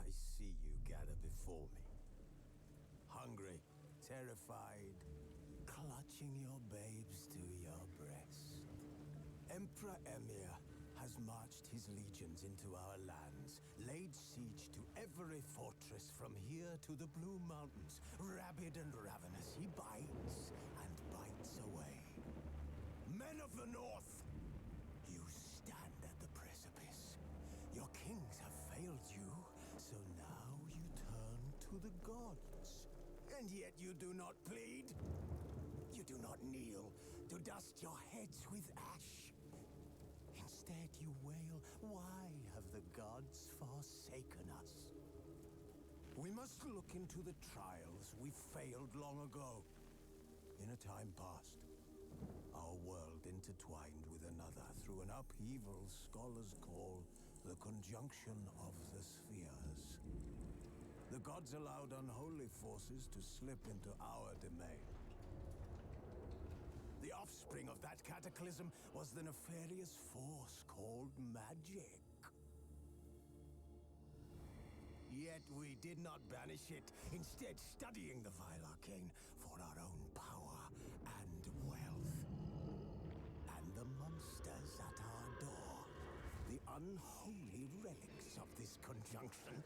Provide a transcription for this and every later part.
I see you gather before me. Hungry, terrified, clutching your babes to your breast. Emperor Emir has marched his legions into our lands, laid siege to every fortress from here to the Blue Mountains. Rabid and ravenous, he bites and bites away. Men of the North, you stand at the precipice. Your kings have failed you, so now you turn to the gods. And yet you do not plead. You do not kneel to dust your heads with ash. Instead you wail, why have the gods forsaken us? We must look into the trials we failed long ago. In a time past, our world intertwined with another through an upheaval scholars call the conjunction of the spheres. The gods allowed unholy forces to slip into our domain. The offspring of that cataclysm was the nefarious force called magic. Yet we did not banish it, instead studying the vile arcane for our own power and wealth. And the monsters at our door, the unholy relics of this conjunction.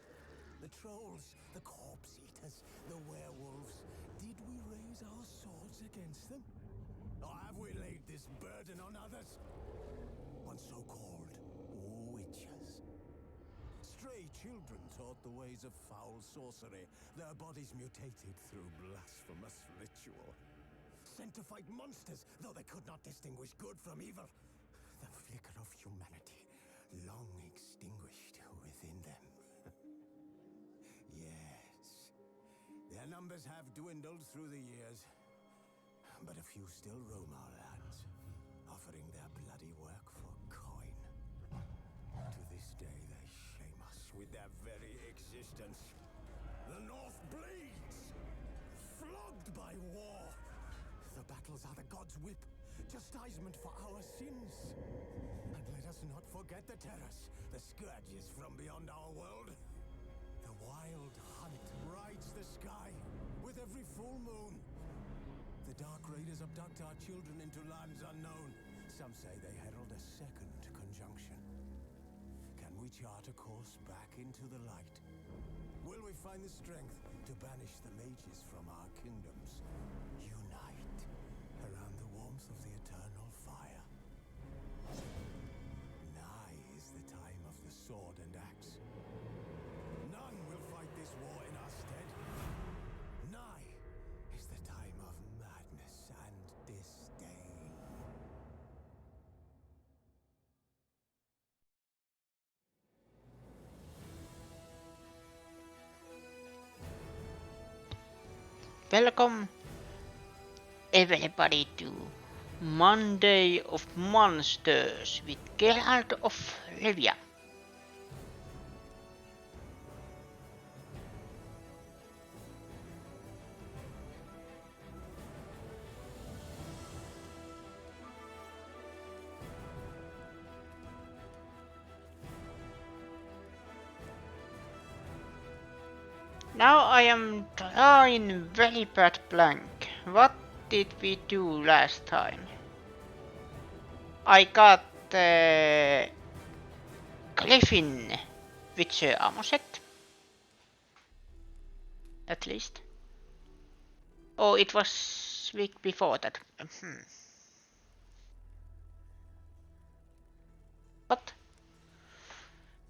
The trolls, the corpse eaters, the werewolves. Did we raise our swords against them? Or have we laid this burden on others? On so-called witches. Stray children taught the ways of foul sorcery, their bodies mutated through blasphemous ritual. Sent to fight monsters, though they could not distinguish good from evil. The flicker of humanity, long extinguished within them. Yes, their numbers have dwindled through the years, but a few still roam our lands, offering their bloody work for coin. To this day, they shame us with their very existence. The North bleeds, flogged by war. The battles are the gods' whip, chastisement for our sins. And let us not forget the terrors, the scourges from beyond our world. The wild hunt rides the sky with every full moon. The Dark Raiders abduct our children into lands unknown. Some say they herald a second conjunction. Can we chart a course back into the light? Will we find the strength to banish the mages from our kingdoms? Unite around the warmth of the eternal fire. Nigh is the time of the sword and axe. None will fight this war in our stead. Nigh is the time of madness and disdain. Welcome everybody to Monday of Monsters with Geralt of Rivia. Now I am drawing very bad blank. What did we do last time? I got the Griffin Witcher armor set. At least. Oh, it was week before that. But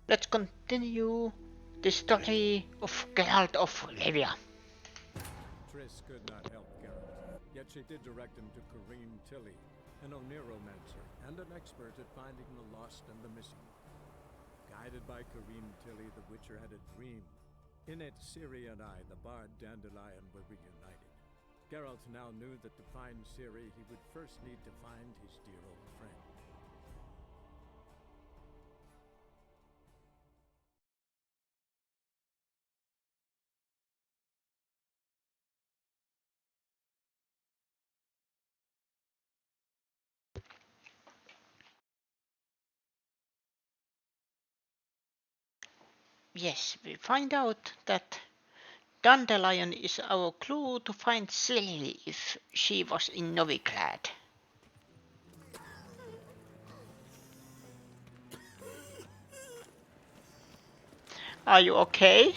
let's continue the story of Geralt of Rivia. Triss could not help Geralt, yet she did direct him to Kareem Tilly, an Oniromancer and an expert at finding the lost and the missing. Guided by Kareem Tilly, the Witcher had a dream. In it, Ciri and I, the bard Dandelion, were reunited. Geralt now knew that to find Ciri, he would first need to find his dear old friend. Yes, we find out that Dandelion is our clue to find Slily if she was in Novigrad. Are you okay?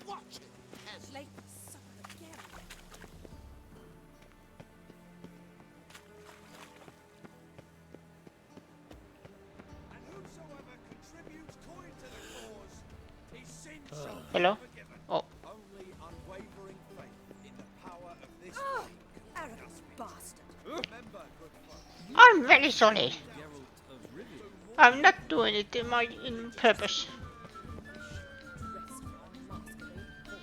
Watch it, late supper again. And whosoever contributes coin to the cause, his sins shall be Hello? forgiven. Oh, Only unwavering faith in the power of this Oh, ring. arrogant bastard. Remember, good folk, I'm very sorry. Geralt of Rivia. I'm not doing it in purpose. Dressed on masquerade ball.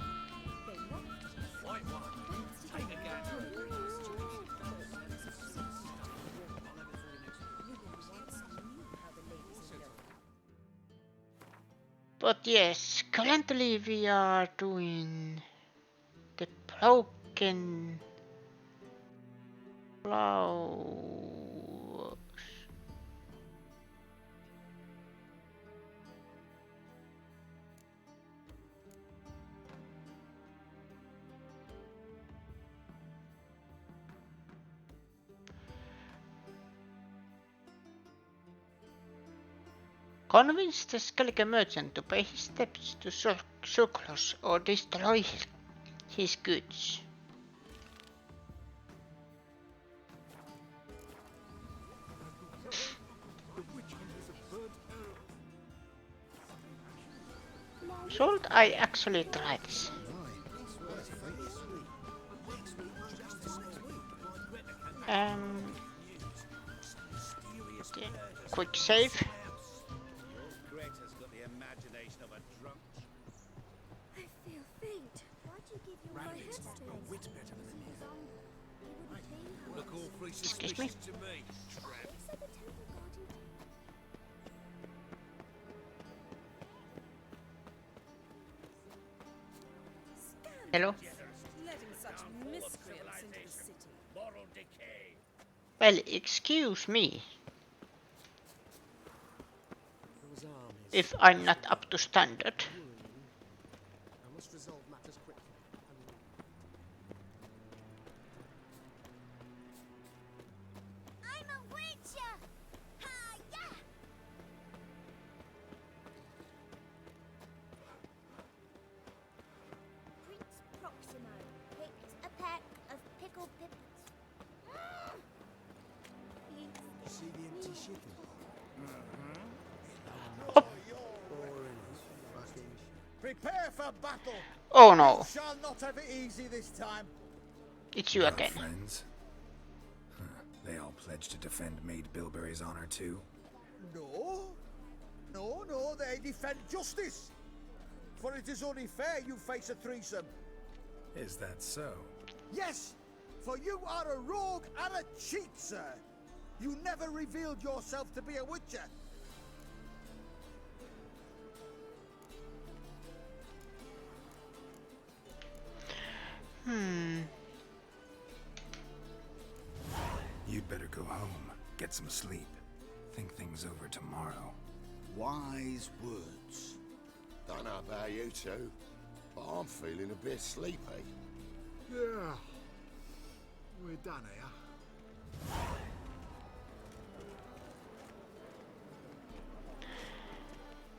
They're not just white one, take a gander. But yes, currently we are doing the broken flowers. Convince the Skellige merchant to pay his debts to Surclos or destroy his goods. Should I actually try this? Quick save. Greta's got the imagination of a drunk. I feel faint. Why'd you give your my head to him? Wit's better than you. Look Look all three Excuse me? suspicious to me. said the temple guardian. Hello? Letting such miscreants into the city. Moral decay. Well, excuse me Those armies. if I'm not up to standard. I must resolve matters quickly. I'm a witcher! Ha, yeah! Prince Proximo picked a pack of pickled pippins. See the empty shipping? Prepare for battle. Oh no, Shall not have it easy this time. it's you again. Friends? Huh. They all pledged to defend Maid Bilberry's honor too. No. No, they defend justice. For it is only fair you face a threesome. Is that so? Yes, for you are a rogue and a cheat, sir. You never revealed yourself to be a witcher. You'd better go home, get some sleep. Think things over tomorrow. Wise words. Don't know about you two, but I'm feeling a bit sleepy. Yeah. We're done here.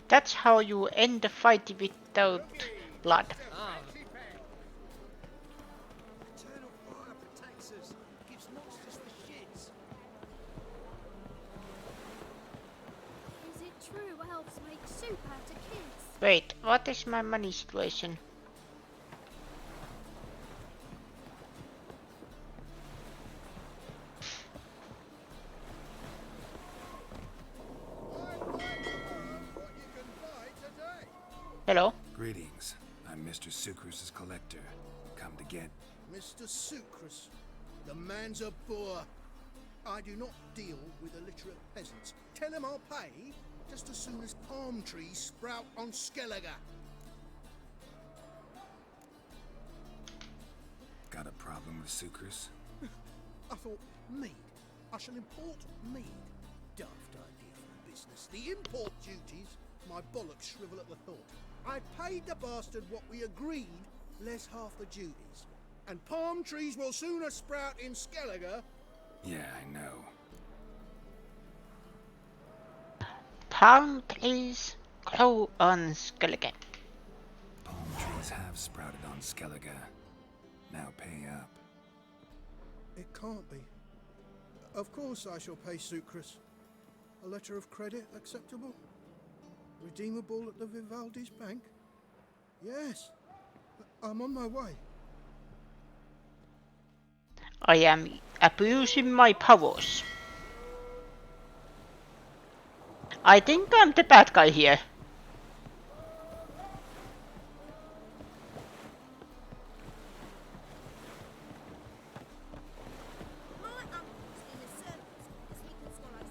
That's how you end the fight without blood. Eternal fire protects us. Gives monsters the shits. Is it true elves make soup out of kids? Wait, what is my money situation? Hello? Greetings. I'm Mr. Sucrus's collector. Come to get... Mr. Sucrus, the man's a boor. I do not deal with illiterate peasants. Tell him I'll pay just as soon as palm trees sprout on Skellige. Got a problem with Sucrus? I thought, mead. I shall import mead. Daft idea for a business. The import duties My bollocks shrivel at the thought. I paid the bastard what we agreed, less half the duties. And palm trees will sooner sprout in Skellige. Yeah, I know. Palm trees grow on Skellige. Palm trees have sprouted on Skellige. Now pay up. It can't be. Of course I shall pay Sucrus. A letter of credit acceptable? Redeemable at the Vivaldi's bank? Yes. I'm on my way. I am abusing my powers. I think I'm the bad guy here. My uncle's in a circus because he can swallow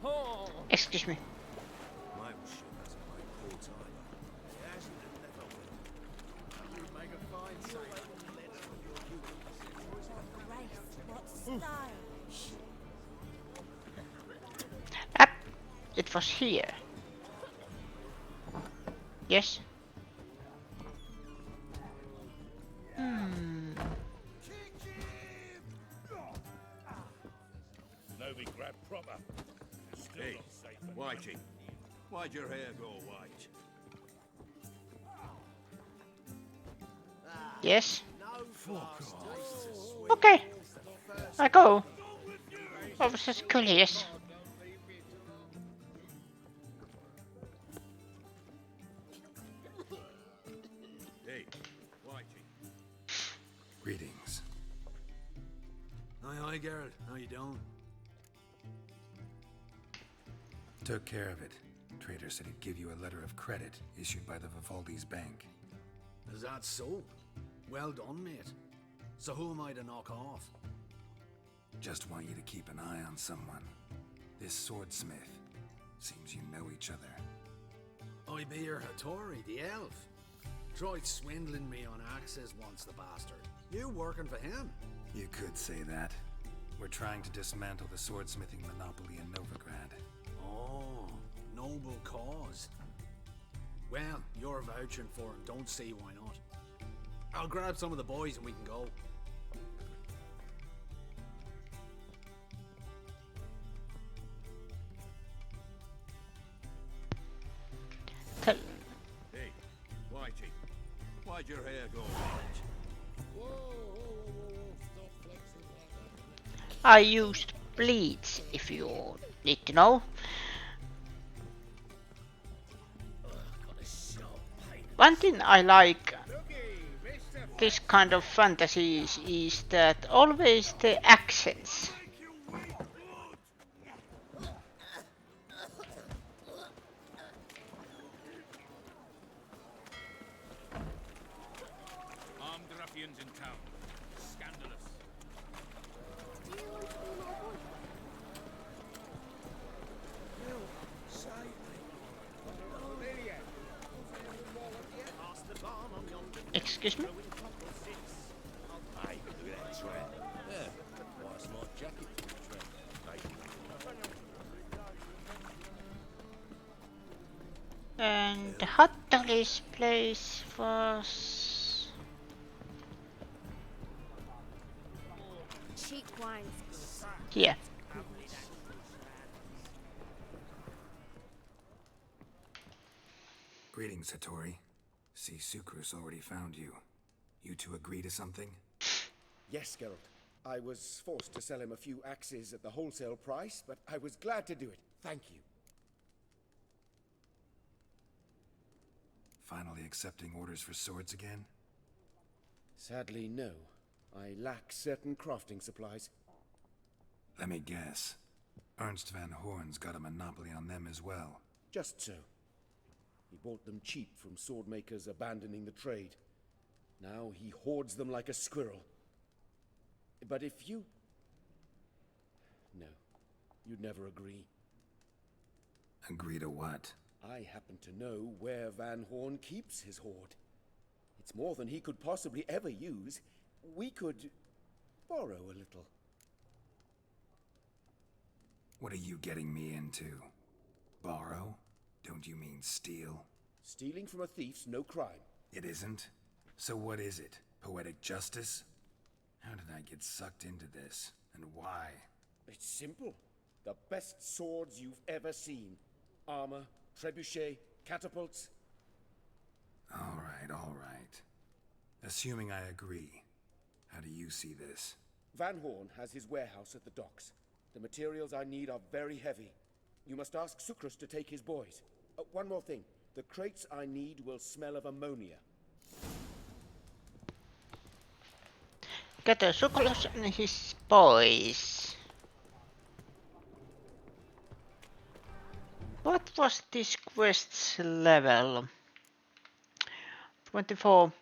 swords. Excuse me. My ship hasn't made poor Tyler. It hasn't and never will. You make a fine sailor. Grace, what style? Up. It was here. Yes. No, we grab proper. Still Hey, not safe. Whitey, why'd your hair go white? Yes. Fuck off. Okay. I go. I was just curious. Hey, Whitey. Greetings. Aye, Geralt. How you doing? Took care of it. Trader said he'd give you a letter of credit issued by the Vivaldi's bank. Is that so? Well done, mate. So who am I to knock off? Just want you to keep an eye on someone. This swordsmith. Seems you know each other. I be your Hattori, the elf. Tried swindling me on axes once, the bastard. You working for him? You could say that. We're trying to dismantle the swordsmithing monopoly in Novigrad. Oh, noble cause. Well, you're vouching for him. Don't see why not. I'll grab some of the boys and we can go. Tell. Hey, Whitey, why'd your hair go white? I used bleach, if you need to know. One thing I like this kind of fantasies is that always the accents. Armed ruffians in town. Scandalous. Do you want to be my boyfriend? Excuse me? Hey, look at that trap. Yeah, why smart jacket for the trap? And the Hattori's place was Cheap wines. here. Greetings, Hattori. See, Sucrus already found you. You two agree to something? Yes, Geralt. I was forced to sell him a few axes at the wholesale price, but I was glad to do it. Thank you. Finally accepting orders for swords again? Sadly, no. I lack certain crafting supplies. Let me guess. Ernst van Horn's got a monopoly on them as well. Just so. He bought them cheap from sword makers abandoning the trade. Now he hoards them like a squirrel. But if you... No, you'd never agree. Agree to what? I happen to know where Van Horn keeps his hoard. It's more than he could possibly ever use. We could borrow a little. What are you getting me into? Borrow? Don't you mean steal? Stealing from a thief's no crime. It isn't? So what is it? Poetic justice? How did I get sucked into this? And why? It's simple. The best swords you've ever seen. Armor, trebuchet, catapults. All right. Assuming I agree, how do you see this? Van Horn has his warehouse at the docks. The materials I need are very heavy. You must ask Sucrus to take his boys. One more thing. The crates I need will smell of ammonia. Get a Sucrus and his boys. What was this quest's level? 24.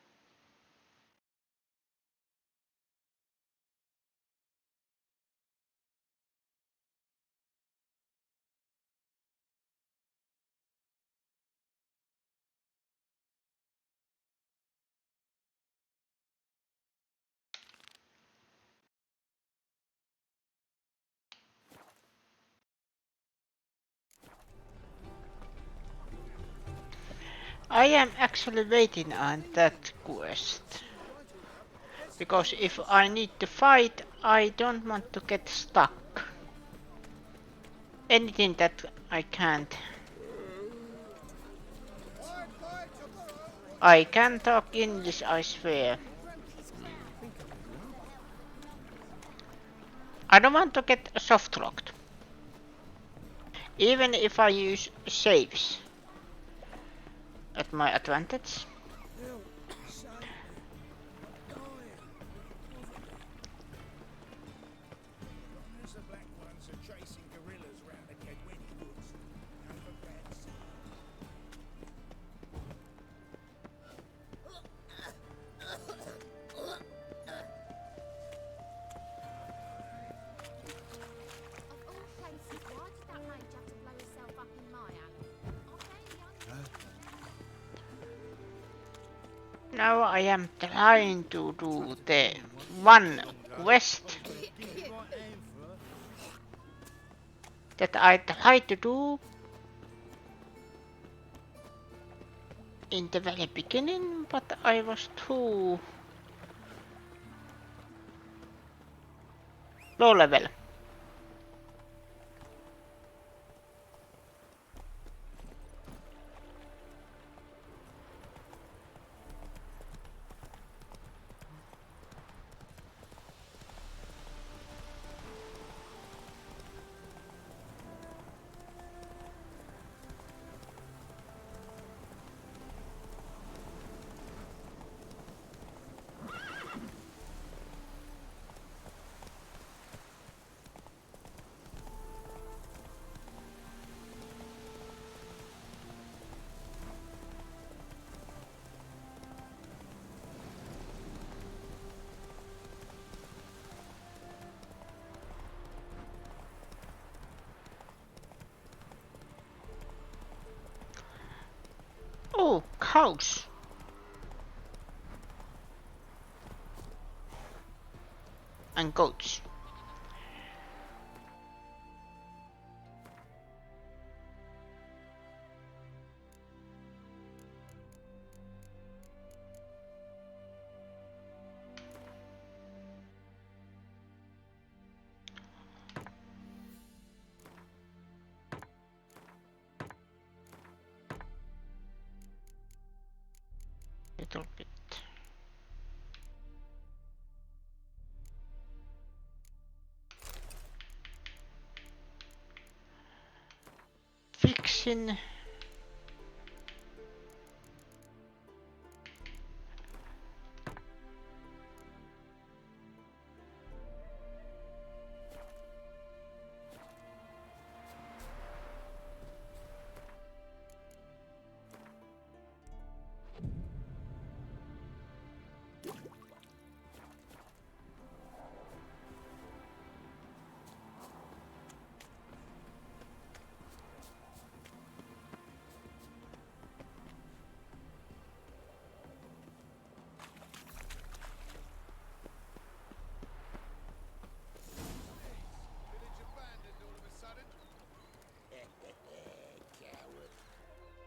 I am actually waiting on that quest. Because if I need to fight, I don't want to get stuck. Anything that I can't. I can talk English, I swear. I don't want to get soft locked. Even if I use saves at my advantage. Now I am trying to do the one quest that I tried to do in the very beginning, but I was too low level. Oh, cows. And goats. Little bit. Fixing.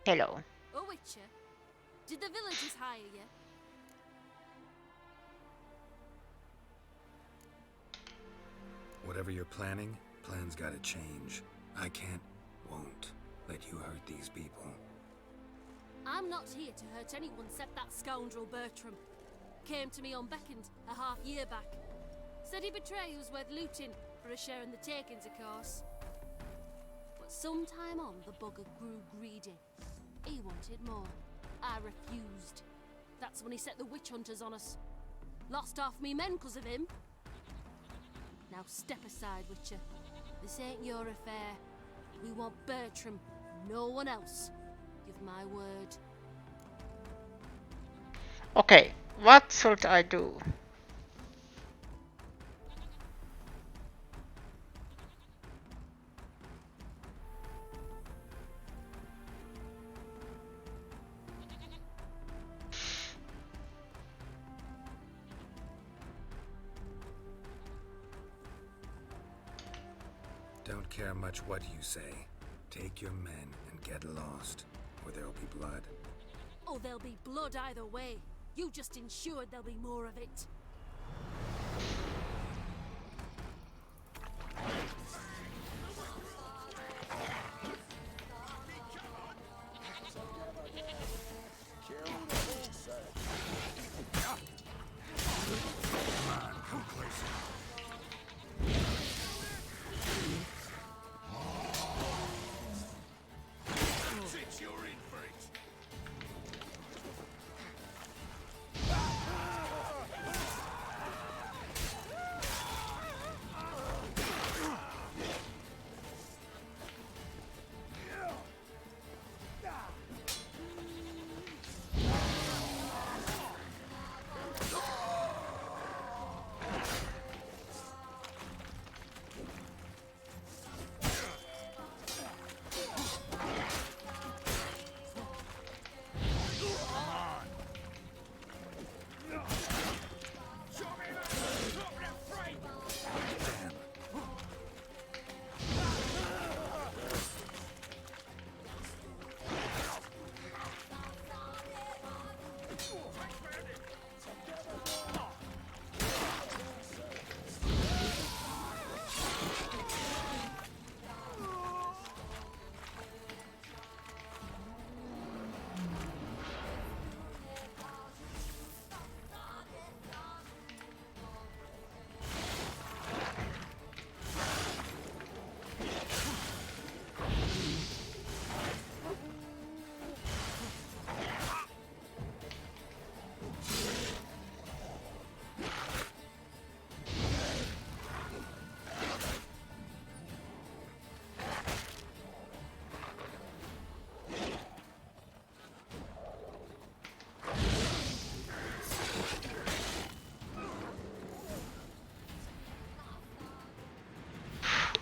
Hello. Oh, Witcher, did the villagers hire you? Whatever you're planning, plans gotta change. I can't, won't let you hurt these people. I'm not here to hurt anyone except that scoundrel Bertram. Came to me unbeckoned a half year back. Said he'd betray who's worth looting for a share in the takings, of course. But sometime on, the bugger grew greedy. He wanted more. I refused. That's when he set the witch hunters on us. Lost half me men 'cause of him. Now step aside, Witcher. This ain't your affair. We want Bertram, no one else. Give my word. Okay, what should I do? Don't care much what you say. Take your men and get lost, or there'll be blood. Oh, there'll be blood either way. You just ensured there'll be more of it.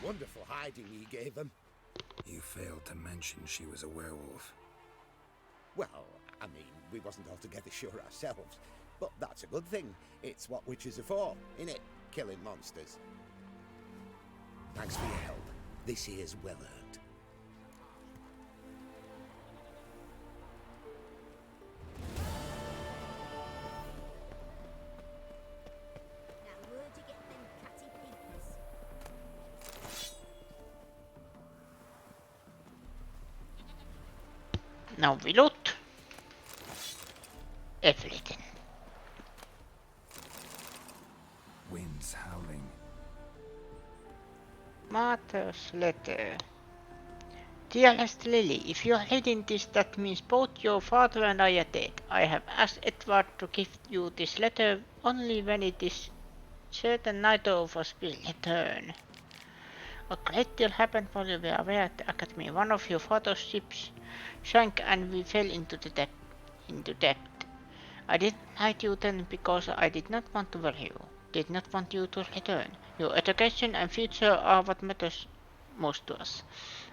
Wonderful hiding you gave them. You failed to mention she was a werewolf. Well, I mean, we wasn't altogether sure ourselves. But that's a good thing. It's what witches are for, innit? Killing monsters. Thanks for your help. This here's well earned. Now where'd you get them catty peepers? Now we loot everything. Wind's howling. Mother's letter. Dearest Lily, if you're reading this, that means both your father and I are dead. I have asked Edward to give you this letter only when it is certain neither of us will return. A great deal happened while you were away at the academy. One of your father's ships sank and we fell into debt. I didn't write you then because I did not want to worry you, did not want you to return. Your education and future are what matters most to us.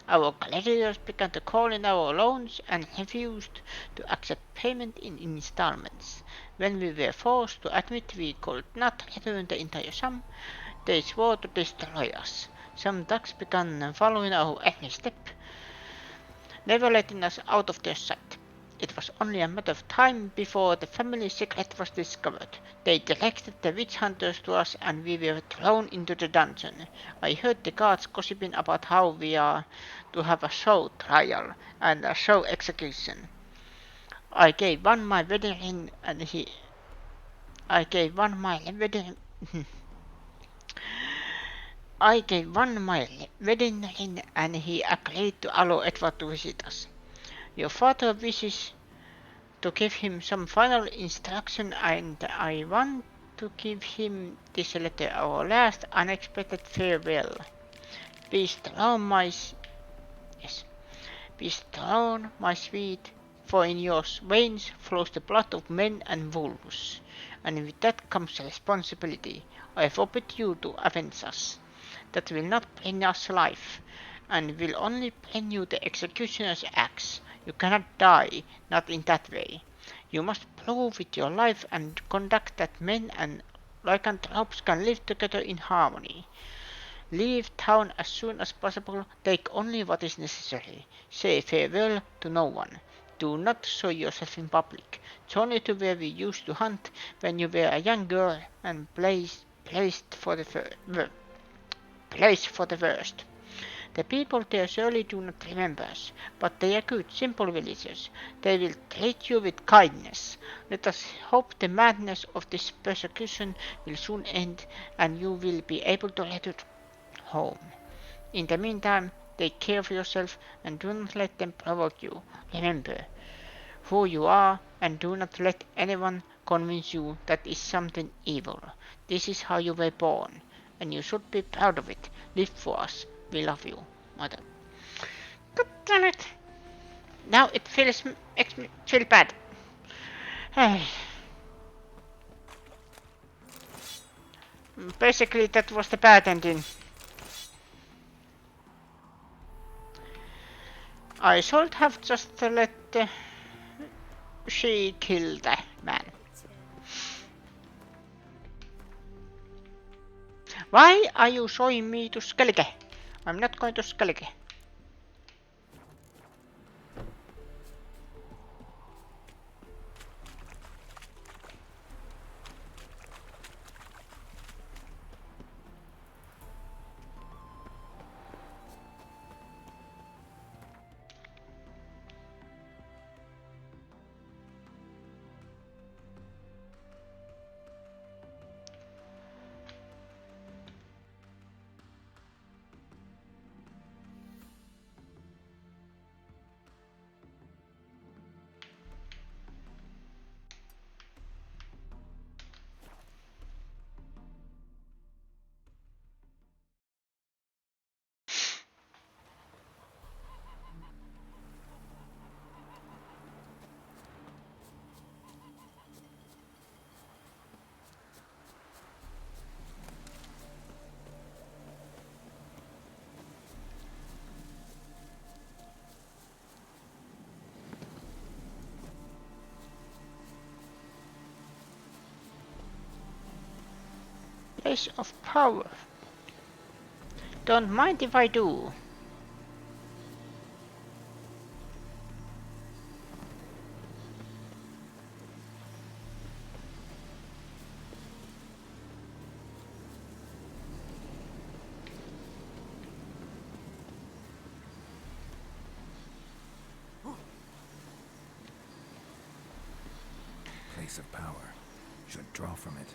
Our creditors began to call in our loans and refused to accept payment in installments. When we were forced to admit we could not return the entire sum, they swore to destroy us. Some thugs began following our every step. never letting us out of their sight. It was only a matter of time before the family secret was discovered. They directed the witch hunters to us and we were thrown into the dungeon. I heard the guards gossiping about how we are to have a show trial and a show execution. I gave one my wedding ring and he... I gave one my wedding... I gave one my wedding ring and he agreed to allow Edward to visit us. Your father wishes to give him some final instruction and I want to give him this letter, our last unexpected farewell. Be strong, be strong, my sweet, for in your veins flows the blood of men and wolves, and with that comes responsibility. I forbid you to avenge us. That will not bring us life, and will only bring you the executioner's axe. You cannot die, not in that way. You must prove with your life and conduct that men and lycanthropes can live together in harmony. Leave town as soon as possible, take only what is necessary. Say farewell to no one. Do not show yourself in public. Journey to where we used to hunt when you were a young girl and place for the worst. The people there surely do not remember us, but they are good, simple villagers. They will treat you with kindness. Let us hope the madness of this persecution will soon end and you will be able to return home. In the meantime, take care of yourself and do not let them provoke you. Remember who you are and do not let anyone convince you that is something evil. This is how you were born, and you should be proud of it. Live for us. We love you, Mother. God damn it. Now it makes me feel bad. Basically, that was the bad ending. I should have just let she kill the man. Why are you showing me to Skellige? I'm not going to Skellige. Place of power. Don't mind if I do. Place of power. Should draw from it.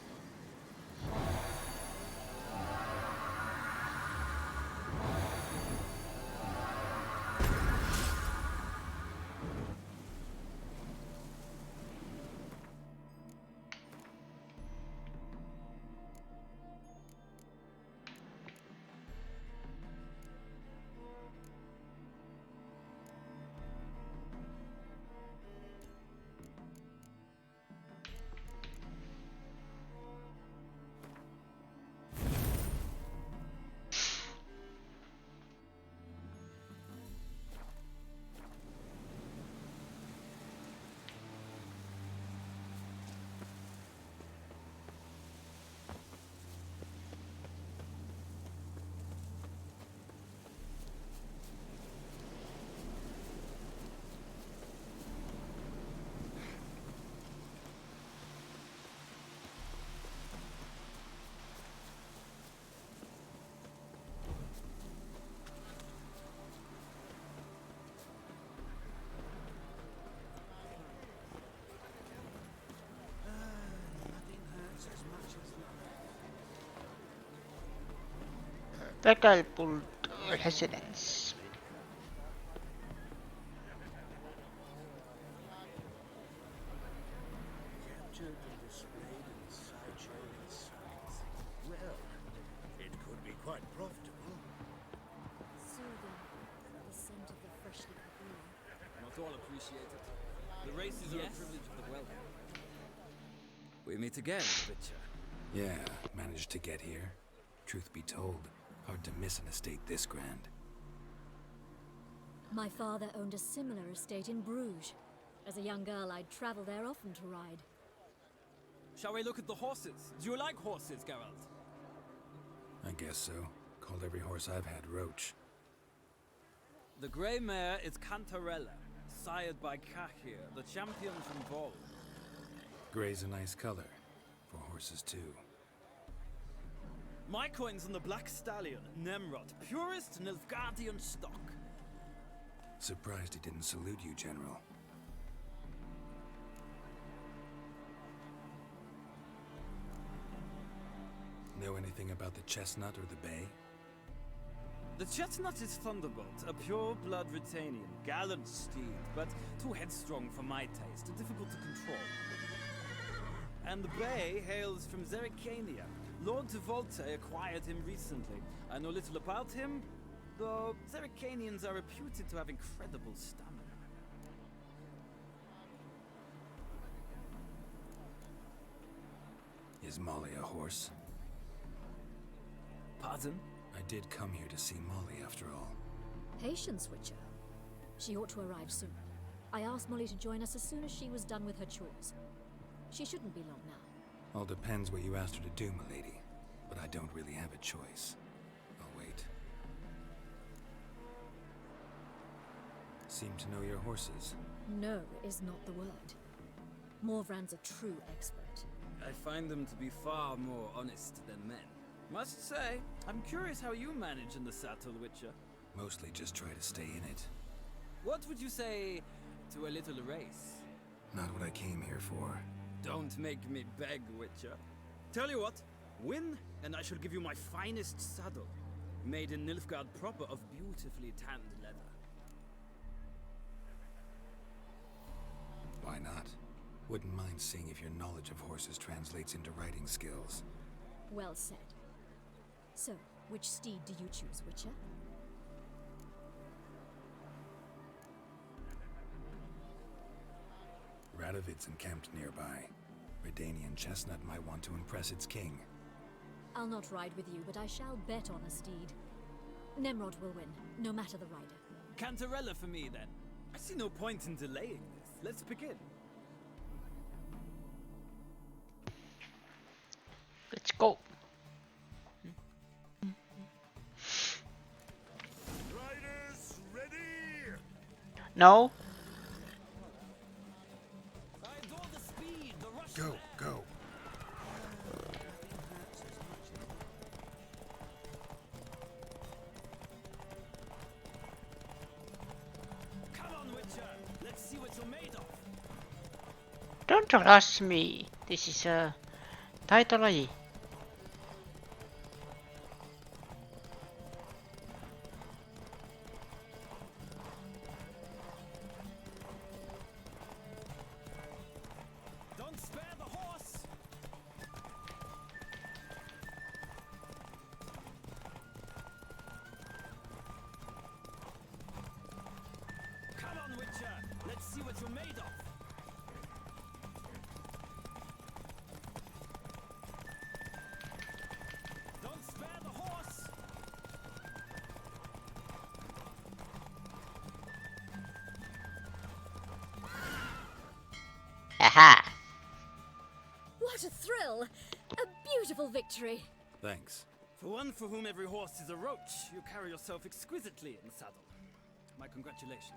valuable residence. Captured and displayed in the sideshow and circus. Well, it could be quite profitable. Soothing. The scent of the freshly cut wool. Not all appreciate it. The races are a privilege of the wealthy. We meet again, Witcher. Yeah, managed to get here. Truth be told, hard to miss an estate this grand. My father owned a similar estate in Bruges. As a young girl, I'd travel there often to ride. Shall we look at the horses? Do you like horses, Geralt? I guess so. Called every horse I've had Roach. The grey mare is Cantarella, sired by Cahir, the champion from Vol. Grey's a nice color. For horses too. My coin's on the black stallion, Nemrod, purest Nilfgaardian stock. Surprised he didn't salute you, General. Know anything about the chestnut or the bay? The chestnut is Thunderbolt, a pure-blood Retanian, gallant steed, but too headstrong for my taste, difficult to control. And the bay hails from Zerrikania. Lord de Volte acquired him recently. I know little about him, though Zerrikanians are reputed to have incredible stamina. Is Molly a horse? Pardon? I did come here to see Molly, after all. Patience, Witcher. She ought to arrive soon. I asked Molly to join us as soon as she was done with her chores. She shouldn't be long now. All depends what you asked her to do, milady. But I don't really have a choice. I'll wait. Seem to know your horses. No is not the word. Morvran's a true expert. I find them to be far more honest than men. Must say, I'm curious how you manage in the saddle, Witcher. Mostly just try to stay in it. What would you say to a little race? Not what I came here for. Don't make me beg, Witcher. Tell you what, win, and I shall give you my finest saddle. Made in Nilfgaard proper of beautifully tanned leather. Why not? Wouldn't mind seeing if your knowledge of horses translates into riding skills. Well said. So, which steed do you choose, Witcher? Radovid's encamped nearby. Redanian chestnut might want to impress its king. I'll not ride with you, but I shall bet on a steed. Nemrod will win, no matter the rider. Cantarella for me, then. I see no point in delaying this. Let's begin. Let's go. Riders ready? No? I adore the speed, the rush. Go, go. Come on, Witcher. Let's see what you're made of. Don't rush me. This is a taitolaji. Don't spare the horse. Come on, Witcher. Let's see what you're made of. Don't spare the horse. Aha! What a thrill! A beautiful victory! Thanks. For one for whom every horse is a roach, you carry yourself exquisitely in the saddle. My congratulations.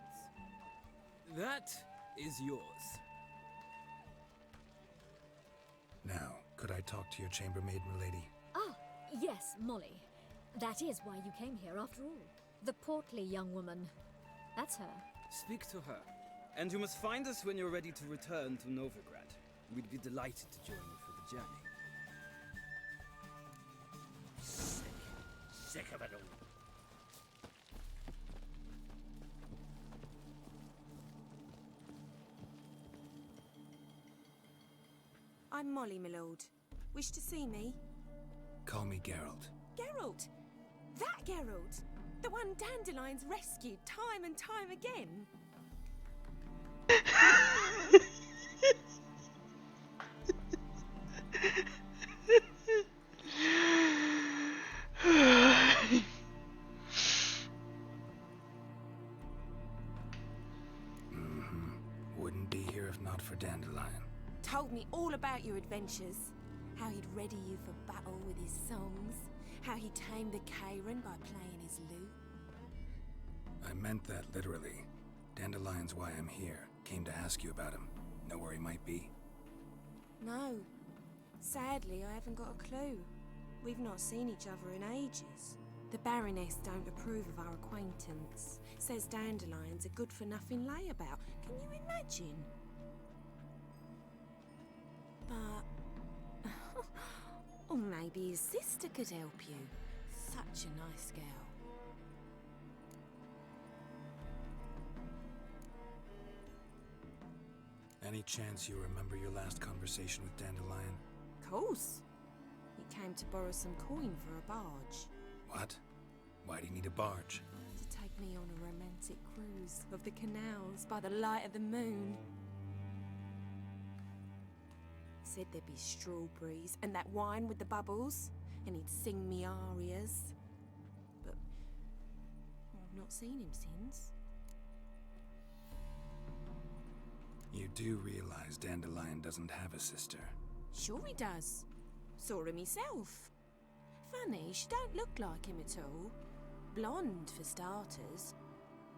That is yours. Now, could I talk to your chambermaid, milady? Ah, yes, Molly. That is why you came here after all. The portly young woman. That's her. Speak to her. And you must find us when you're ready to return to Novigrad. We'd be delighted to join you for the journey. Sick. sick of it all. I'm Molly, my lord. Wish to see me? Call me Geralt. Geralt! That Geralt! The one Dandelion's rescued time and time again. Wouldn't be here if not for Dandelion. Told me all about your adventures. How he'd ready you for battle with his songs. How he tamed the Kairan by playing his lute. I meant that literally. Dandelion's why I'm here. Came to ask you about him. Know where he might be? No. Sadly, I haven't got a clue. We've not seen each other in ages. The Baroness don't approve of our acquaintance. Says Dandelion's a good-for-nothing layabout. Can you imagine? But... or maybe his sister could help you. Such a nice girl. Any chance you remember your last conversation with Dandelion? Course. He came to borrow some coin for a barge. What? Why do you need a barge? To take me on a romantic cruise of the canals by the light of the moon. Said there'd be strawberries and that wine with the bubbles, and he'd sing me arias. But I've not seen him since. You do realize Dandelion doesn't have a sister? Sure he does. Saw him myself. Funny, she don't look like him at all. Blonde, for starters.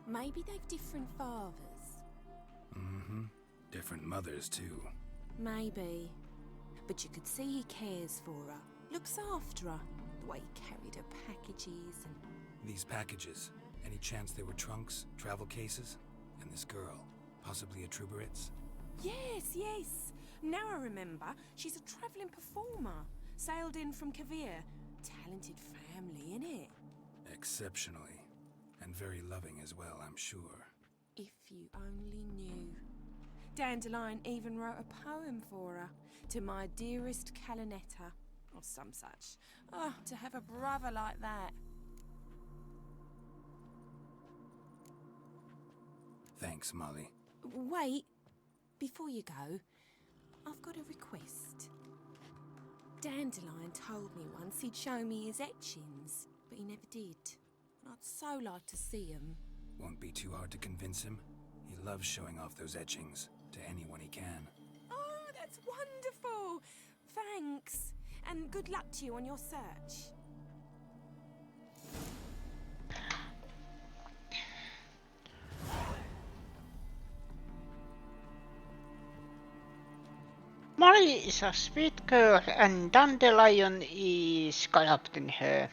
Maybe they've different fathers. Different mothers, too. Maybe. But you could see he cares for her. Looks after her. The way he carried her packages and... These packages, any chance they were trunks, travel cases? And this girl, possibly a Truberitz? Yes, yes. Now I remember. She's a travelling performer. Sailed in from Kavir. Talented family, innit? Exceptionally. And very loving as well, I'm sure. If you only knew. Dandelion even wrote a poem for her. To my dearest Calinetta. Or some such. Oh, to have a brother like that. Thanks, Molly. Wait. Before you go, I've got a request. Dandelion told me once he'd show me his etchings, but he never did. And I'd so like to see them. Won't be too hard to convince him. He loves showing off those etchings to anyone he can. Oh, that's wonderful! Thanks. And good luck to you on your search. Molly is a sweet girl and Dandelion is caught up in her.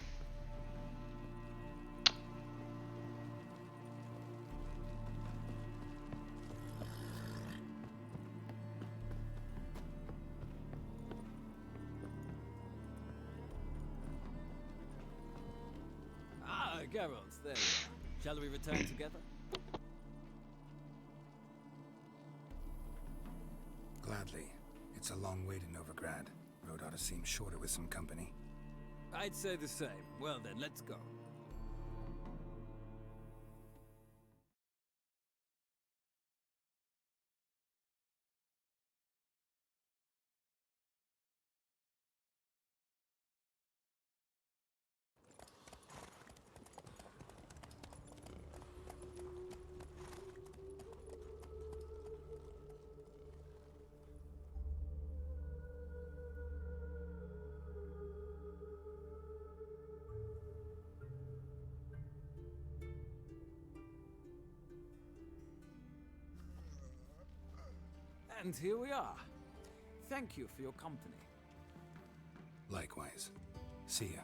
Ah, Geralt, there you are. Shall we return together? Gladly. It's a long way to Novigrad. Road ought to seem shorter with some company. I'd say the same. Well then, let's go. And here we are. Thank you for your company. Likewise. See ya.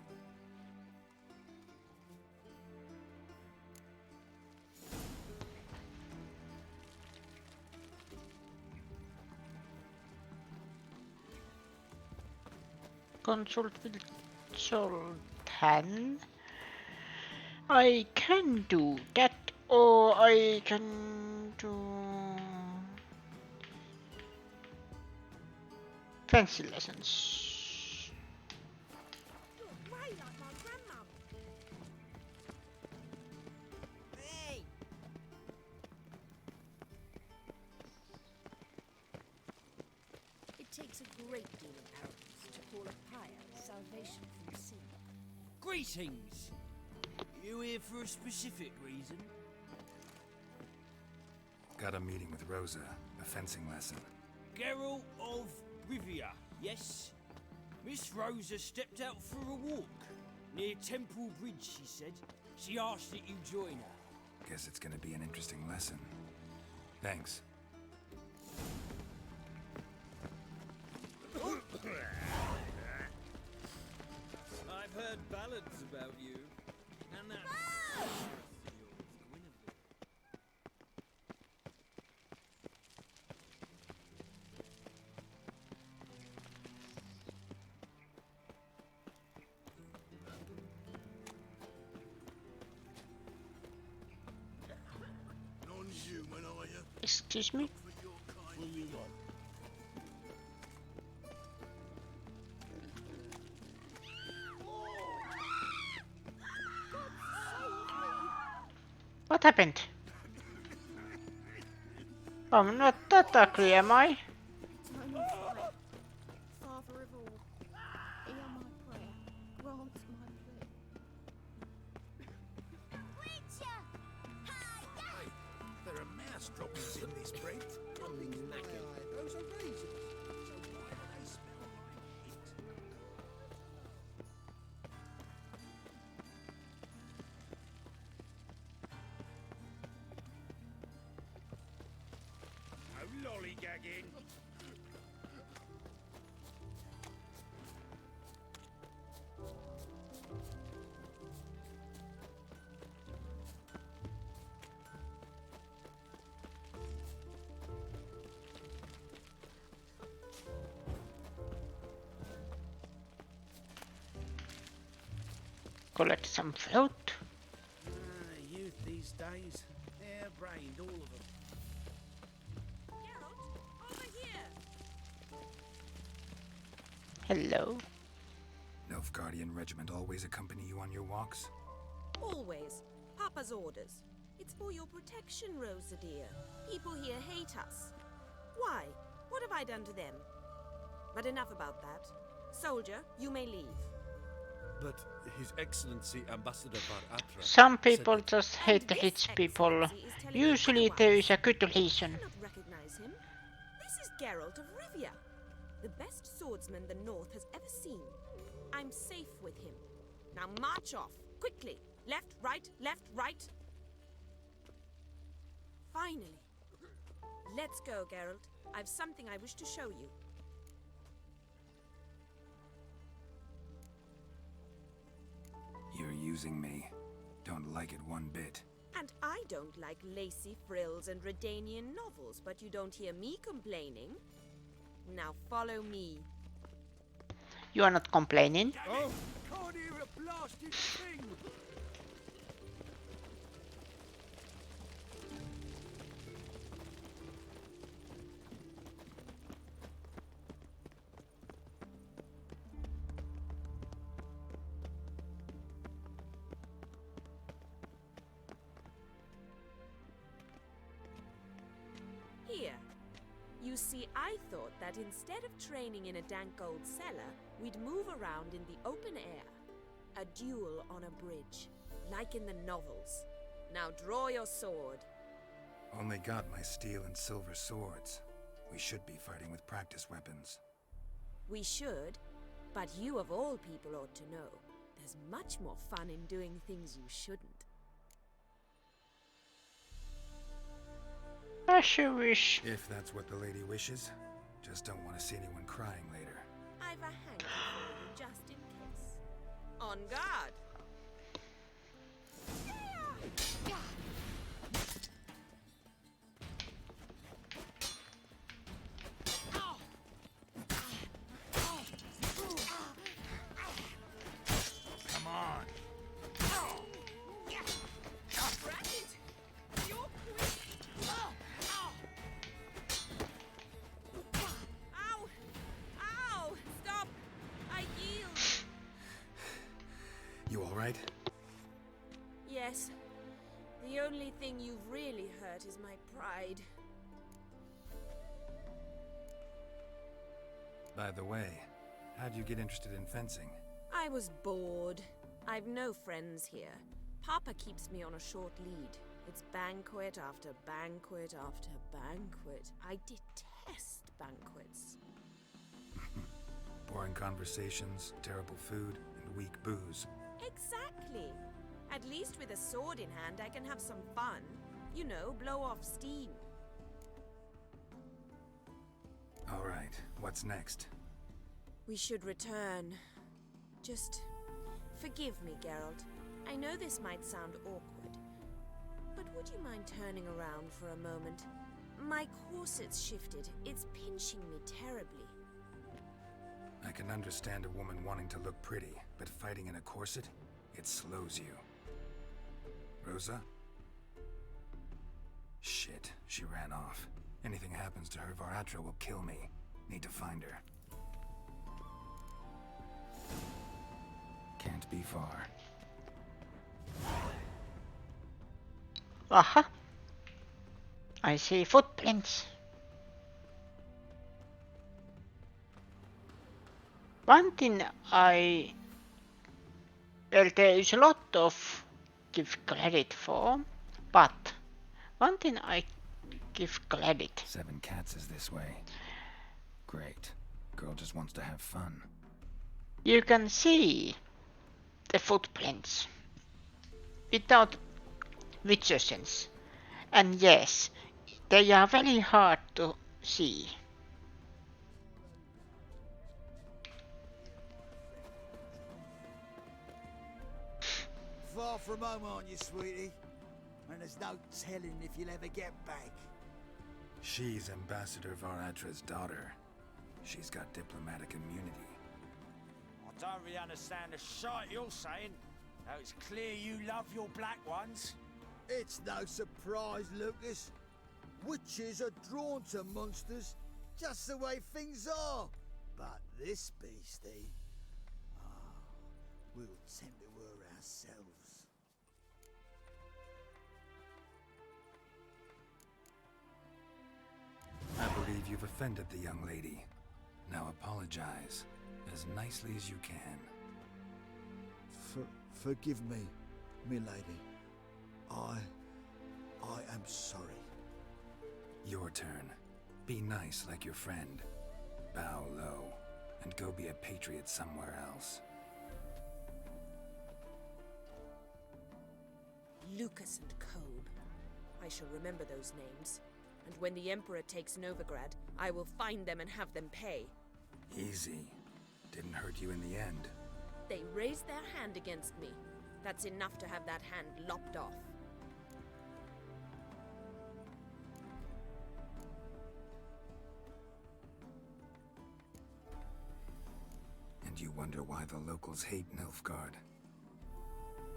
Consult with Sultan. I can do that, or I can do fancy lessons. Way like my grandmum. Hey! It takes a great deal of arrogance to call a pyre salvation from sin. Greetings! You here for a specific reason? Got a meeting with Rosa, a fencing lesson. Geralt of Rivia, yes? Miss Rosa stepped out for a walk. Near Temple Bridge, she said. She asked that you join her. Guess it's gonna be an interesting lesson. Thanks. I've heard ballads about you. And that Non-human, are you? Excuse me? What do you want? What happened? I'm not that ugly, am I? Father of all, hear my prayer, grant my plea. Hey, there are mouse droppings in this bread. I'm knackered. Those are raisins. So why do they smell like it? No lollygagging. Collect some fruit. Youth these days, hair-brained, all of them. Geralt, over here! Hello. Nilfgaardian regiment always accompany you on your walks? Always. Papa's orders. It's for your protection, Rosa dear. People here hate us. Why? What have I done to them? But enough about that. Soldier, you may leave. But His Excellency Ambassador Var Atra... Some people just hate the rich people. Usually there is a good reason. I cannot recognize him. This is Geralt of Rivia, the best swordsman the North has ever seen. I'm safe with him. Now march off, quickly. Left, right. Finally. Let's go, Geralt. I've something I wish to show you. You're using me. Don't like it one bit. And I don't like lacy frills and Redanian novels, but you don't hear me complaining. Now follow me. You are not complaining. Oh, can't hear a blasted thing. Here. You see, I thought that instead of training in a dank old cellar, we'd move around in the open air. A duel on a bridge, like in the novels. Now draw your sword. Only got my steel and silver swords. We should be fighting with practice weapons. We should, but you of all people ought to know. There's much more fun in doing things you shouldn't. As you wish. If that's what the lady wishes. Just don't want to see anyone crying later. I've a hanky for you just in case. On guard! Come on. right? Yes. The only thing you've really hurt is my pride. By the way, how'd you get interested in fencing? I was bored. I've no friends here. Papa keeps me on a short lead. It's banquet after banquet after banquet. I detest banquets. Boring conversations, terrible food, and weak booze. Exactly. At least with a sword in hand, I can have some fun. You know, blow off steam. All right, what's next? We should return. Just forgive me, Geralt. I know this might sound awkward, but would you mind turning around for a moment? My corset's shifted. It's pinching me terribly. I can understand a woman wanting to look pretty, but fighting in a corset, it slows you. Rosa? Shit, she ran off. Anything happens to her, Varatra will kill me. Need to find her. Can't be far. Aha! I see footprints. One thing well, there is a lot of give credit for, but one thing I give credit. 7 cats is this way. Great. Girl just wants to have fun. You can see the footprints without Witcher sense. And yes, they are very hard to see. Far from home, aren't you, sweetie? And there's no telling if you'll ever get back. She's Ambassador Varatra's daughter. She's got diplomatic immunity. I don't really understand the shite you're saying. Though it's clear you love your black ones. It's no surprise, Lucas. Witches are drawn to monsters, just the way things are. But this beastie, we'll tend to her ourselves. I believe you've offended the young lady. Now apologize, as nicely as you can. Forgive me, milady. I am sorry. Your turn. Be nice like your friend. Bow low, and go be a patriot somewhere else. Lucas and Kobe. I shall remember those names. And when the Emperor takes Novigrad, I will find them and have them pay. Easy. Didn't hurt you in the end. They raised their hand against me. That's enough to have that hand lopped off. And you wonder why the locals hate Nilfgaard.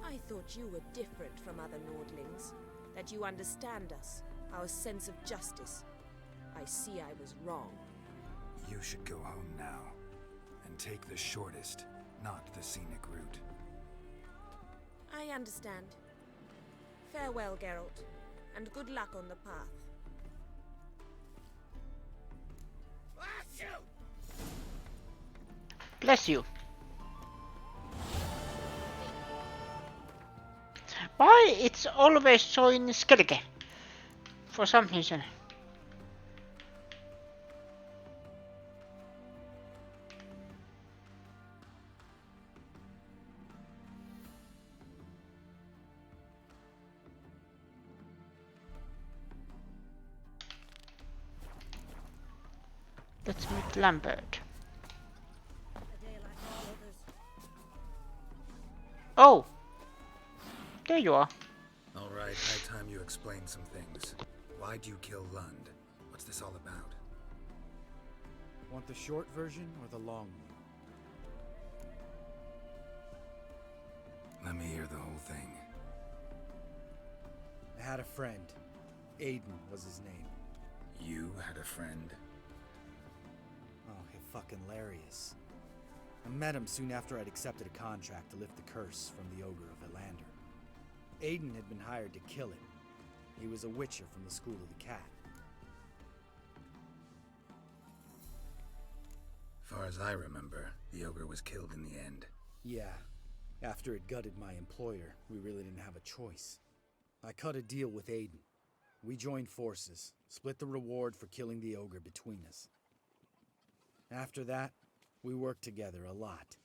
I thought you were different from other Nordlings. That you understand us, our sense of justice. I see I was wrong. You should go home now. And take the shortest, not the scenic route. I understand. Farewell, Geralt, and good luck on the path. Bless you. Why it's always showing Skellige? For some reason. Let's meet Lambert. Oh! There you are. All right, high time you explain some things. Why'd you kill Lund? What's this all about? Want the short version or the long one? Let me hear the whole thing. I had a friend. Aiden was his name. You had a friend? Oh, fucking hilarious. I met him soon after I'd accepted a contract to lift the curse from the Ogre of Elander. Aiden had been hired to kill it. He was a witcher from the School of the Cat. Far as I remember, the Ogre was killed in the end. Yeah. After it gutted my employer, we really didn't have a choice. I cut a deal with Aiden. We joined forces, split the reward for killing the Ogre between us. After that, we worked together a lot.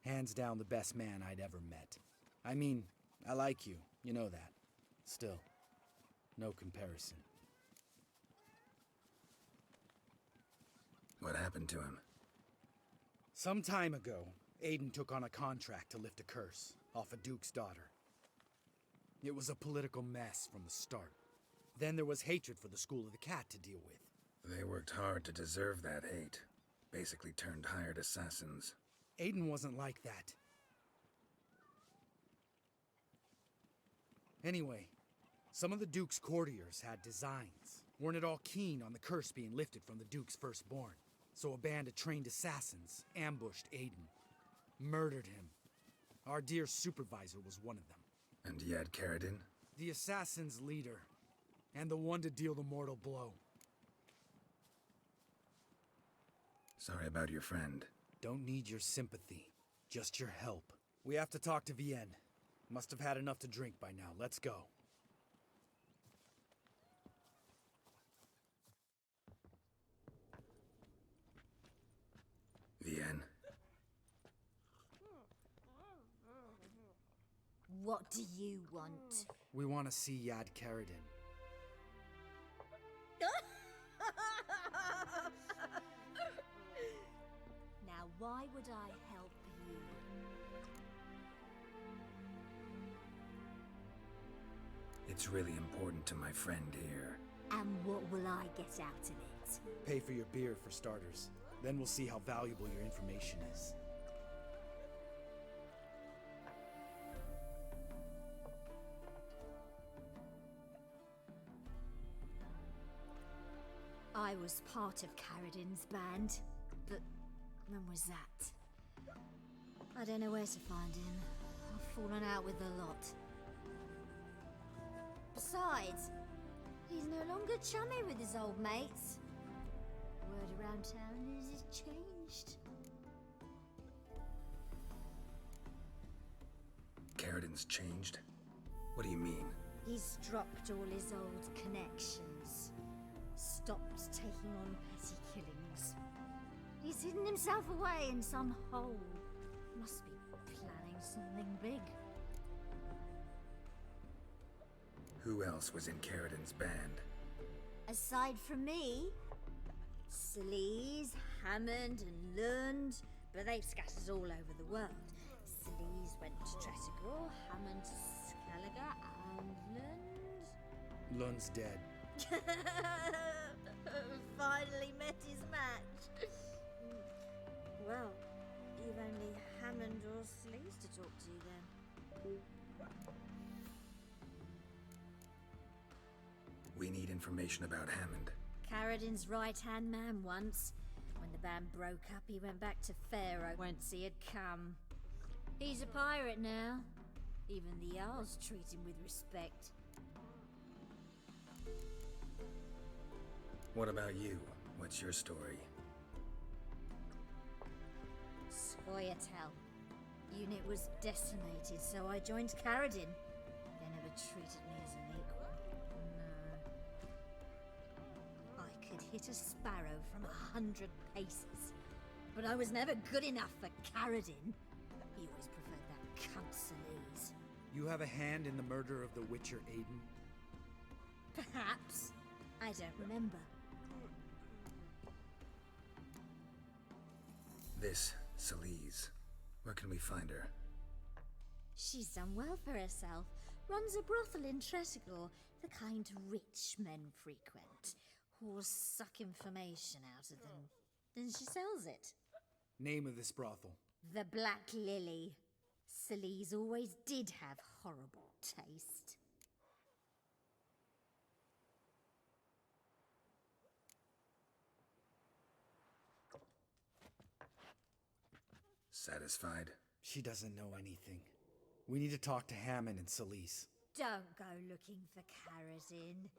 Hands down the best man I'd ever met. I mean, I like you, you know that. Still, no comparison. What happened to him? Some time ago, Aiden took on a contract to lift a curse off a duke's daughter. It was a political mess from the start. Then there was hatred for the School of the Cat to deal with. They worked hard to deserve that hate. Basically turned hired assassins. Aiden wasn't like that. Anyway, some of the Duke's courtiers had designs. Weren't at all keen on the curse being lifted from the Duke's firstborn. So a band of trained assassins ambushed Aiden. Murdered him. Our dear supervisor was one of them. And Yad Karadin? The assassin's leader. And the one to deal the mortal blow. Sorry about your friend. Don't need your sympathy. Just your help. We have to talk to Vienne. Must have had enough to drink by now. Let's go. Vienne. What do you want? We want to see Yad Karadin. Now, why would I help you? It's really important to my friend here. And what will I get out of it? Pay for your beer, for starters. Then we'll see how valuable your information is. I was part of Karadin's band, but when was that? I don't know where to find him. I've fallen out with a lot. Besides, he's no longer chummy with his old mates. Word around town is he's changed. Karadin's changed? What do you mean? He's dropped all his old connections. Stopped taking on petty killings. He's hidden himself away in some hole. Must be planning something big. Who else was in Karadin's band? Aside from me, Sleaze, Hammond and Lund, but they've scattered all over the world. Sleaze went to Tretogor, Hammond to Skellige, and Lund... Lund's dead. Finally met his match. Well, you've only Hammond or Sleaze to talk to then. We need information about Hammond. Karadin's right-hand man once. When the band broke up, he went back to Pharaoh whence he had come. He's a pirate now. Even the Jarls treat him with respect. What about you? What's your story? Scoia'tael. Unit was decimated, so I joined Karadin. They never treated me as an equal. No. I could hit a sparrow from 100 paces, but I was never good enough for Karadin. He always preferred that cunt Sleaze. You have a hand in the murder of the Witcher Aiden? Perhaps. I don't remember. This, Sleaze. Where can we find her? She's done well for herself. Runs a brothel in Tretogor, the kind rich men frequent. Whores suck information out of them. Then she sells it. Name of this brothel? The Black Lily. Sleaze always did have horrible taste. Satisfied? She doesn't know anything. We need to talk to Hammond and Celise. Don't go looking for Karazin.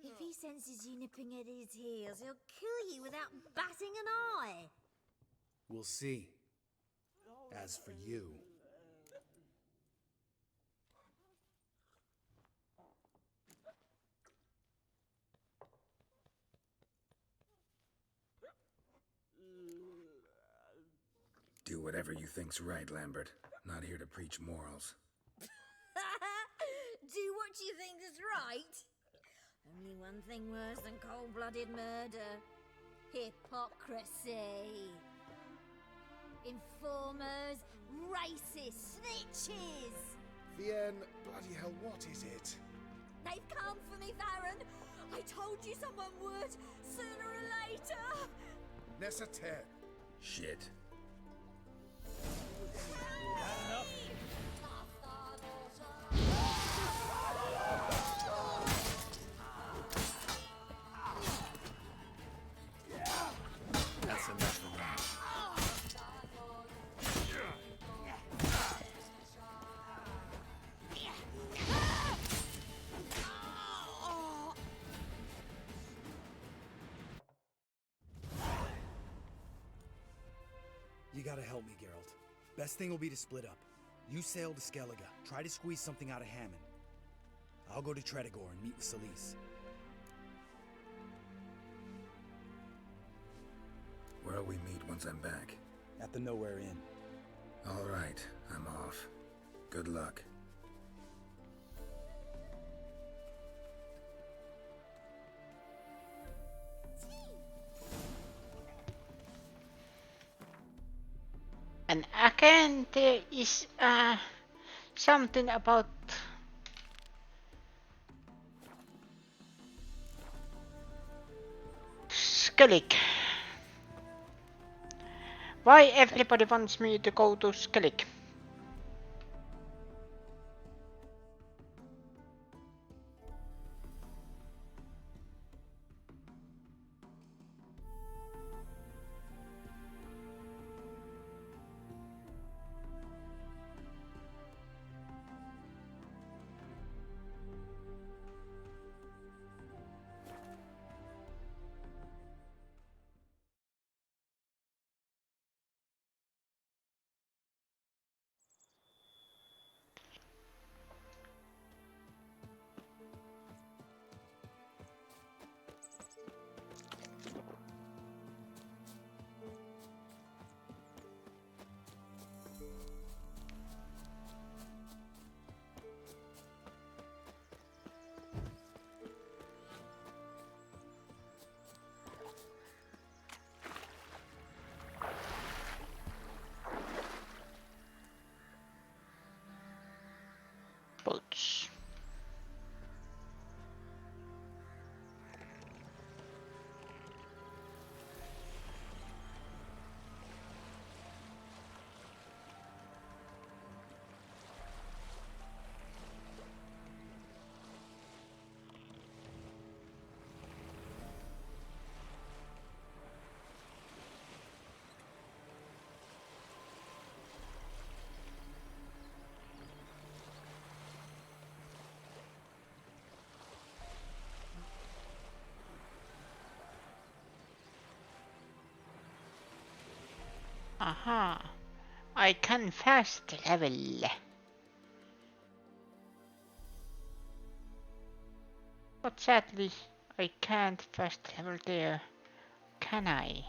If he senses you nipping at his heels, he'll kill you without batting an eye. We'll see. As for you... Do whatever you think's right, Lambert. Not here to preach morals. Do what you think is right. Only one thing worse than cold-blooded murder. Hypocrisy. Informers, racists, snitches. Vienne, bloody hell, what is it? They've come for me, Baron. I told you someone would, sooner or later. Nessater. Shit. That's enough of that. You gotta help me, Geralt. Best thing will be to split up. You sail to Skellige, try to squeeze something out of Hammond. I'll go to Tredegor and meet with Celise. Where'll we meet once I'm back? At the Nowhere Inn. All right, I'm off. Good luck. And again, there is something about Skellig. Why everybody wants me to go to Skellig? Boats. Aha, I can fast travel. But sadly, I can't fast travel there, can I?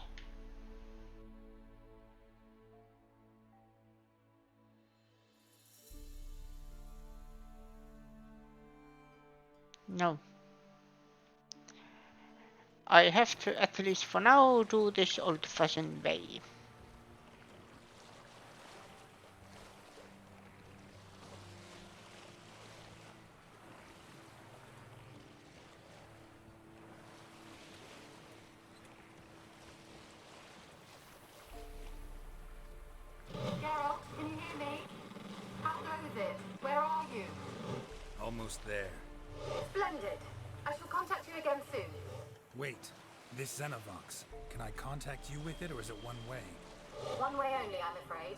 No. I have to, at least for now, do this old-fashioned way. Almost there. Splendid. I shall contact you again soon. Wait, this Xenovox. Can I contact you with it, or is it one way? One way only, I'm afraid.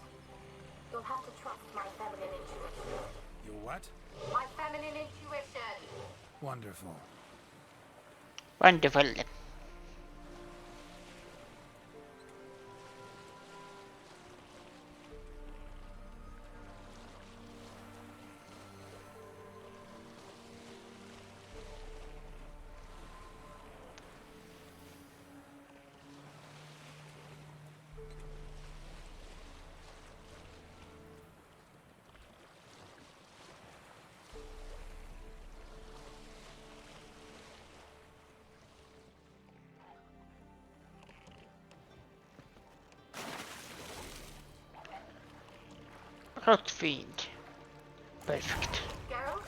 You'll have to trust my feminine intuition. Your what? My feminine intuition! Wonderful. Wonderful. Rot fiend. Perfect. Geralt?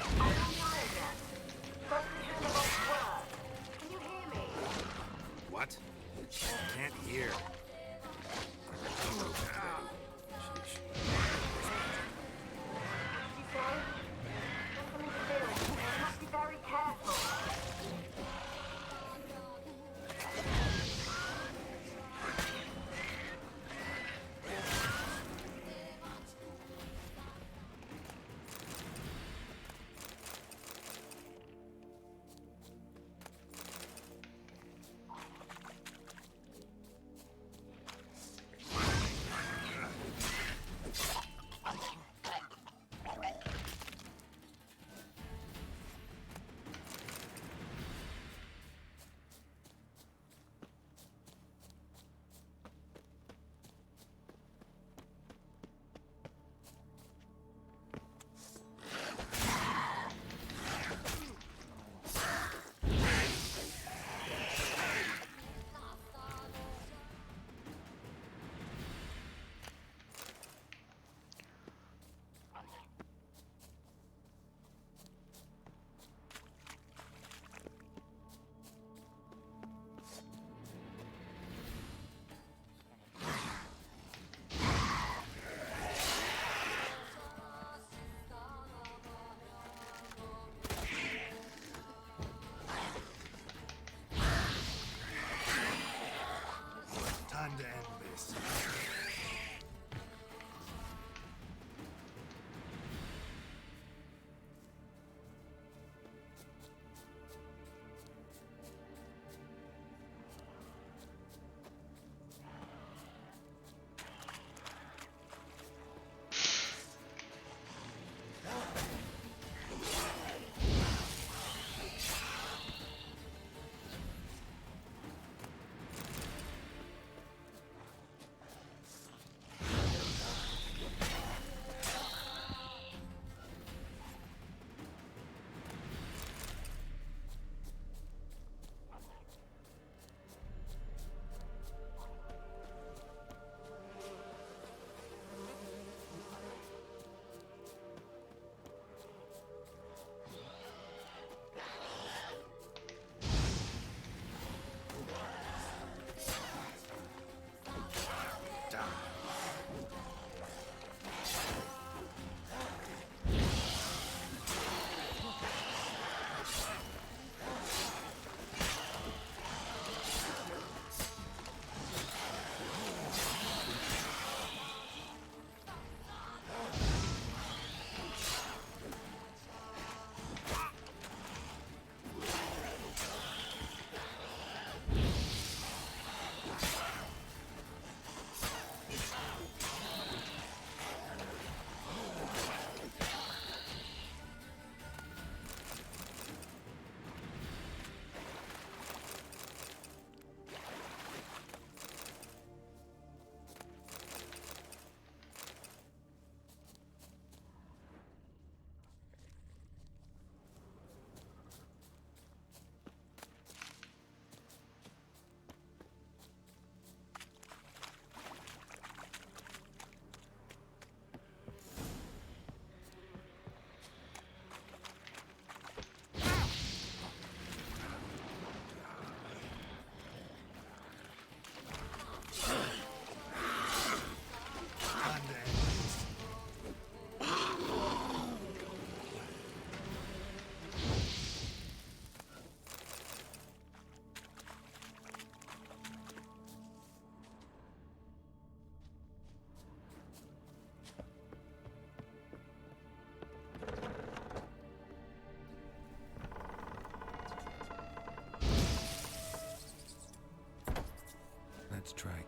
I'm on the iron yet. Don't presume the lost word. Can you hear me? What? Can't hear. You say? There's some interference. You must be very careful.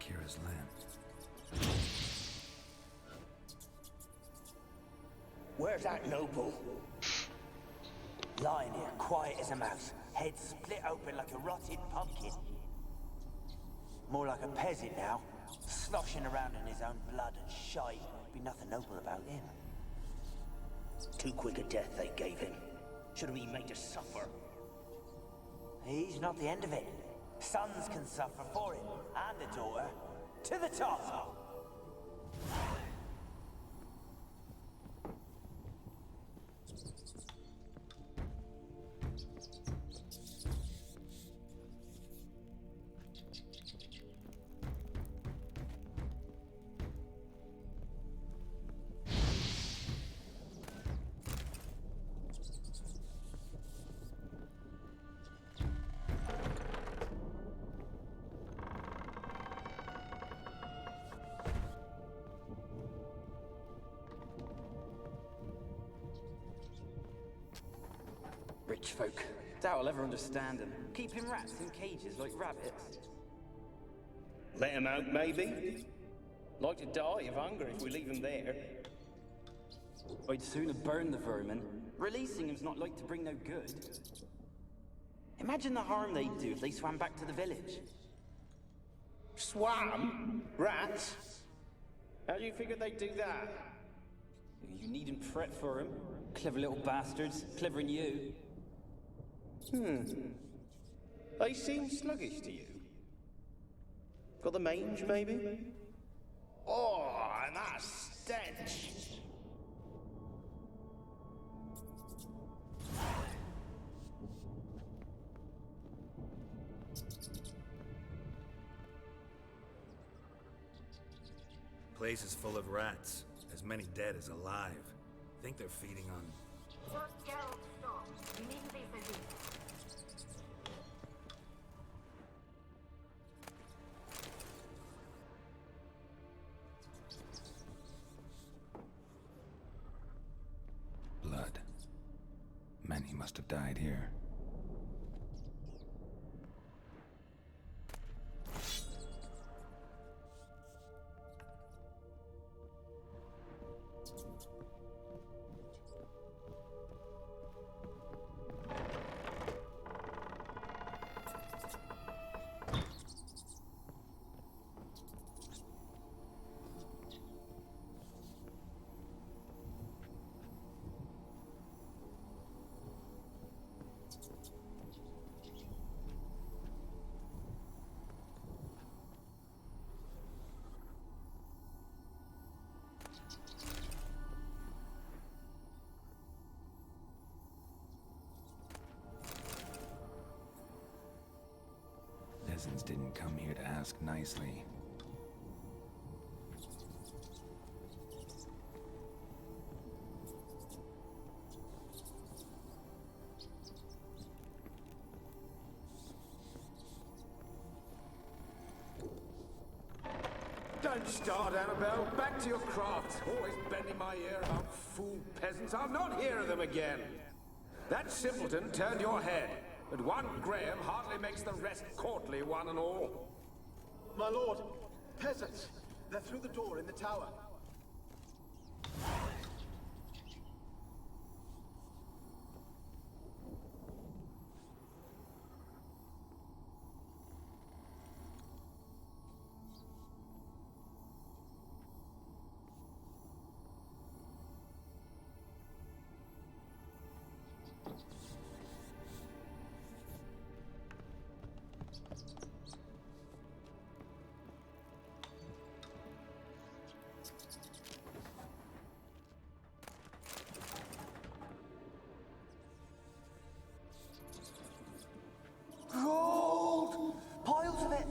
Kira's land. Where's that noble? Lying here, quiet as a mouse, head split open like a rotted pumpkin. More like a peasant now, sloshing around in his own blood and shite. Be nothing noble about him. Too quick a death they gave him. Should have been made to suffer. He's not the end of it. Sons can suffer for him, and a daughter. To the top! Rich folk. Doubt I'll ever understand them. Keeping rats in cages like rabbits. Let him out, maybe? Like to die of hunger if we leave him there. I'd sooner burn the vermin. Releasing him's not like to bring no good. Imagine the harm they'd do if they swam back to the village. Swam? Rats? How do you figure they'd do that? You needn't fret for him. Clever little bastards. Clever than you. They seem sluggish to you. Got the mange, maybe? Oh, and that stench! Place is full of rats, as many dead as alive. Think they're feeding on... Just Gerald, stop. You needn't be so deep. blood. Many must have died here. Peasants didn't come here to ask nicely. Don't start, Annabelle. Back to your craft. Always bending my ear about fool peasants. I'll not hear of them again. That simpleton turned your head, but one Graham hardly makes the rest courtly, one and all. My lord, peasants. They're through the door in the tower. Gold! Piles of it!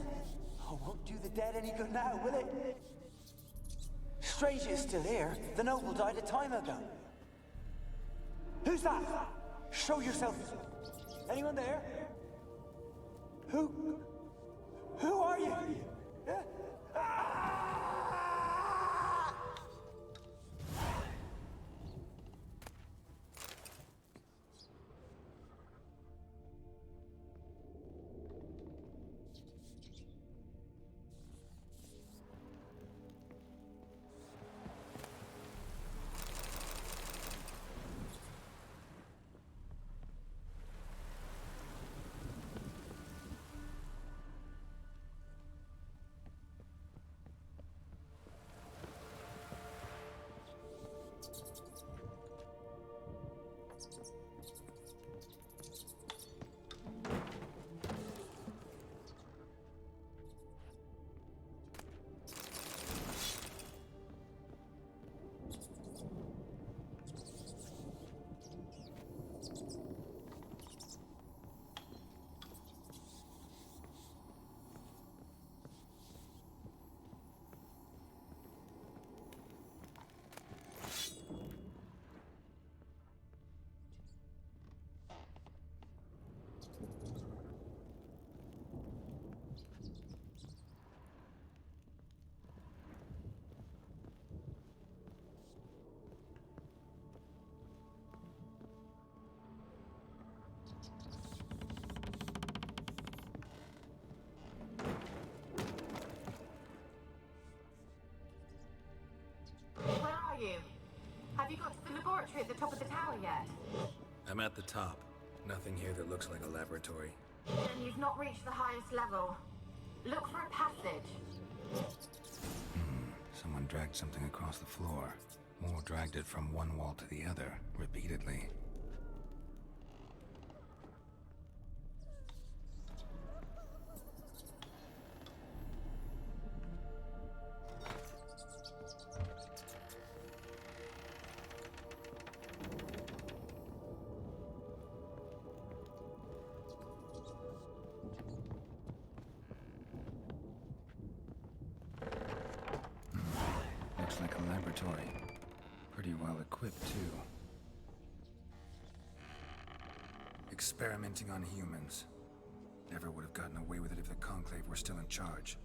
Oh, won't do the dead any good now, will it? Strange it's still here. The noble died a time ago. Who's that? Show yourself. Anyone there? Who are you? Have you got to the laboratory at the top of the tower yet? I'm at the top. Nothing here that looks like a laboratory. Then you've not reached the highest level. Look for a passage. Someone dragged something across the floor. More dragged it from one wall to the other, repeatedly. Looks like a laboratory. Pretty well equipped, too. Experimenting on humans. Never would have gotten away with it if the Conclave were still in charge.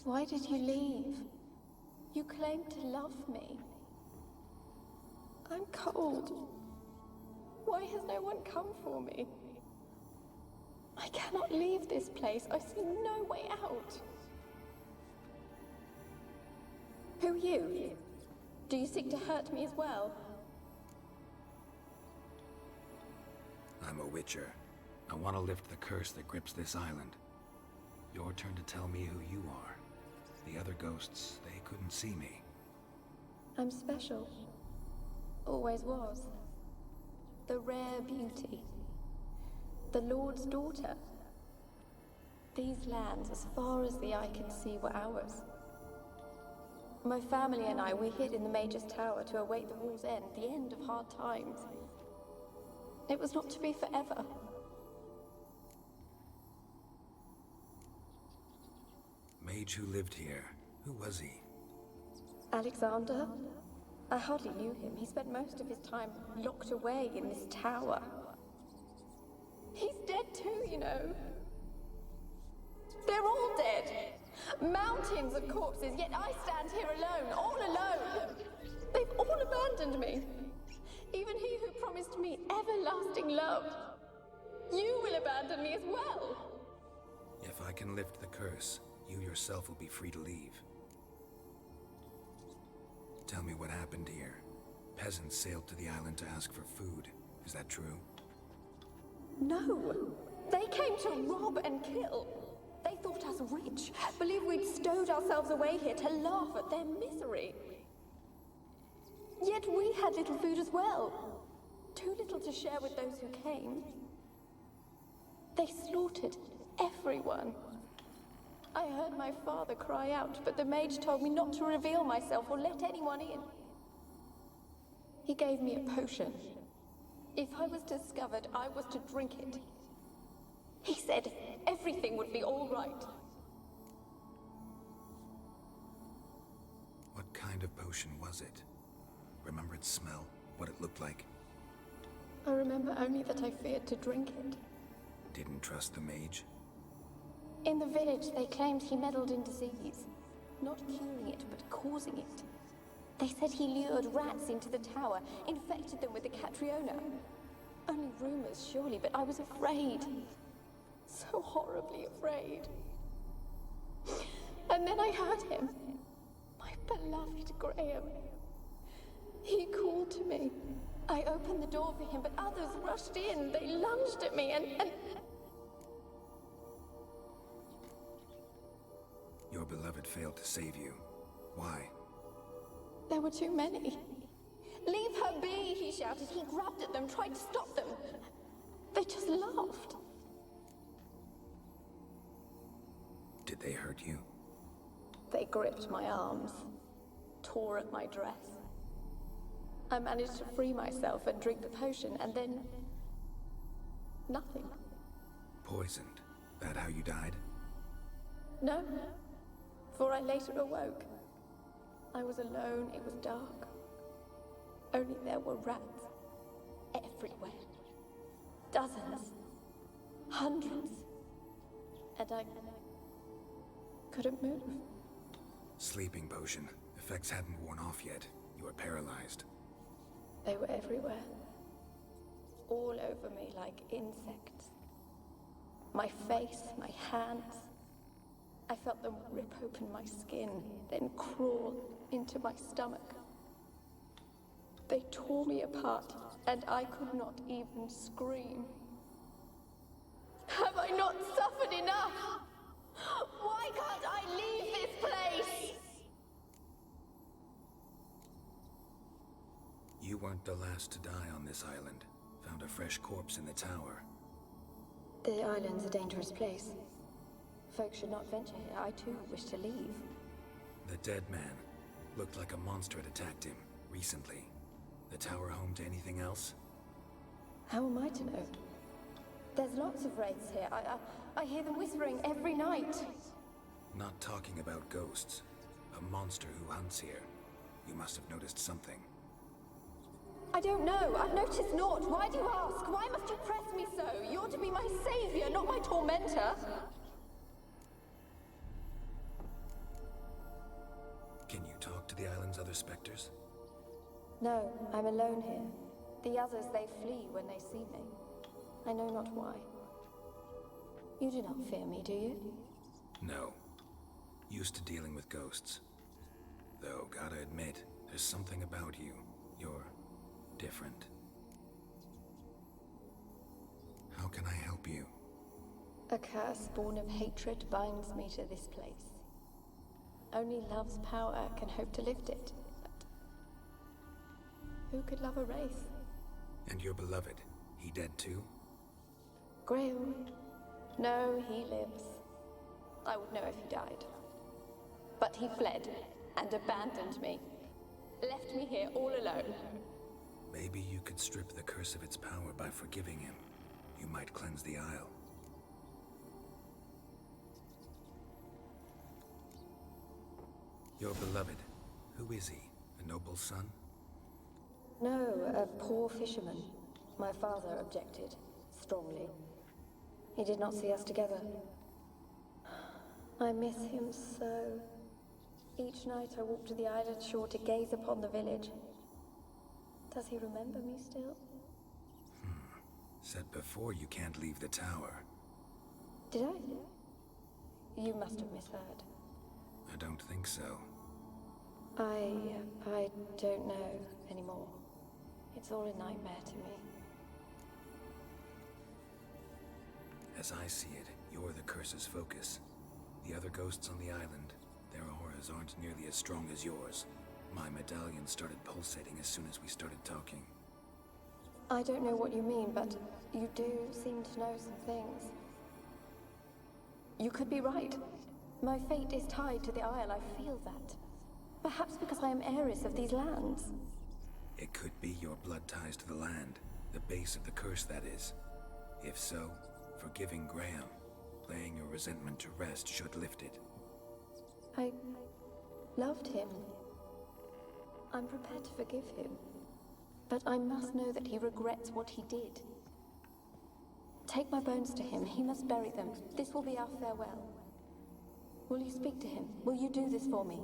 Why did you leave? You claimed to love me. I'm cold. Why has no one come for me? I cannot leave this place. I see no way out. Who are you? Do you seek to hurt me as well? I'm a Witcher. I want to lift the curse that grips this island. Your turn to tell me who you are. The other ghosts, they couldn't see me. I'm special. Always was. The rare beauty. The Lord's daughter. These lands, as far as the eye can see, were ours. My family and I, we hid in the Mage's Tower to await the war's end, the end of hard times. It was not to be forever. Mage who lived here. Who was he? Alexander? I hardly knew him. He spent most of his time locked away in this tower. He's dead too, you know. They're all dead. Mountains of corpses, yet I stand here alone, all alone. They've all abandoned me. Even he who promised me everlasting love. You will abandon me as well. If I can lift the curse, you yourself will be free to leave. Tell me what happened here. Peasants sailed to the island to ask for food. Is that true? No. They came to rob and kill. They thought us rich, believed we'd stowed ourselves away here to laugh at their misery. Yet we had little food as well. Too little to share with those who came. They slaughtered everyone. I heard my father cry out, but the mage told me not to reveal myself or let anyone in. He gave me a potion. If I was discovered, I was to drink it. He said everything would be all right. What kind of potion was it? Remember its smell? What it looked like? I remember only that I feared to drink it. Didn't trust the mage? In the village, they claimed he meddled in disease. Not curing it, but causing it. They said he lured rats into the tower, infected them with the Catriona. Only rumors, surely, but I was afraid. So horribly afraid. And then I heard him. My beloved Graham. He called to me. I opened the door for him, but others rushed in. They lunged at me and... Your beloved failed to save you. Why? There were too many. Leave her be, he shouted. He grabbed at them, tried to stop them. They just laughed. Did they hurt you? They gripped my arms, tore at my dress. I managed to free myself and drink the potion, and then... nothing. Poisoned. That how you died? No, for I later awoke. I was alone, it was dark. Only there were rats everywhere. Dozens. Hundreds. And I couldn't move. Sleeping potion. Effects hadn't worn off yet. You were paralyzed. They were everywhere. All over me like insects. My face, my hands. I felt them rip open my skin, then crawl into my stomach. They tore me apart, and I could not even scream. Have I not suffered enough? Why can't I leave this place? You weren't the last to die on this island. Found a fresh corpse in the tower. The island's a dangerous place. Folks should not venture here. I too wish to leave. The dead man. Looked like a monster had attacked him, recently. The tower home to anything else? How am I to know? There's lots of wraiths here. I hear them whispering every night. Not talking about ghosts. A monster who hunts here. You must have noticed something. I don't know. I've noticed naught. Why do you ask? Why must you press me so? You're to be my savior, not my tormentor. Can you talk to the island's other specters? No, I'm alone here. The others, they flee when they see me. I know not why. You do not fear me, do you? No. Used to dealing with ghosts. Though, gotta admit, there's something about you. You're different. How can I help you? A curse born of hatred binds me to this place. Only love's power can hope to lift it. But who could love a wraith? And your beloved, he dead too? Graham? No, he lives. I would know if he died. But he fled and abandoned me. Left me here all alone. Maybe you could strip the curse of its power by forgiving him. You might cleanse the Isle. Your beloved, who is he? A noble son? No, a poor fisherman. My father objected, strongly. He did not see us together. I miss him so. Each night I walk to the island shore to gaze upon the village. Does he remember me still? Said before you can't leave the tower. Did I? You must have misheard. I don't think so. I don't know anymore. It's all a nightmare to me. As I see it, you're the curse's focus. The other ghosts on the island, their auras aren't nearly as strong as yours. My medallion started pulsating as soon as we started talking. I don't know what you mean, but you do seem to know some things. You could be right. My fate is tied to the Isle, I feel that. Perhaps because I am heiress of these lands. It could be your blood ties to the land, the base of the curse, that is. If so, forgiving Graham, laying your resentment to rest should lift it. I loved him. I'm prepared to forgive him. But I must know that he regrets what he did. Take my bones to him. He must bury them. This will be our farewell. Will you speak to him? Will you do this for me?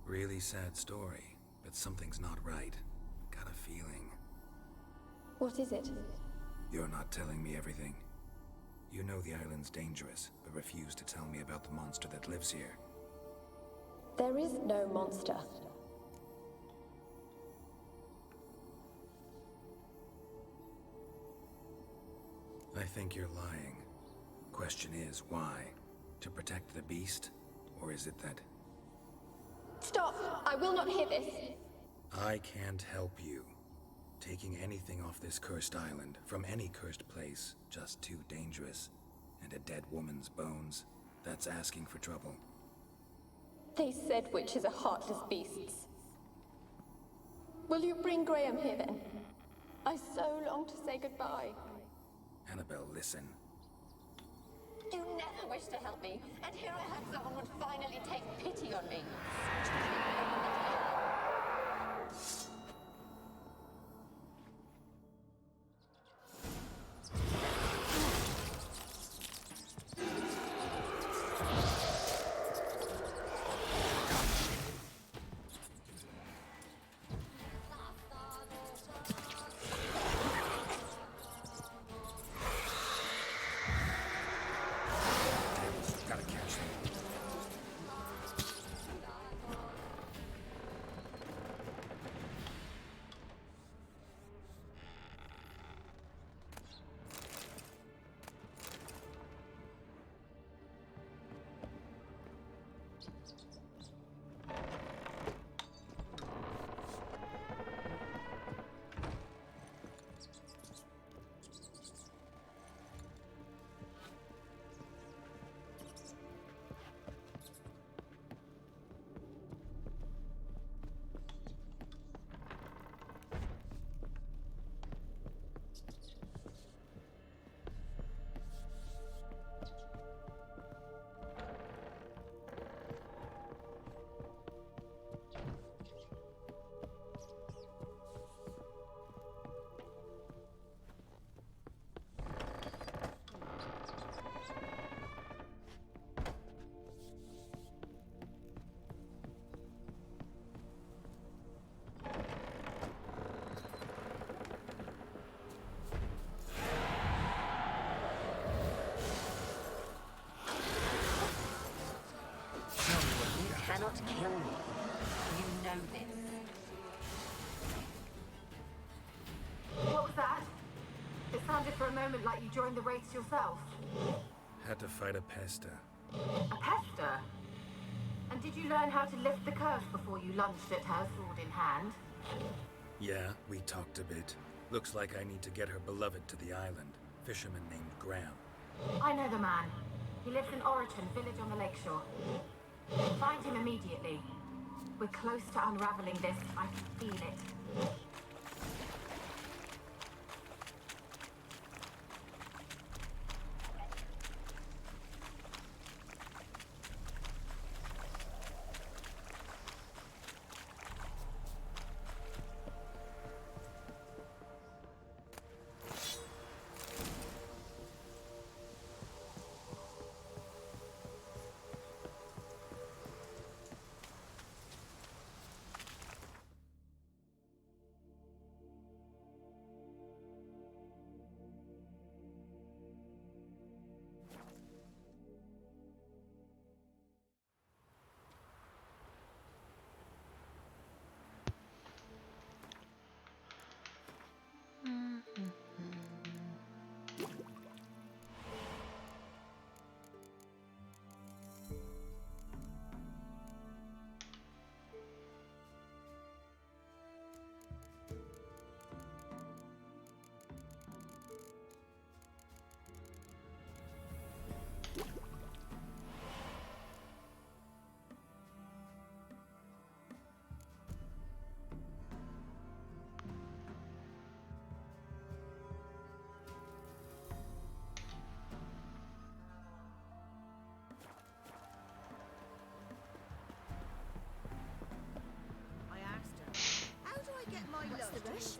Really sad story, but something's not right. Got a feeling. What is it? You're not telling me everything. You know the island's dangerous, but refuse to tell me about the monster that lives here. There is no monster. I think you're lying. Question is, why? To protect the beast? Or is it that... Stop! I will not hear this! I can't help you. Taking anything off this cursed island, from any cursed place, just too dangerous. And a dead woman's bones, that's asking for trouble. They said witches are heartless beasts. Will you bring Graham here then? I so long to say goodbye. Annabelle, listen. You never wished to help me, and here I had someone would finally take pity on me. Gotta catch them. Cannot kill me. You know this. What was that? It sounded for a moment like you joined the wraiths yourself. Had to fight a pester. A pester? And did you learn how to lift the curse before you lunged at her, sword in hand? Yeah, we talked a bit. Looks like I need to get her beloved to the island. Fisherman named Graham. I know the man. He lives in Oriton, village on the lakeshore. Find him immediately. We're close to unraveling this. I can feel it. What's the rush?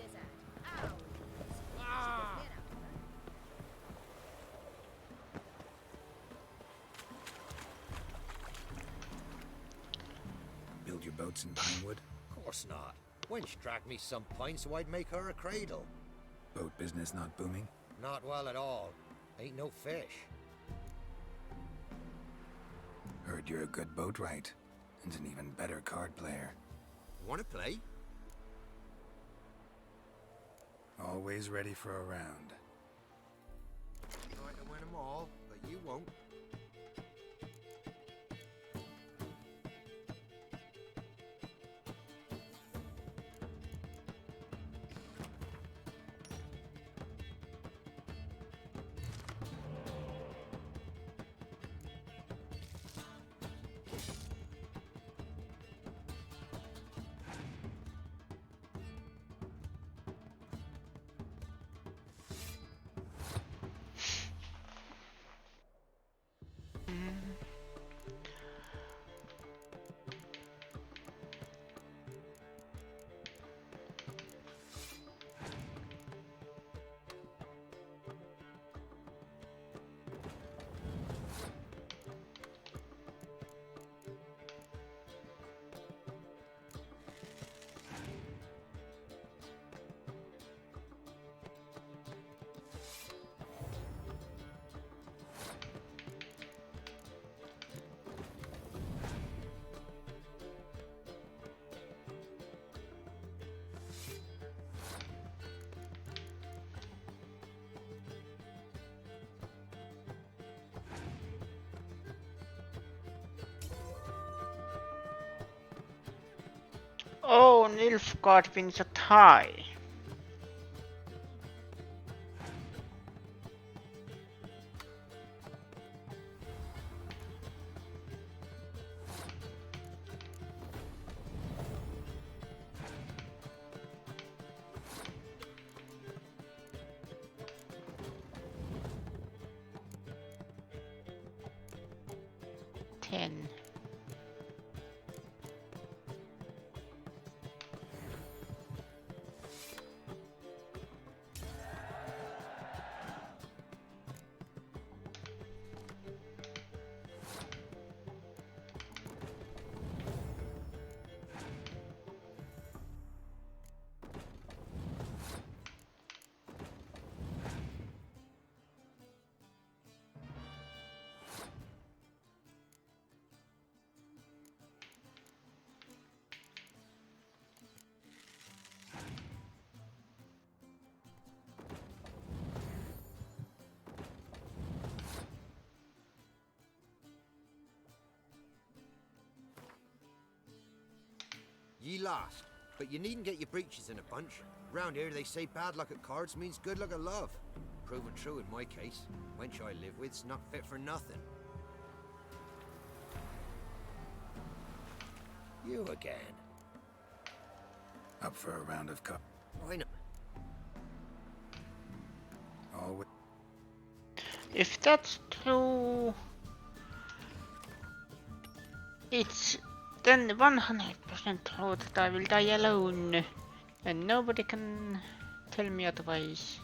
Build your boats in pinewood? Course not. Wench dragged me some pine so I'd make her a cradle. Boat business not booming? Not well at all. Ain't no fish. Heard you're a good boatwright, and an even better card player. Wanna play? Always ready for a round. Try to win them all, but you won't. Oh, Nilfgaard wins a tie. Ten. Ye lost, but you needn't get your breeches in a bunch. Round here they say bad luck at cards means good luck at love. Proven true in my case. Wench I live with's not fit for nothing. You again. Up for a round of cup. Why not? Always. If that's true, it's then 100% true that I will die alone, and nobody can tell me otherwise.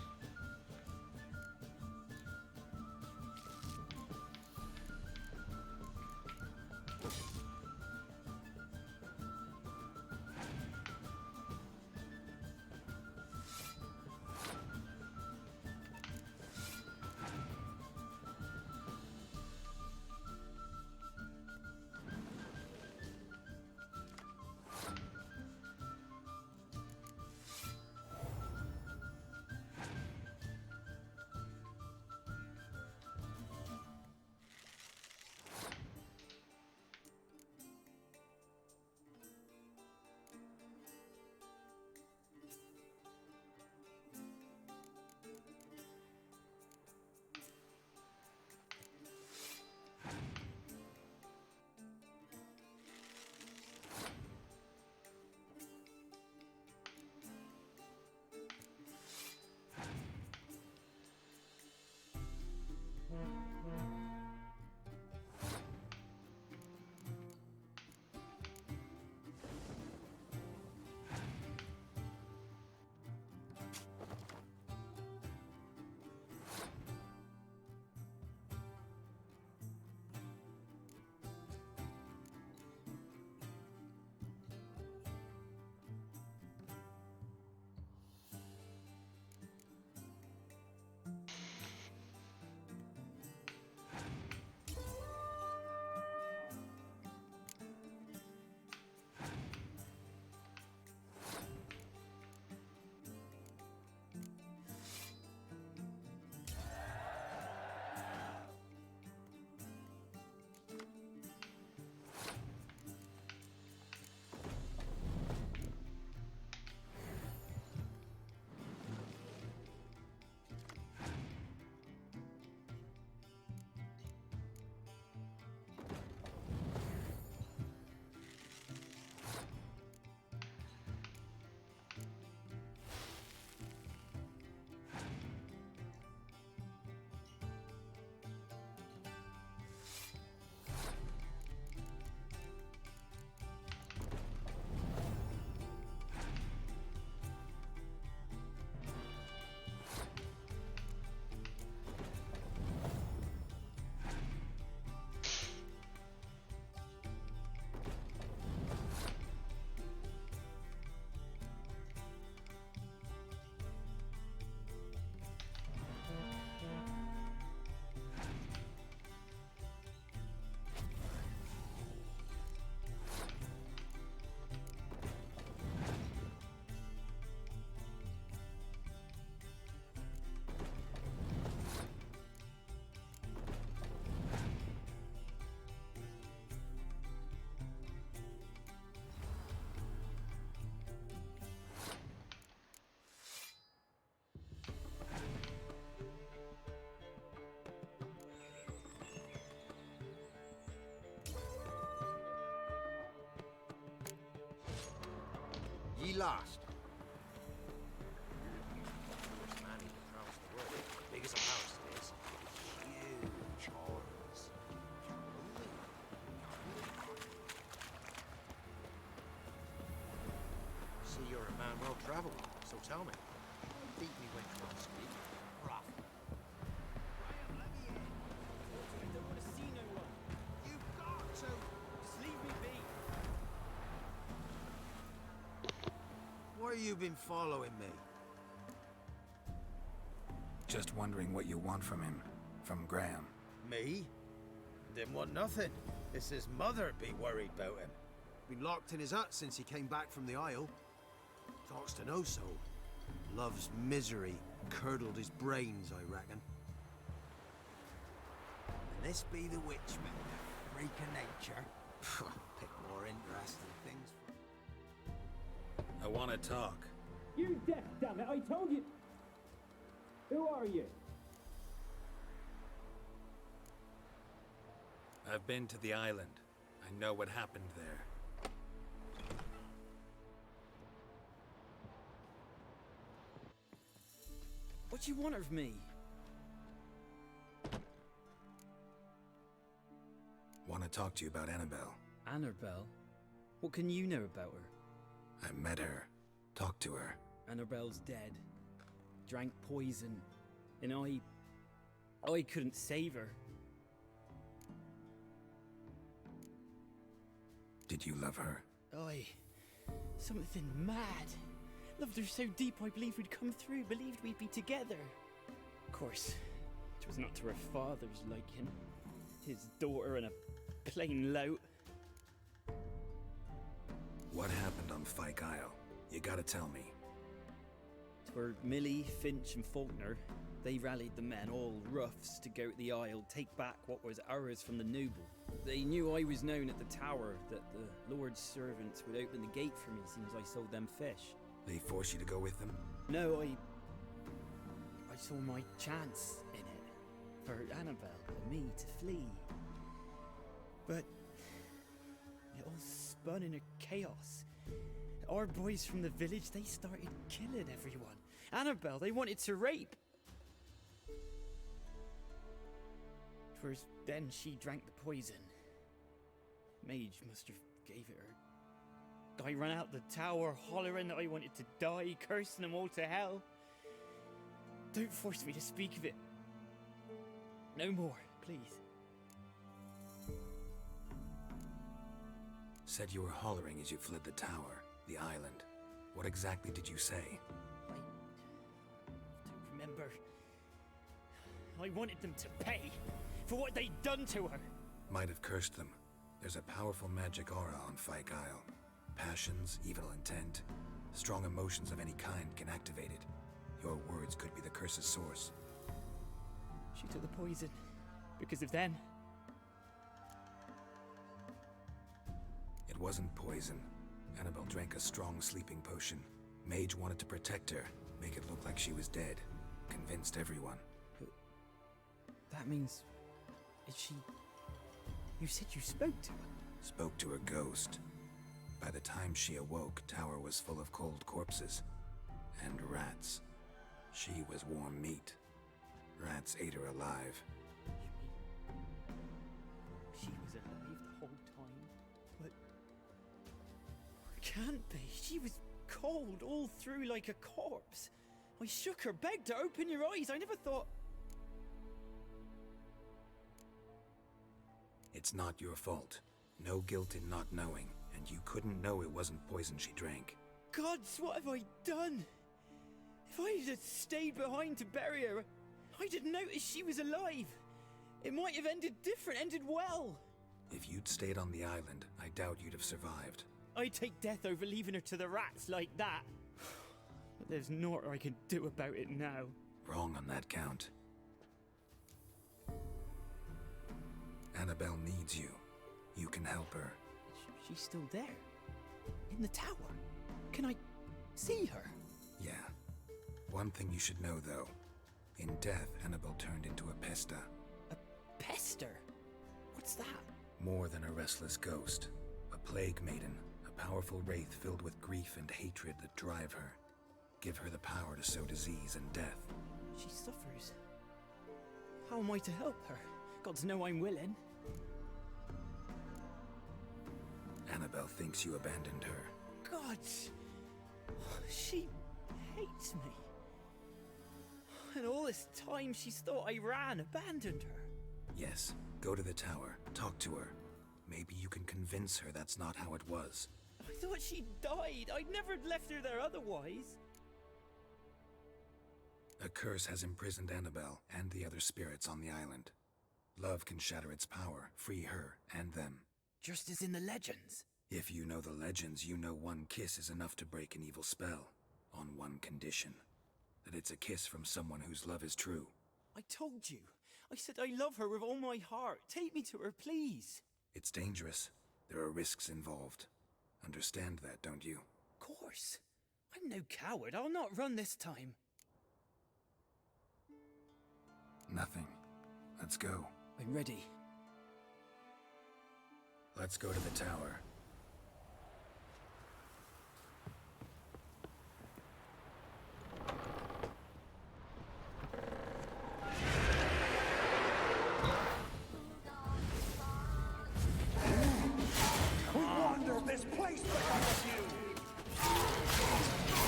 be last. This man even prowls the world. Big as a house it is. Huge horns. See, you're a man well traveled, so tell me. Beat me when you want to speak. Rough. I don't want to see no one. You've got to. Just leave me be. Why you been following me? Just wondering what you want from him. From Graham. Me? Didn't want nothing. It's his mother be worried about him. Been locked in his hut since he came back from the Isle. Talks to no soul. Love's misery curdled his brains, I reckon. And this be the witchman, freak of nature. Pick more interesting things. I want to talk. You deaf, damn it! I told you. Who are you? I've been to the island. I know what happened there. What you want of me? Want to talk to you about Annabelle. Annabelle? What can you know about her? I met her. Talked to her. Annabelle's dead. Drank poison. And I couldn't save her. Did you love her? Something mad. Loved her so deep I believed we'd come through, believed we'd be together. Of course, it was not to her father's liking. His daughter and a plain lout. What happened on Fyke Isle? You gotta tell me. Twere Millie, Finch and Faulkner. They rallied the men, all roughs, to go to the Isle, take back what was ours from the noble. They knew I was known at the tower, that the Lord's servants would open the gate for me as soon as I sold them fish. They forced you to go with them? No, I saw my chance in it. For Annabelle and me to flee. But it all spun in a chaos. Our boys from the village, they started killing everyone. Annabelle, they wanted to rape. 'Twas then she drank the poison. Mage must have gave it her. I ran out the tower, hollering that I wanted to die, cursing them all to hell. Don't force me to speak of it. No more, please. Said you were hollering as you fled the tower, the island. What exactly did you say? I don't remember. I wanted them to pay for what they'd done to her. Might have cursed them. There's a powerful magic aura on Fyke Isle. Passions, evil intent, strong emotions of any kind can activate it. Your words could be the curse's source. She took the poison because of them. It wasn't poison. Annabelle drank a strong sleeping potion. Mage wanted to protect her, make it look like she was dead. Convinced everyone. But that means... is she... You said you spoke to her? Spoke to her ghost. By the time she awoke, tower was full of cold corpses. And rats. She was warm meat. Rats ate her alive. She was alive the whole time? But... can't be. She was cold all through like a corpse. I shook her, begged her, open your eyes. I never thought... It's not your fault. No guilt in not knowing, and you couldn't know it wasn't poison she drank. Gods, what have I done? If I had stayed behind to bury her, I didn't notice she was alive. It might have ended different, ended well. If you'd stayed on the island, I doubt you'd have survived. I'd take death over leaving her to the rats like that. But there's naught I can do about it now. Wrong on that count. Annabelle needs you. You can help her. She's still there. In the tower. Can I see her? Yeah. One thing you should know, though. In death, Annabelle turned into a pesta. A pester? What's that? More than a restless ghost. A plague maiden. A powerful wraith filled with grief and hatred that drive her. Give her the power to sow disease and death. She suffers. How am I to help her? Gods know I'm willing. Annabelle thinks you abandoned her. God! She hates me. And all this time she's thought I abandoned her. Yes, go to the tower, talk to her. Maybe you can convince her that's not how it was. I thought she died. I'd never left her there otherwise. A curse has imprisoned Annabelle and the other spirits on the island. Love can shatter its power, free her and them. Just as in the legends. If you know the legends, you know one kiss is enough to break an evil spell. On one condition. That it's a kiss from someone whose love is true. I told you. I said I love her with all my heart. Take me to her, please. It's dangerous. There are risks involved. Understand that, don't you? Of course. I'm no coward. I'll not run this time. Nothing. Let's go. I'm ready. Let's go to the tower. We wandered this place because of you!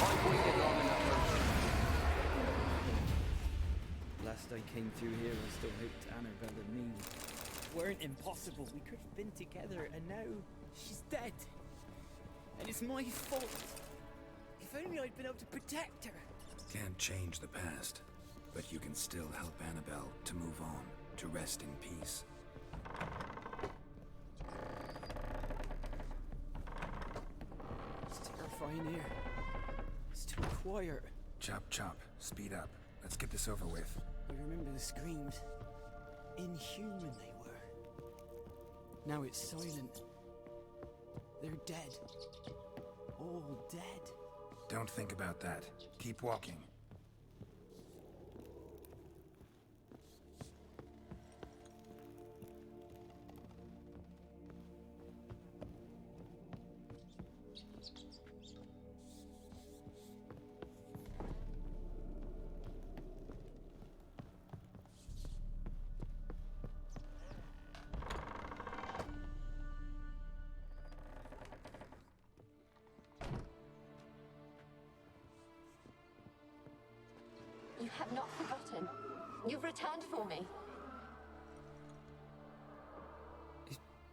I waited long enough. Last I came through here, I still hoped Annabelle and me weren't impossible. We could have been together, and now she's dead. And it's my fault. If only I'd been able to protect her. Can't change the past, but you can still help Annabelle to move on, to rest in peace. It's terrifying here. It's too quiet. Chop, chop. Speed up. Let's get this over with. I remember the screams. Inhuman they were. Now it's silent. They're dead. All dead. Don't think about that. Keep walking. You have not forgotten. You've returned for me.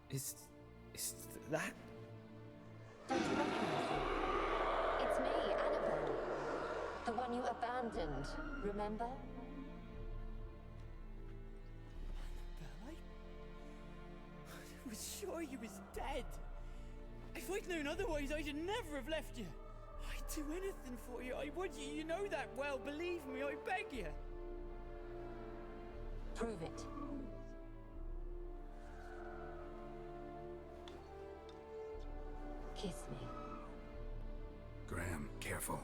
Is that? Don't you recognize me? It's me, Annabelle. The one you abandoned, remember? I was sure you was dead. If I'd known otherwise, I'd never have left you. I'd do anything for you. I would. You know that well. Believe me, I beg you. Prove it. Kiss me. Graham, careful.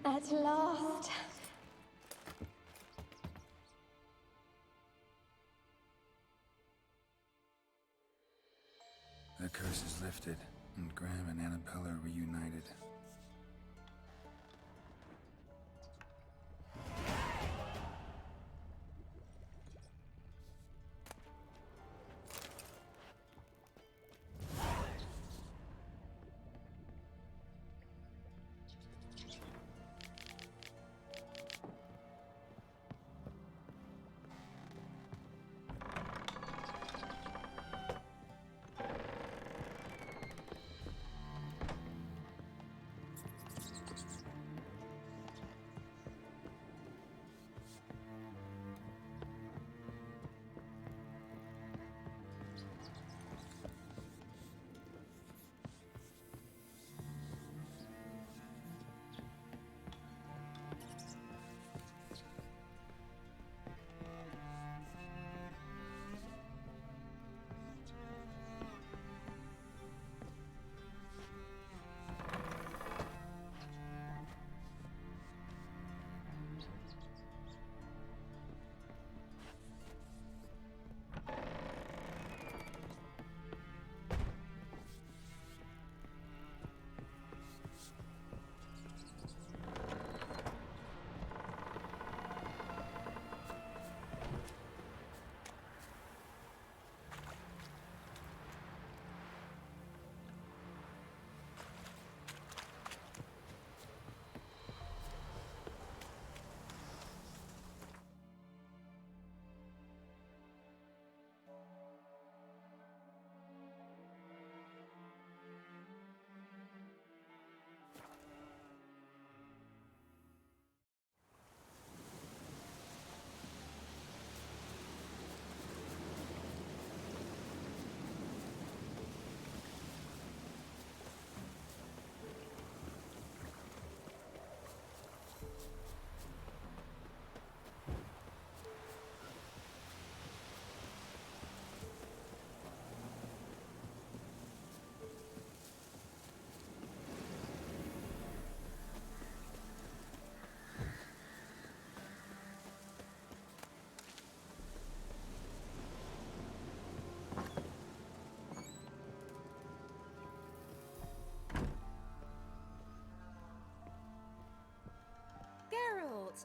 At last. The curse is lifted, and Graham and Annabelle are reunited.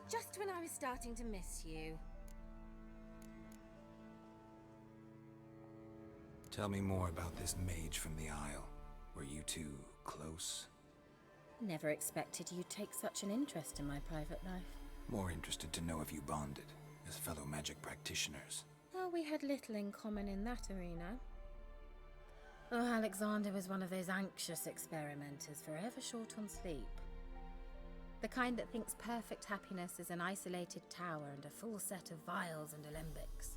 just when I was starting to miss you. Tell me more about this mage from the Isle. Were you two close? Never expected you'd take such an interest in my private life. More interested to know if you bonded, as fellow magic practitioners. Oh, we had little in common in that arena. Oh, Alexander was one of those anxious experimenters, forever short on sleep. The kind that thinks perfect happiness is an isolated tower and a full set of vials and alembics.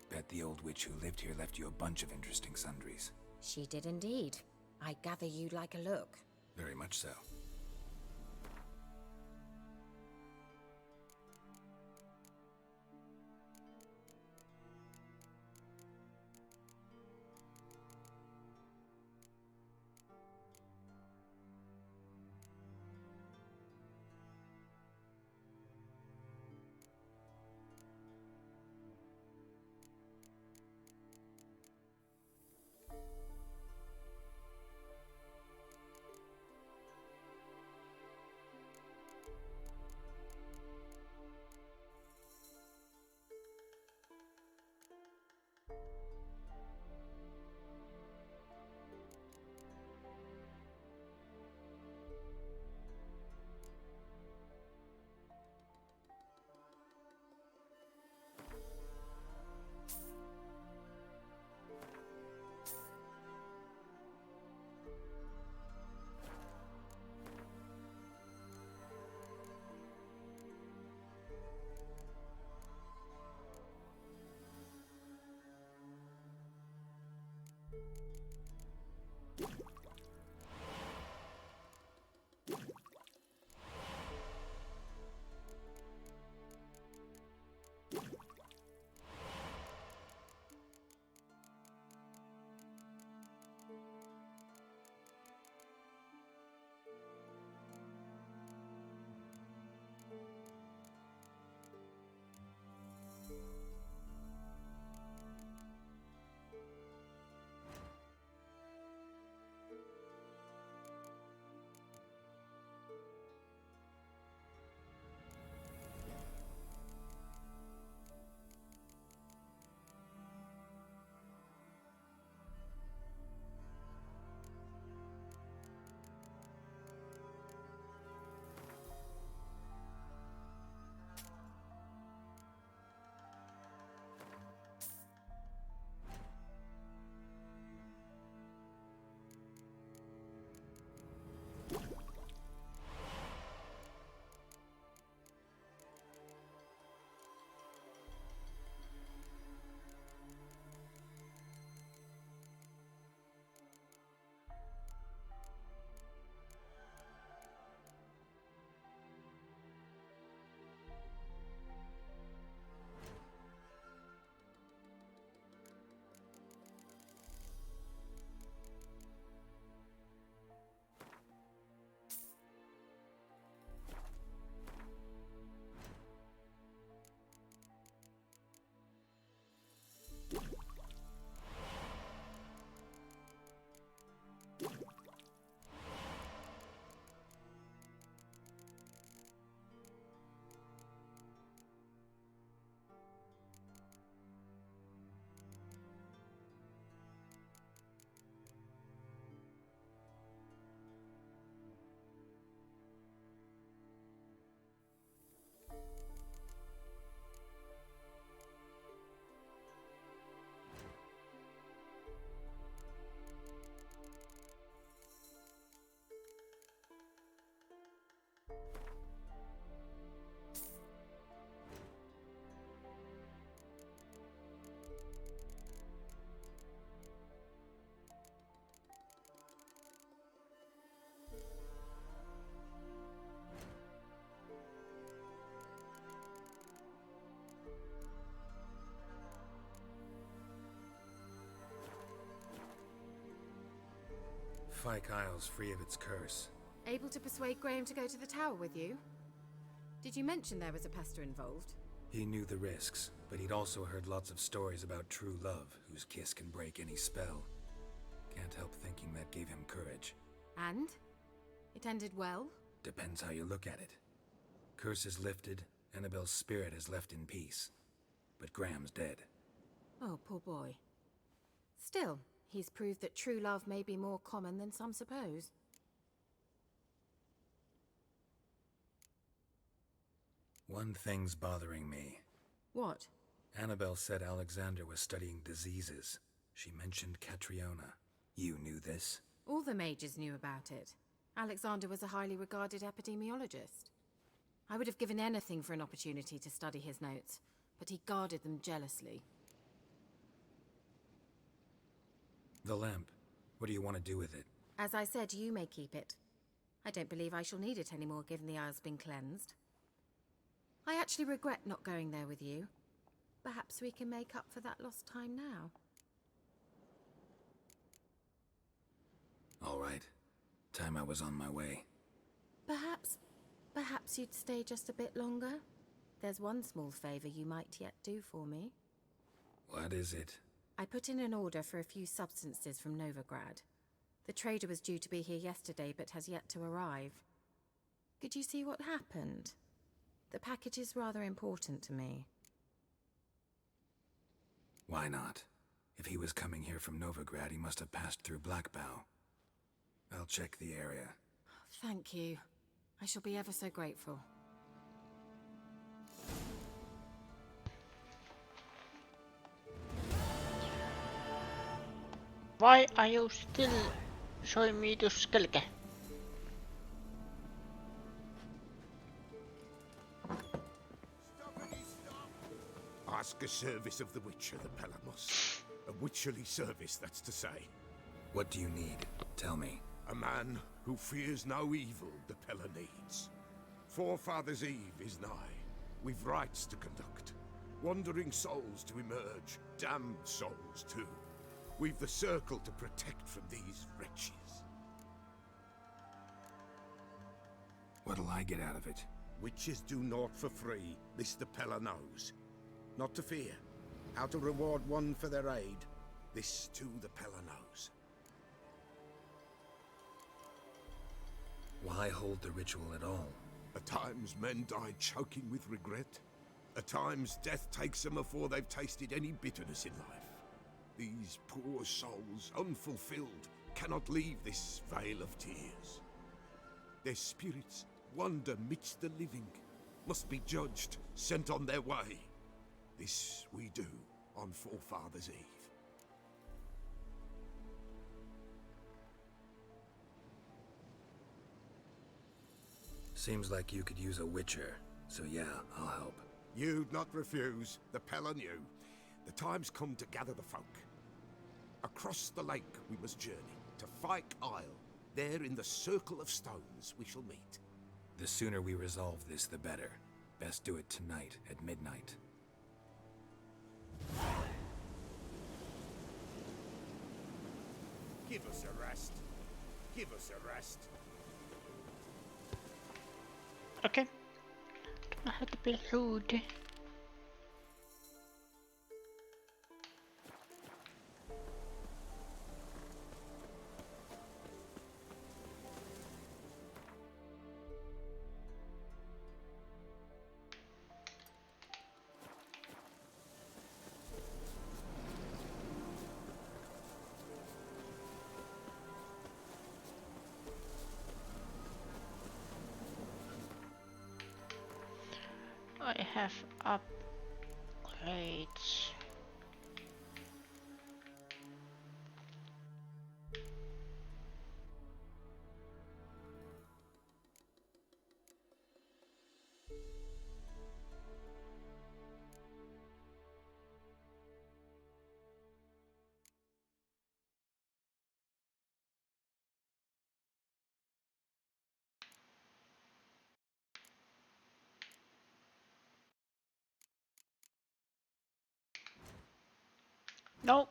Bet the old witch who lived here left you a bunch of interesting sundries. She did indeed. I gather you'd like a look. Very much so. Fyke Isle's free of its curse. Able to persuade Graham to go to the tower with you? Did you mention there was a pester involved? He knew the risks, but he'd also heard lots of stories about true love, whose kiss can break any spell. Can't help thinking that gave him courage. And? It ended well? Depends how you look at it. Curse is lifted, Annabelle's spirit is left in peace. But Graham's dead. Oh, poor boy. Still, he's proved that true love may be more common than some suppose. One thing's bothering me. What? Annabelle said Alexander was studying diseases. She mentioned Catriona. You knew this? All the mages knew about it. Alexander was a highly regarded epidemiologist. I would have given anything for an opportunity to study his notes, but he guarded them jealously. The lamp. What do you want to do with it? As I said, you may keep it. I don't believe I shall need it anymore, given the Isle's been cleansed. I actually regret not going there with you. Perhaps we can make up for that lost time now. All right. Time I was on my way. Perhaps you'd stay just a bit longer? There's one small favor you might yet do for me. What is it? I put in an order for a few substances from Novigrad. The trader was due to be here yesterday, but has yet to arrive. Could you see what happened? The package is rather important to me. Why not? If he was coming here from Novigrad, he must have passed through Blackbow. I'll check the area. Thank you. I shall be ever so grateful. Why are you still showing me to skelke? Ask a service of the Witcher, the Pelamos. A witcherly service, that's to say. What do you need? Tell me. A man who fears no evil the Pella needs. Forefathers' Eve is nigh. We've rites to conduct. Wandering souls to emerge. Damned souls, too. We've the circle to protect from these wretches. What'll I get out of it? Witches do naught for free, this the Pella knows. Not to fear. How to reward one for their aid, this too the Pella knows. Why hold the ritual at all? At times men die choking with regret. At times death takes them before they've tasted any bitterness in life. These poor souls, unfulfilled, cannot leave this vale of tears. Their spirits wander midst the living, must be judged, sent on their way. This we do on Forefathers' Eve. Seems like you could use a witcher, so yeah, I'll help. You'd not refuse, the Pella knew. The time's come to gather the folk. Across the lake we must journey, to Fyke Isle. There in the Circle of Stones we shall meet. The sooner we resolve this, the better. Best do it tonight at midnight. Give us a rest. Give us a rest. Okej. Mä hade blod. I have upgrades. No.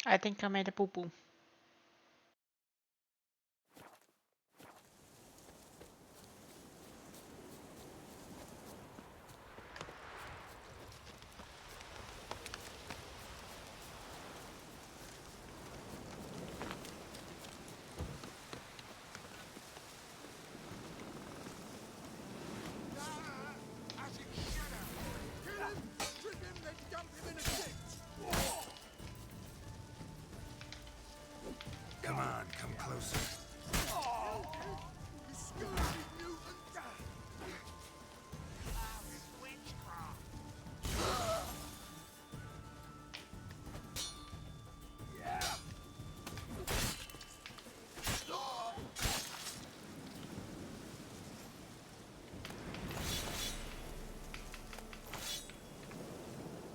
I think I made a poo-poo. Come on, come closer.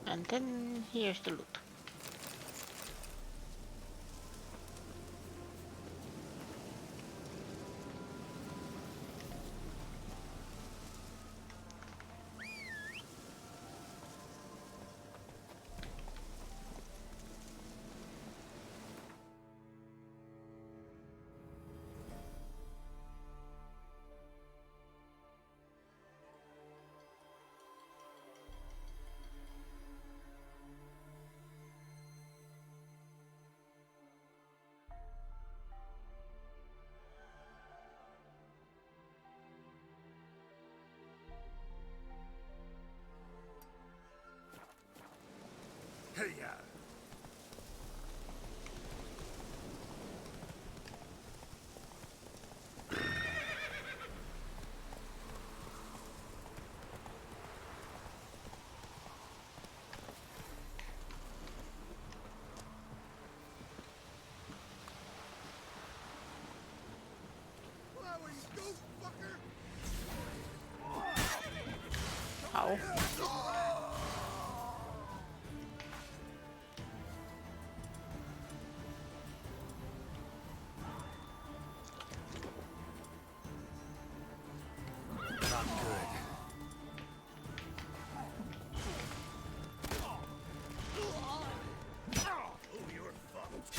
And then here's the loot. Hey, yeah. Ow. Not good. Oh, you're fucked.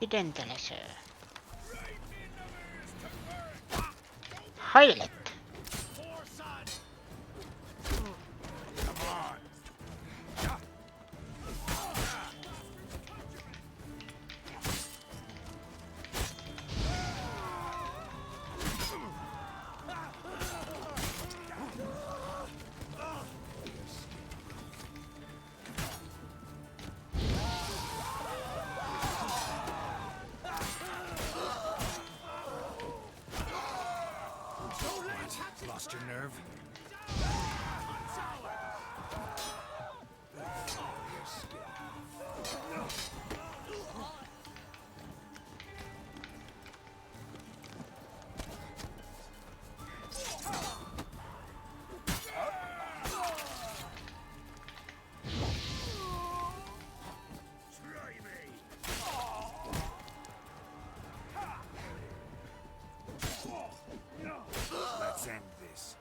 Identiliser. Highlight. Come on. What? Lost your nerve? Let's end this.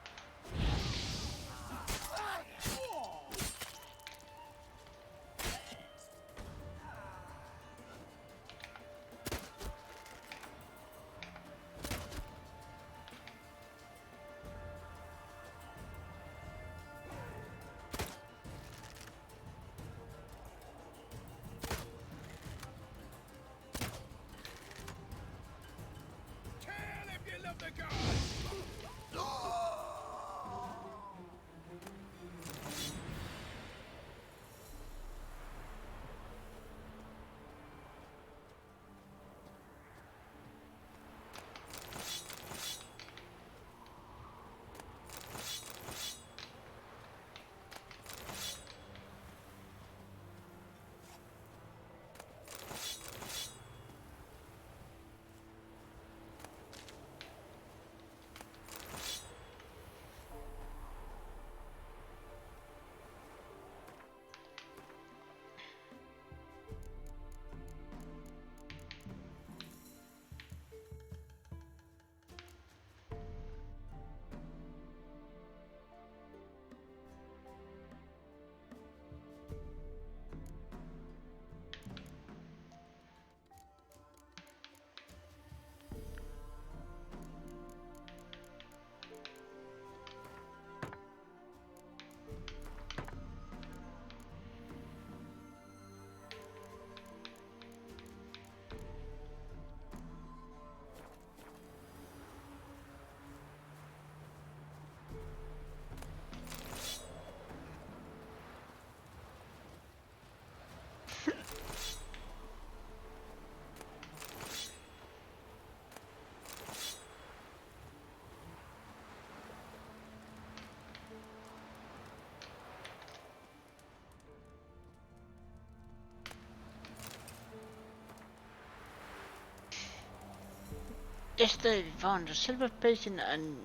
Yesterday we found a silver basin and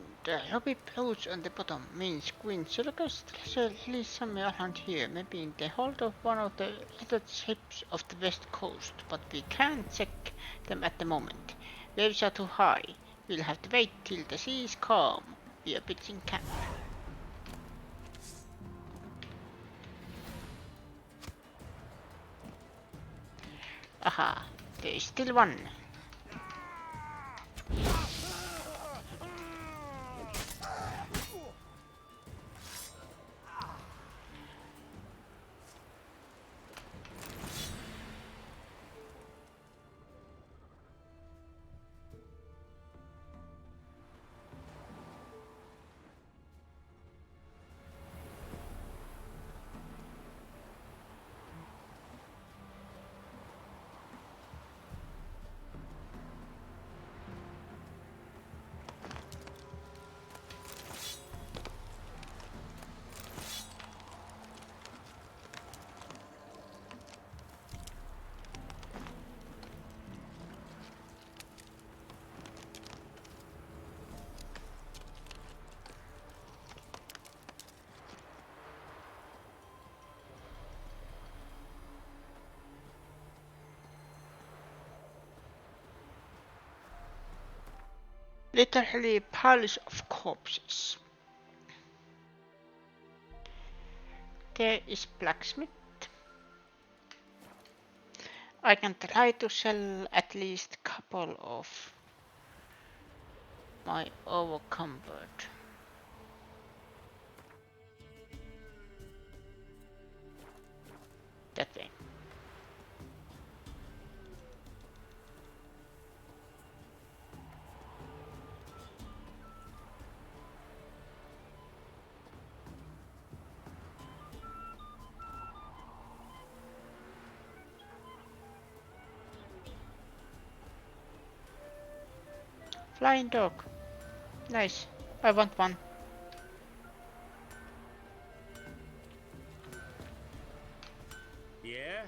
ruby brooch on the bottom. Means Queen Silver's treasure lies somewhere around here, maybe in the hold of one of the little ships of the west coast, but we can't check them at the moment. Waves are too high. We'll have to wait till the sea is calm. We are pitching camp. Aha, there is still one. Literally piles of corpses. There is blacksmith. I can try to sell at least couple of my overcumbered. That way. Flying dog. Nice. I want one. Yeah?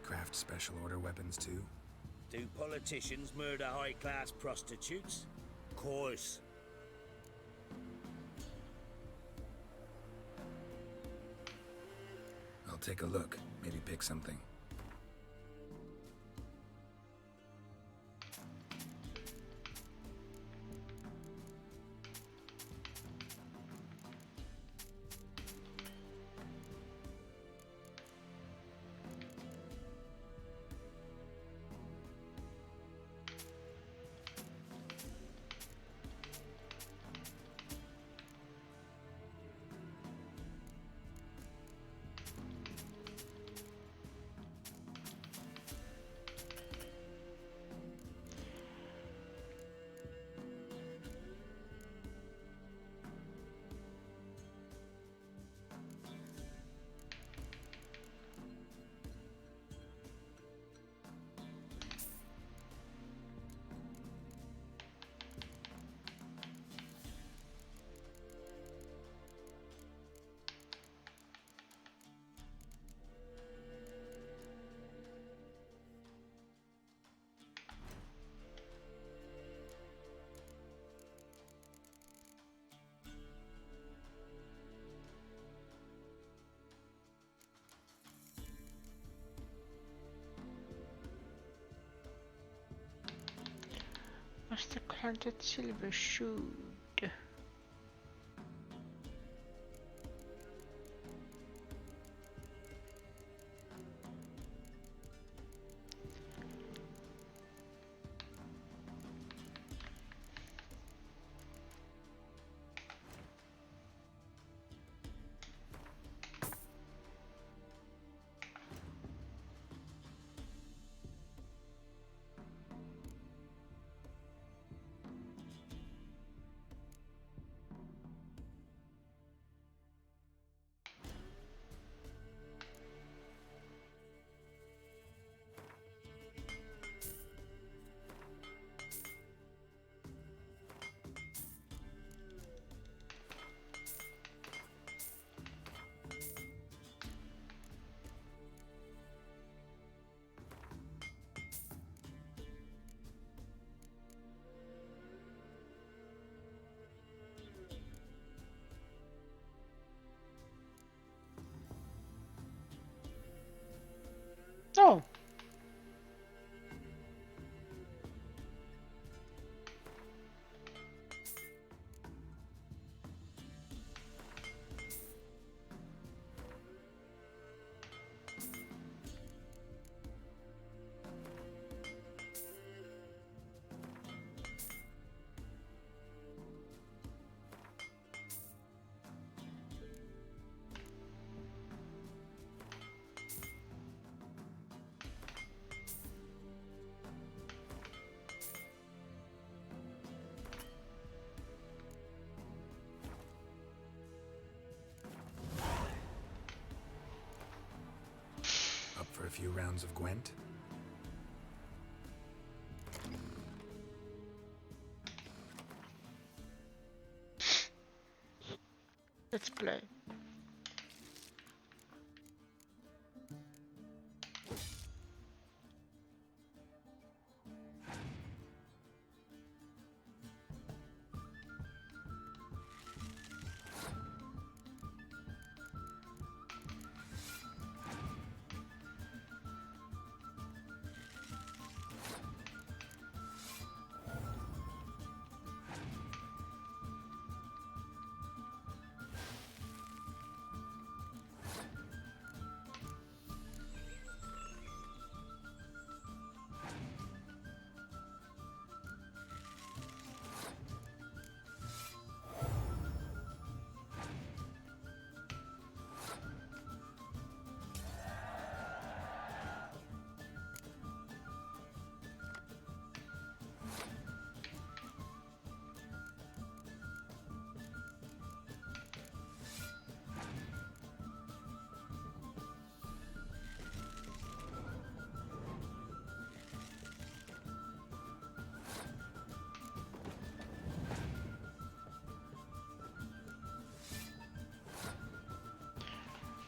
Craft special order weapons too? Do politicians murder high-class prostitutes? Course. I'll take a look. Maybe pick something. Master granted silver shoe. few rounds of Gwent? Let's play.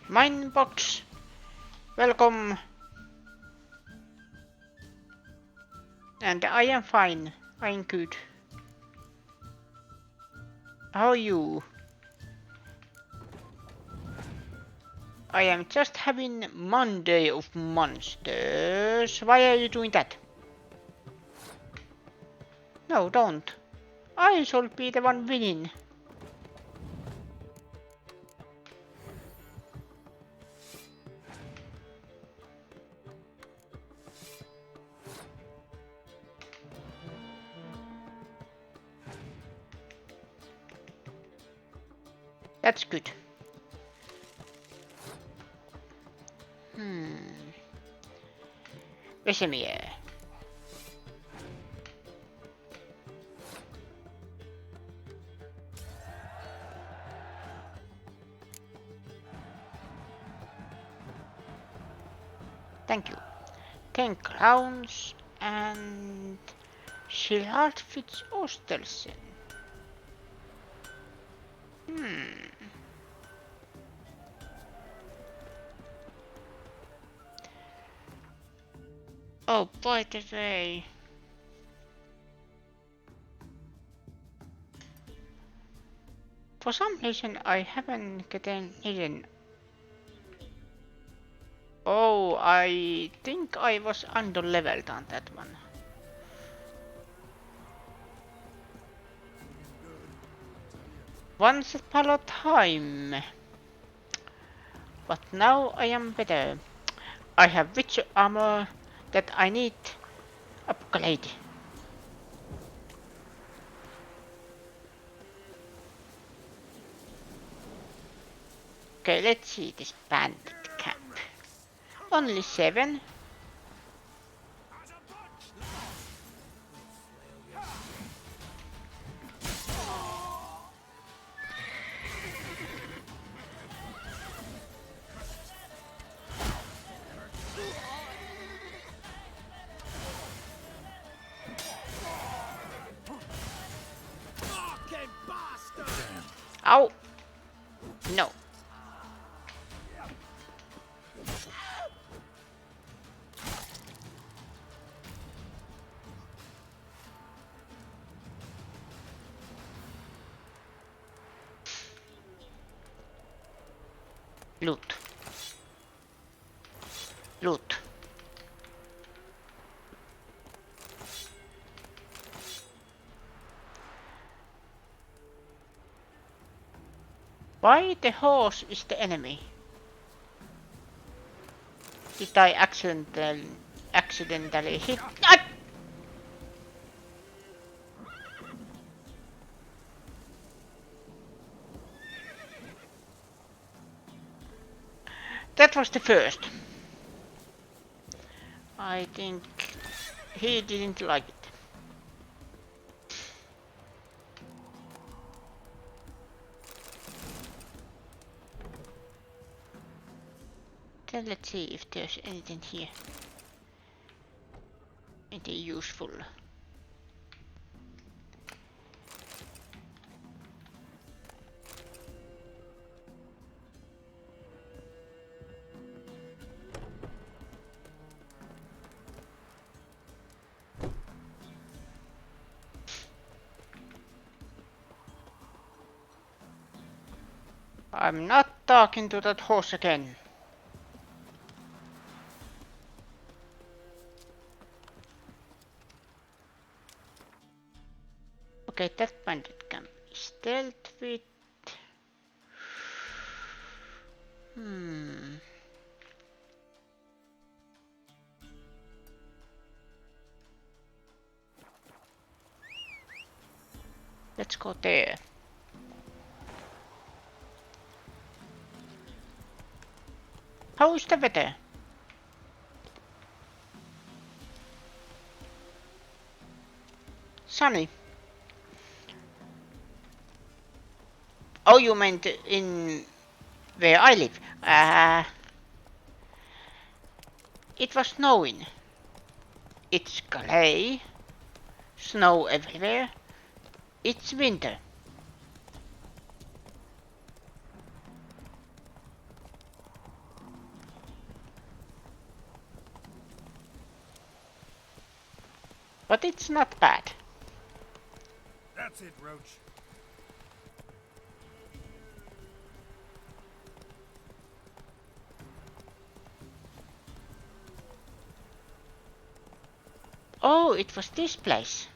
Minebox, welcome. And I am fine. I'm good. How are you? I am just having Monday of Monsters. Why are you doing that? No, don't. I should be the one winning. That's good. Vesemir. Thank you. 10 crowns and Gerard Fitz Ostersen. Oh, by the way. For some reason I haven't gotten hidden. Oh, I think I was under leveled on that one. Once upon a time. But now I am better. I have witch armor that I need upgrade. Okay, let's see this bandit camp. Only 7. Ow! No. Loot. Loot. Why the horse is the enemy? Did I accidentally hit? Ah! That was the first. I think he didn't like it. Then let's see if there's anything here. Anything useful. I'm not talking to that horse again. Okay, that bandit can be stealth with. Let's go there. How is the weather? Sunny. Oh, you meant in where I live? It was snowing. It's grey. Snow everywhere. It's winter. But it's not bad. That's it, Roach. Oh, it was this place.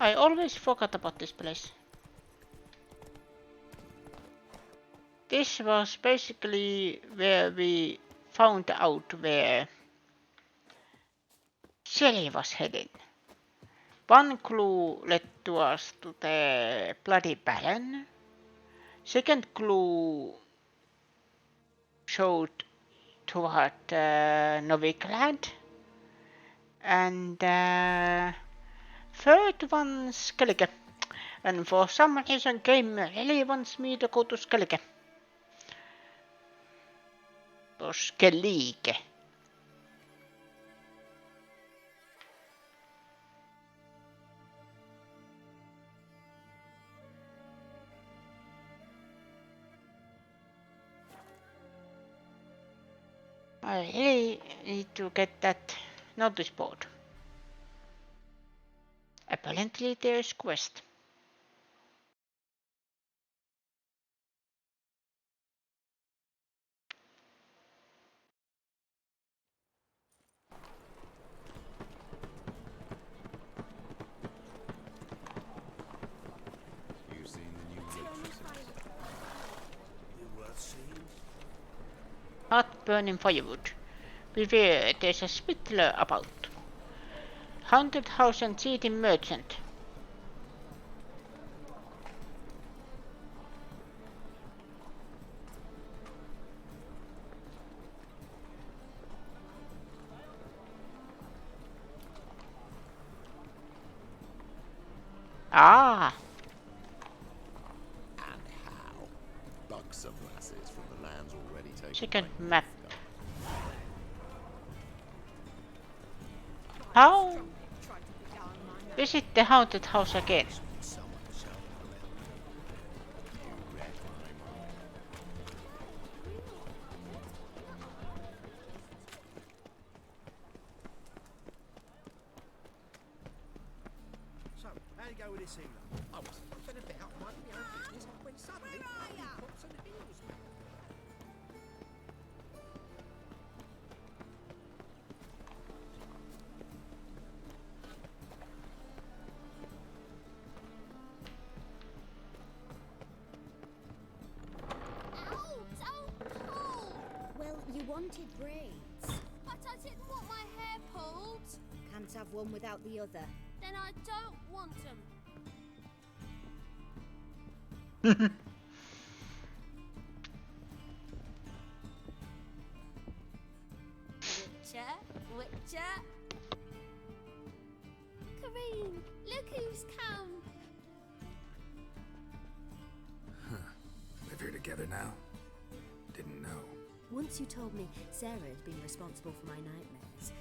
I always forgot about this place. This was basically where we found out where Shelly was heading. One clue led to us to the Bloody Baron. Second clue showed toward Novigrad. And third one Skellige. And for some reason game really wants me to go to Skellige. Or Skellige. I really need to get that notice board. Apparently there's quest. You seen the new literature? Worth seeing? Not burning firewood. Beware, there's a Spittler about. 100,000 seating merchant. Ah! And how? Buxom lasses from the lands already taken. Second map. How? Visit the haunted house again. So, how'd it go with this evening? I was fed about minding my own business when suddenly pops on the heels. Well, you wanted braids. But I didn't want my hair pulled. Can't have one without the other. Then I don't want them. Witcher. Kareen, look who's come. Live here together now? Didn't know. Once you told me Sarah had been responsible for my nightmares,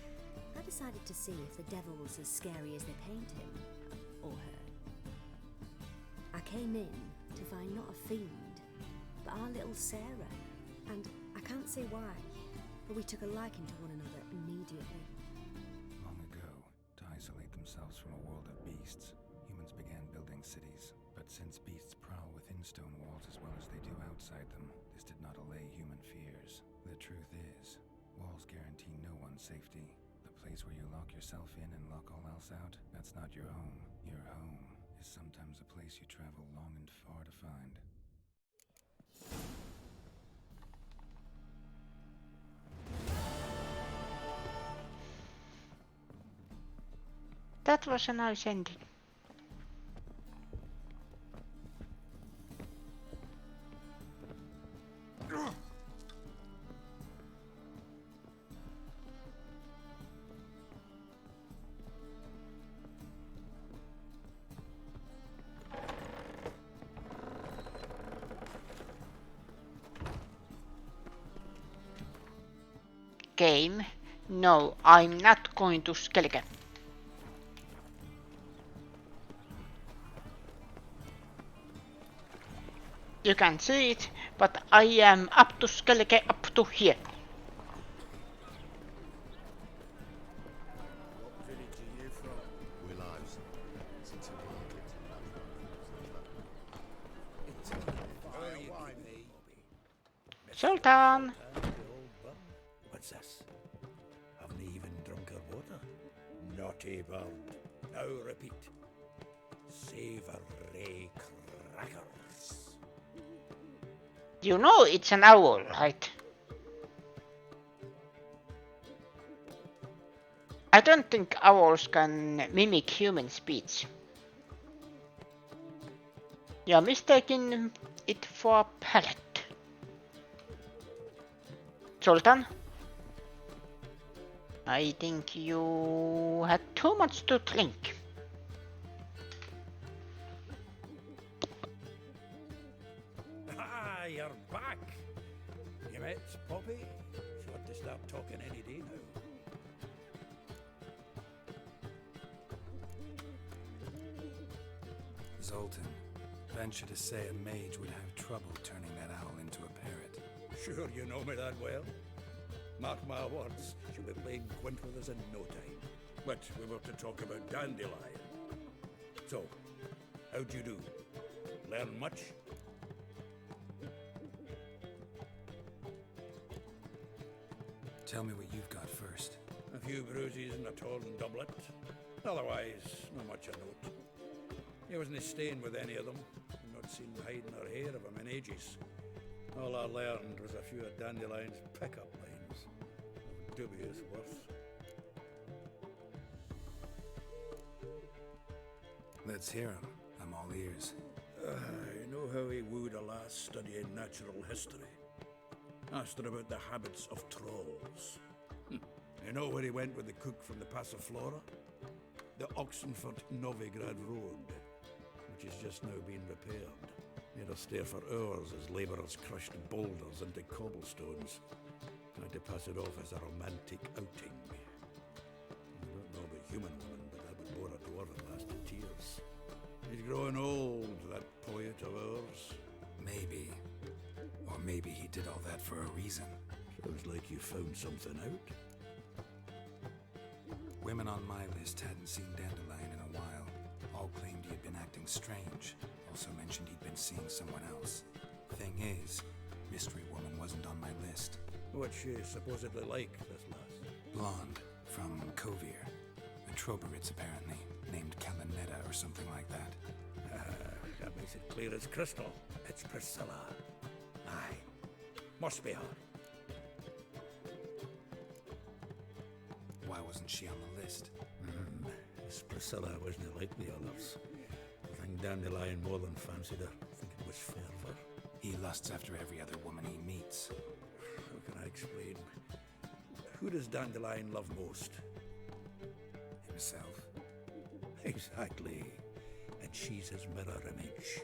I decided to see if the devil was as scary as they paint him, or her. I came in to find not a fiend, but our little Sarah. And I can't say why, but we took a liking to one another immediately. Long ago, to isolate themselves from a world of beasts, humans began building cities. But since beasts prowl within stone walls as well as they do outside them, this did not allay human fears. The truth is, walls guarantee no one's safety. The place where you lock yourself in and lock all else out, that's not your home. Your home is sometimes a place you travel long and far to find. That was a nice ending. Game. No, I'm not going to Skellige. You can see it, but I am up to Skellige up to here. What village are you from? Willows. It's into Sultan! What's this? Haven't even drunk her water? Naughty bird. Now repeat. Savoury crackers. You know it's an owl, right? I don't think owls can mimic human speech. You're mistaking it for a parrot. Sultan? I think you had too much to drink. Ah, you're back. You met Poppy? She ought to start talking any day now. Zoltan, venture to say a mage would have trouble turning that owl into a parrot. Sure you know me that well. Mark my words, she'll be playing quint with us in no time. But we were to talk about Dandelion. So, how'd you do? Learn much? Tell me what you've got first. A few bruises and a torn doublet. Otherwise, not much of note. He wasn't staying with any of them. I've not seen hiding or hair of him in ages. All I learned was a few of Dandelion's pickup lines. Of dubious worth. Let's hear him. I'm all ears. You know how he wooed a lass studying natural history? Asked her about the habits of trolls. You know where he went with the cook from the Passiflora? The Oxenfurt-Novigrad Road, which is just now being repaired. Made her stare for hours as labourers crushed boulders into cobblestones. Tried to pass it off as a romantic outing. I don't know about human women, but that would bore a dwarven lass to tears. He's growing old, that poet of ours. Maybe. Or maybe he did all that for a reason. Sounds like you found something out. Women on my list hadn't seen Dandelion in a while. All claimed he had been acting strange. Also mentioned he'd been seeing someone else. Thing is, Mystery Woman wasn't on my list. What's she supposedly like, this lass? Blonde, from Kovir. A Troberitz, apparently. Named Kalinetta or something like that. That makes it clear as crystal. It's Priscilla. Aye. Must be her. Why wasn't she on the list? This Priscilla wasn't like the others. I think Dandelion more than fancied her. I think it was fervour. He lusts after every other woman he meets. How can I explain? Who does Dandelion love most? Himself. Exactly. And she's his mirror image.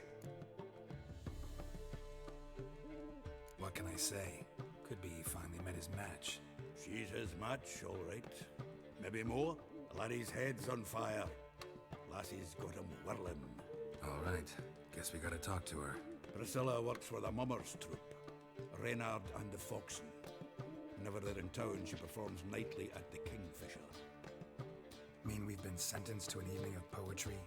What can I say? Could be he finally met his match. She's his match, all right. Maybe more. Laddie's head's on fire. Lassie's got him whirling. All right. Guess we gotta talk to her. Priscilla works for the Mummers troupe. Reynard and the Foxen. Whenever they're in town, she performs nightly at the Kingfisher. Mean we've been sentenced to an evening of poetry?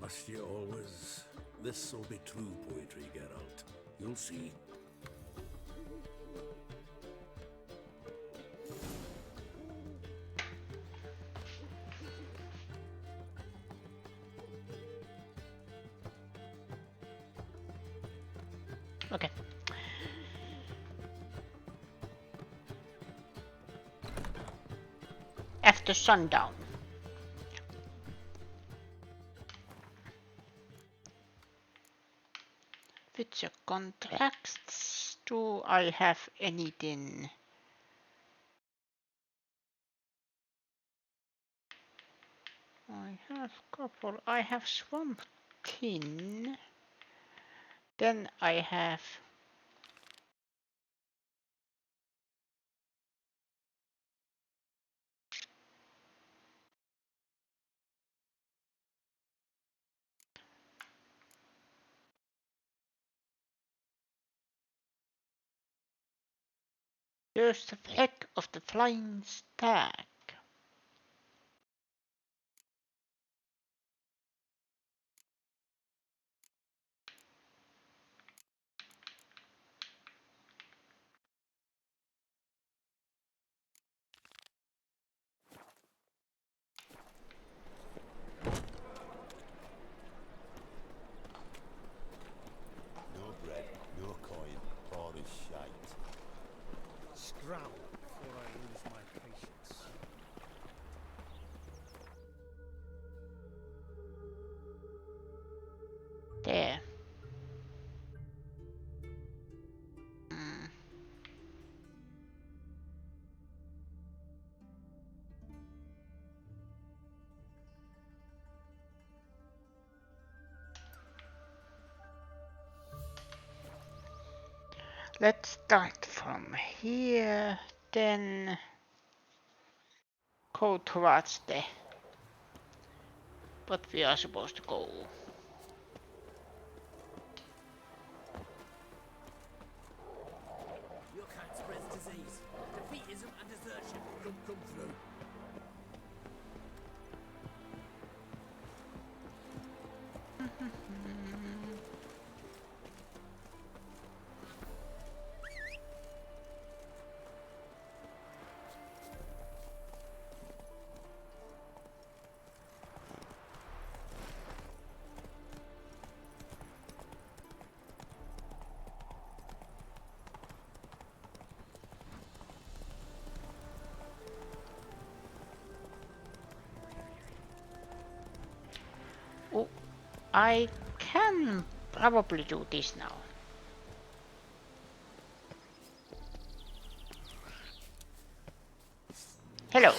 Must you always? This'll be true poetry, Geralt. You'll see. Okay. After sundown. Future contracts. Do I have anything? I have couple. I have Swamp King. Then I have there's the flag of the flying stag. No bread, no coin, all is shite. Scrowl before I lose my patience. There. Let's start from here, then go towards the what we are supposed to go. Your kind spreads disease, defeatism and desertion. Come through. Oh, I can probably do this now. Hello.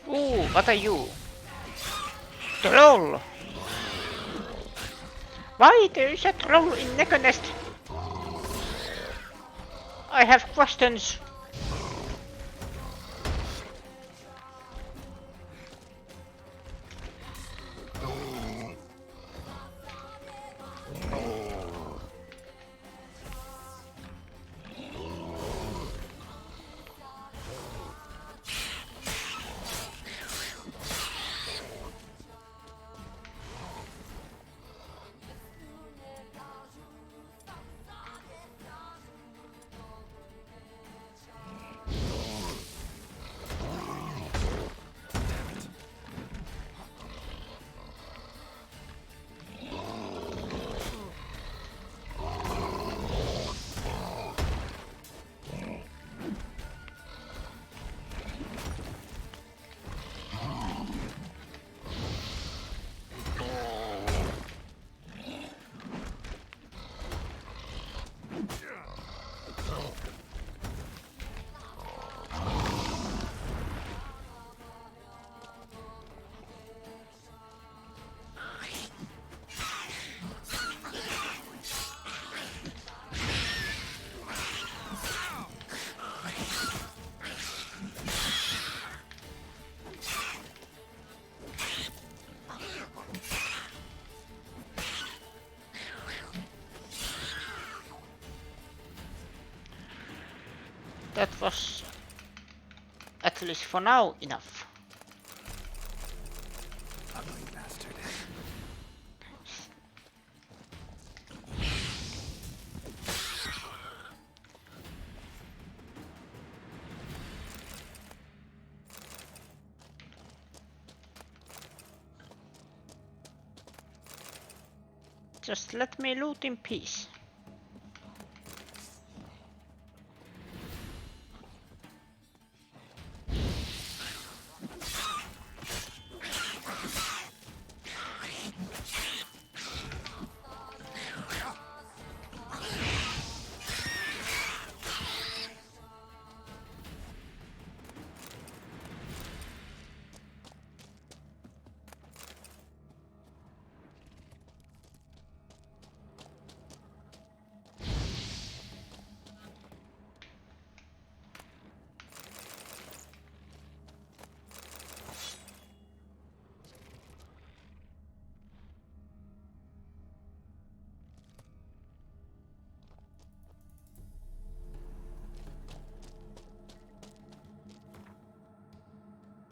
Ooh, what are you? Troll! Why there is a troll in Nekonest? I have questions. That was, at least for now, enough. Ugly bastard. Just let me loot in peace.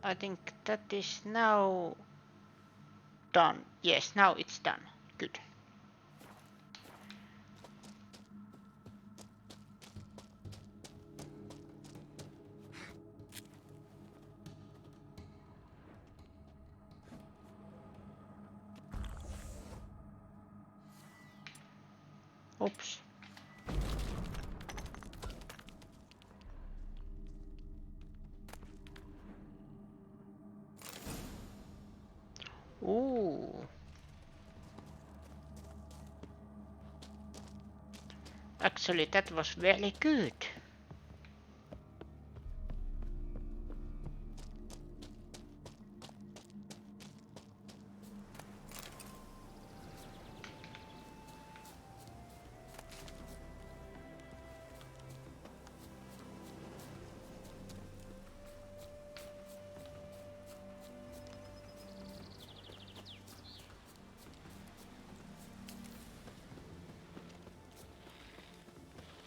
I think that is now done. Yes, now it's done. Good. Oops. Ooh. Actually, that was very good.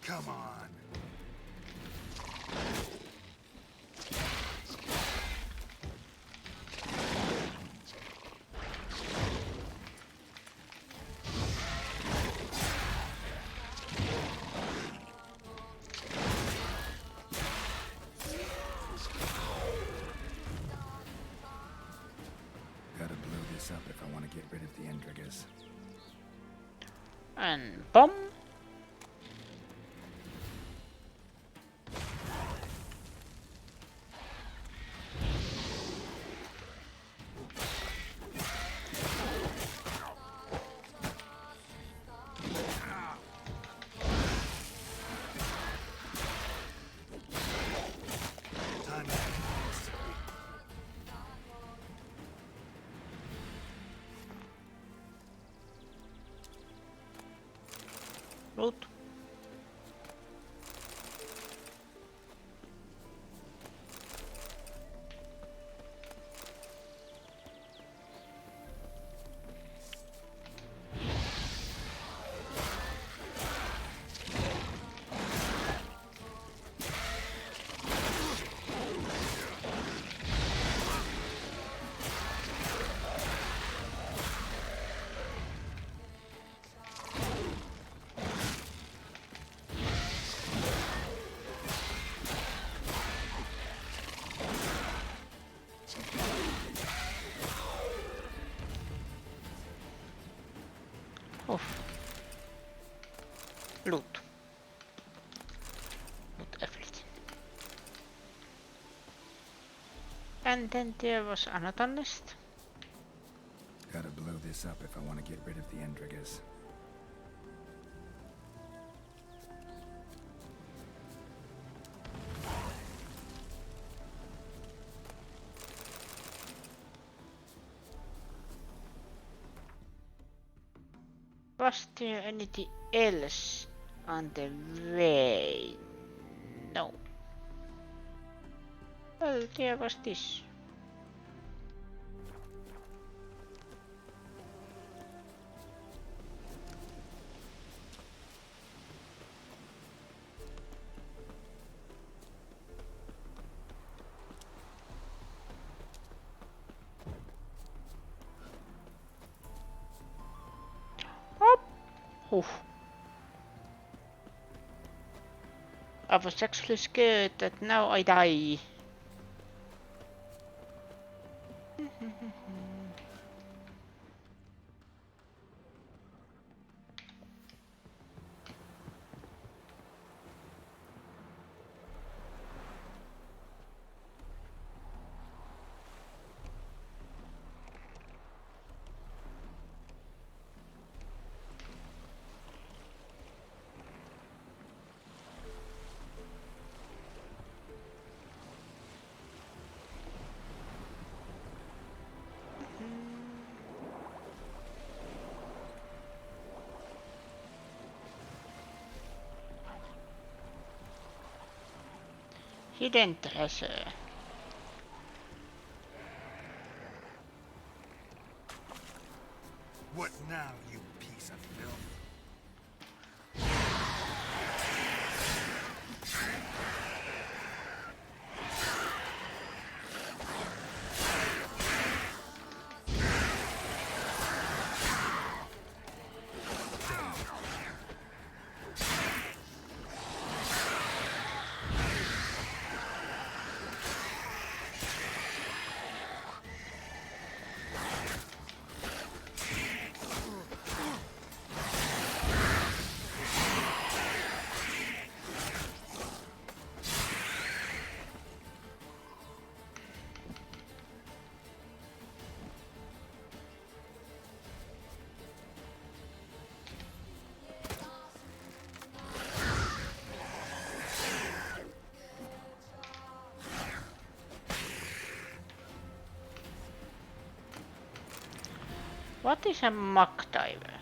Come on. Gotta blow this up if I want to get rid of the Endriggers. And bomb. Loot. Loot. Loot everything. And then there was another nest. Gotta blow this up if I want to get rid of the Endrigas. Was there anything else on the way? No. Well, there was this. I was actually scared that now I die. Hidden treasure. What now, you piece of filth? What is a muck diver?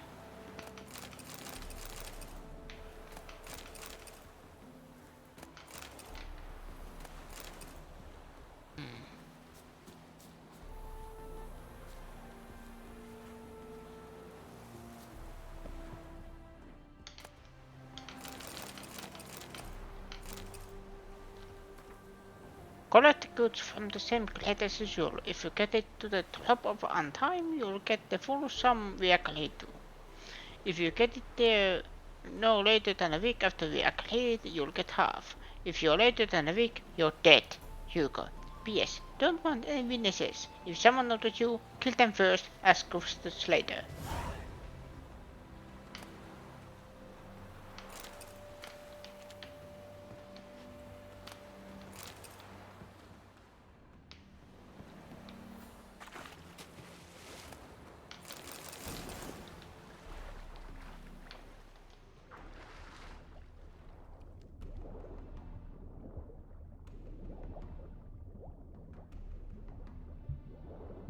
Collect goods from the same crate as usual. If you get it to the top of on time, you'll get the full sum we agreed to. If you get it there no later than a week after we agreed, you'll get half. If you're later than a week, you're dead. Hugo. P.S. Don't want any witnesses. If someone notices you, kill them first, ask questions later.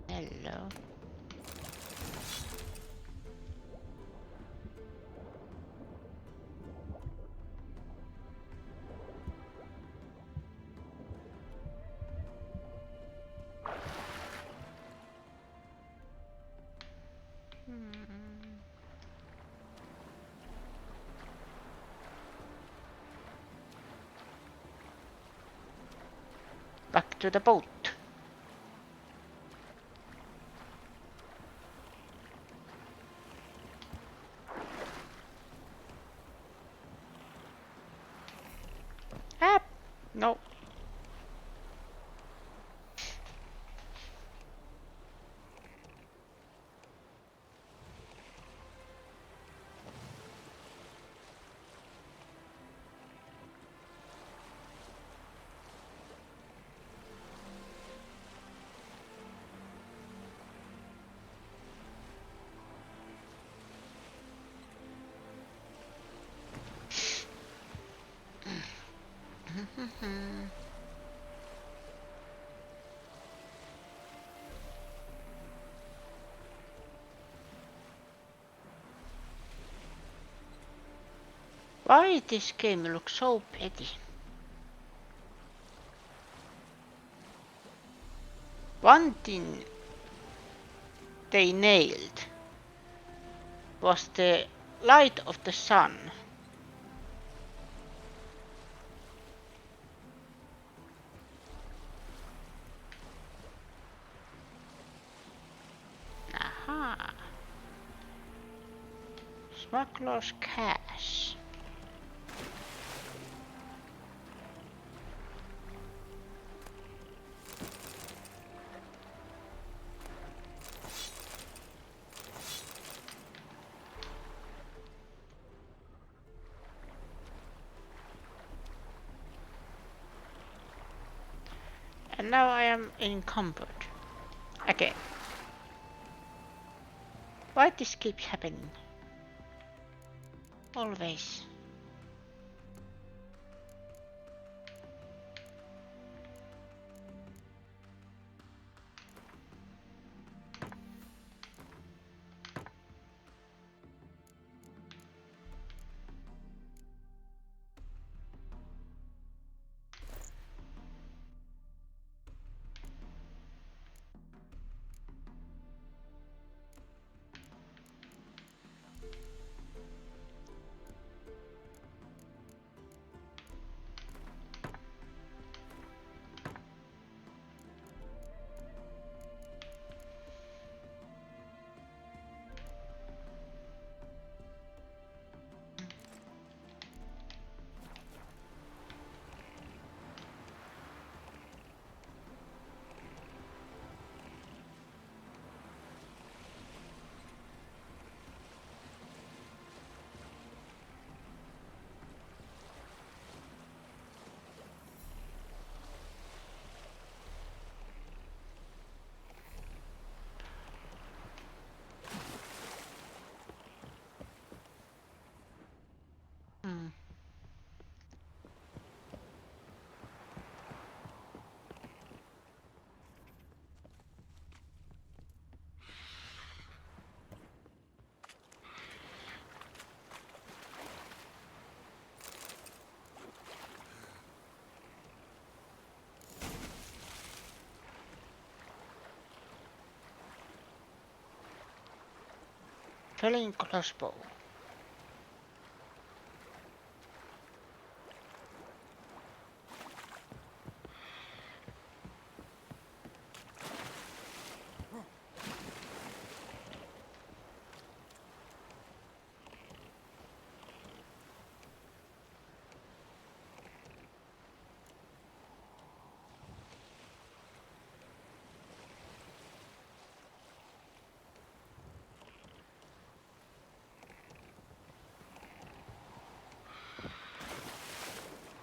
Hello. to the boat. Ah, no. Why this game looks so pretty? One thing they nailed was the light of the sun. Aha. Smuggler's cash. And now I am encumbered. Again. Why this keeps happening? Always. Felling crossbow.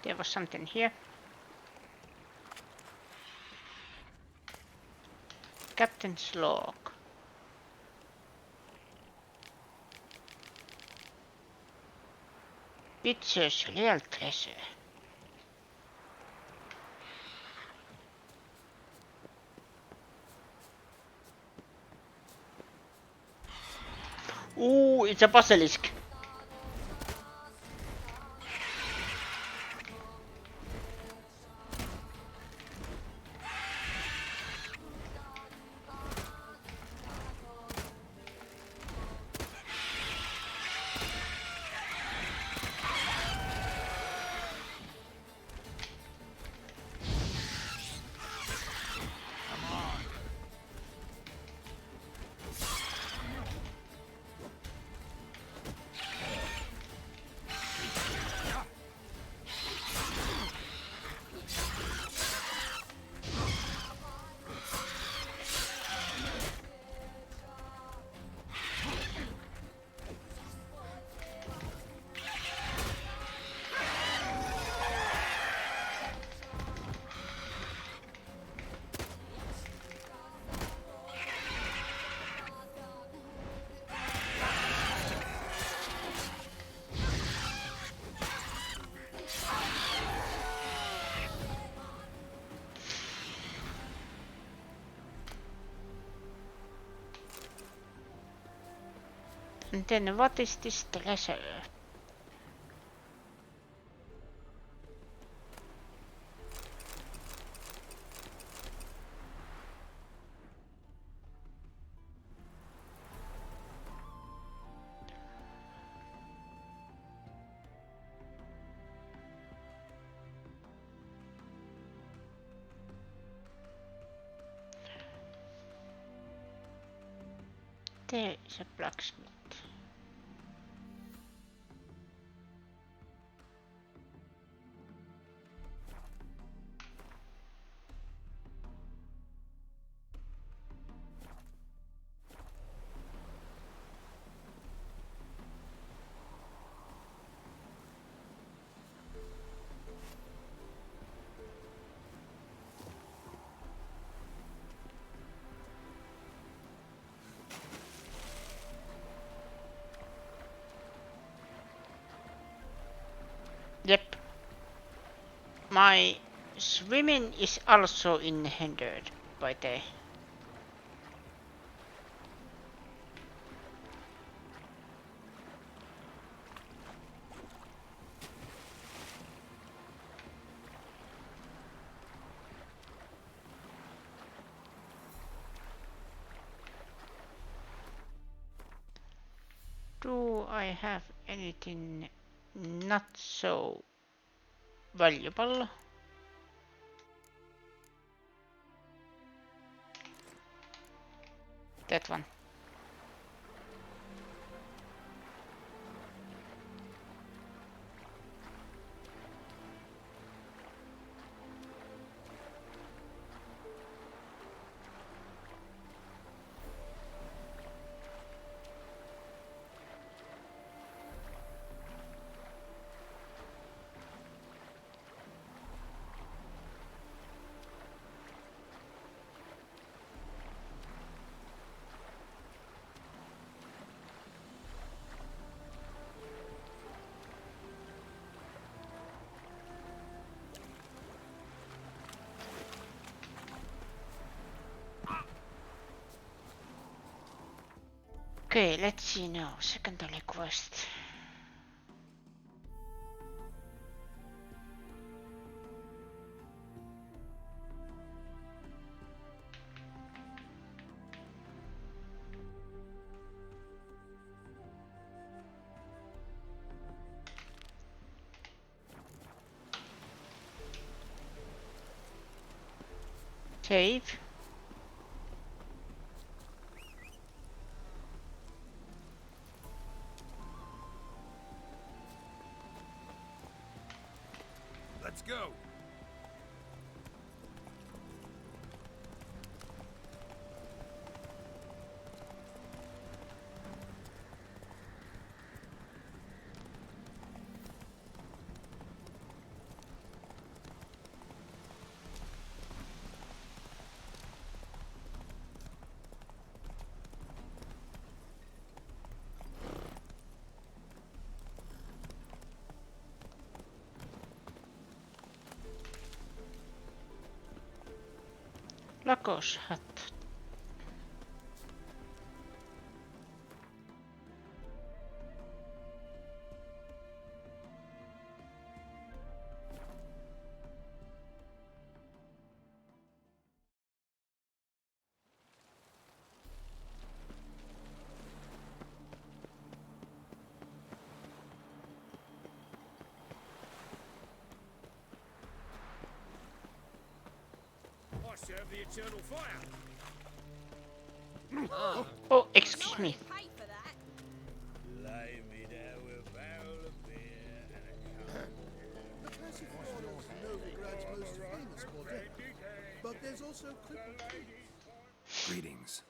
There was something here. Captain's log. Witcher's real treasure. Ooh, it's a basilisk. And then what is this treasure? There is a blacksmith. Yep. My swimming is also hindered by the Do I have anything not so valuable? That one. Okay, let's see now. Secondary quest. Save. Let's go. Lakos hat. I serve the eternal fire. Oh, excuse me. Lay me down with a barrel of beer and a cup. The classic foreigners know the grudge most famous for death, but there's also crippled. Greetings.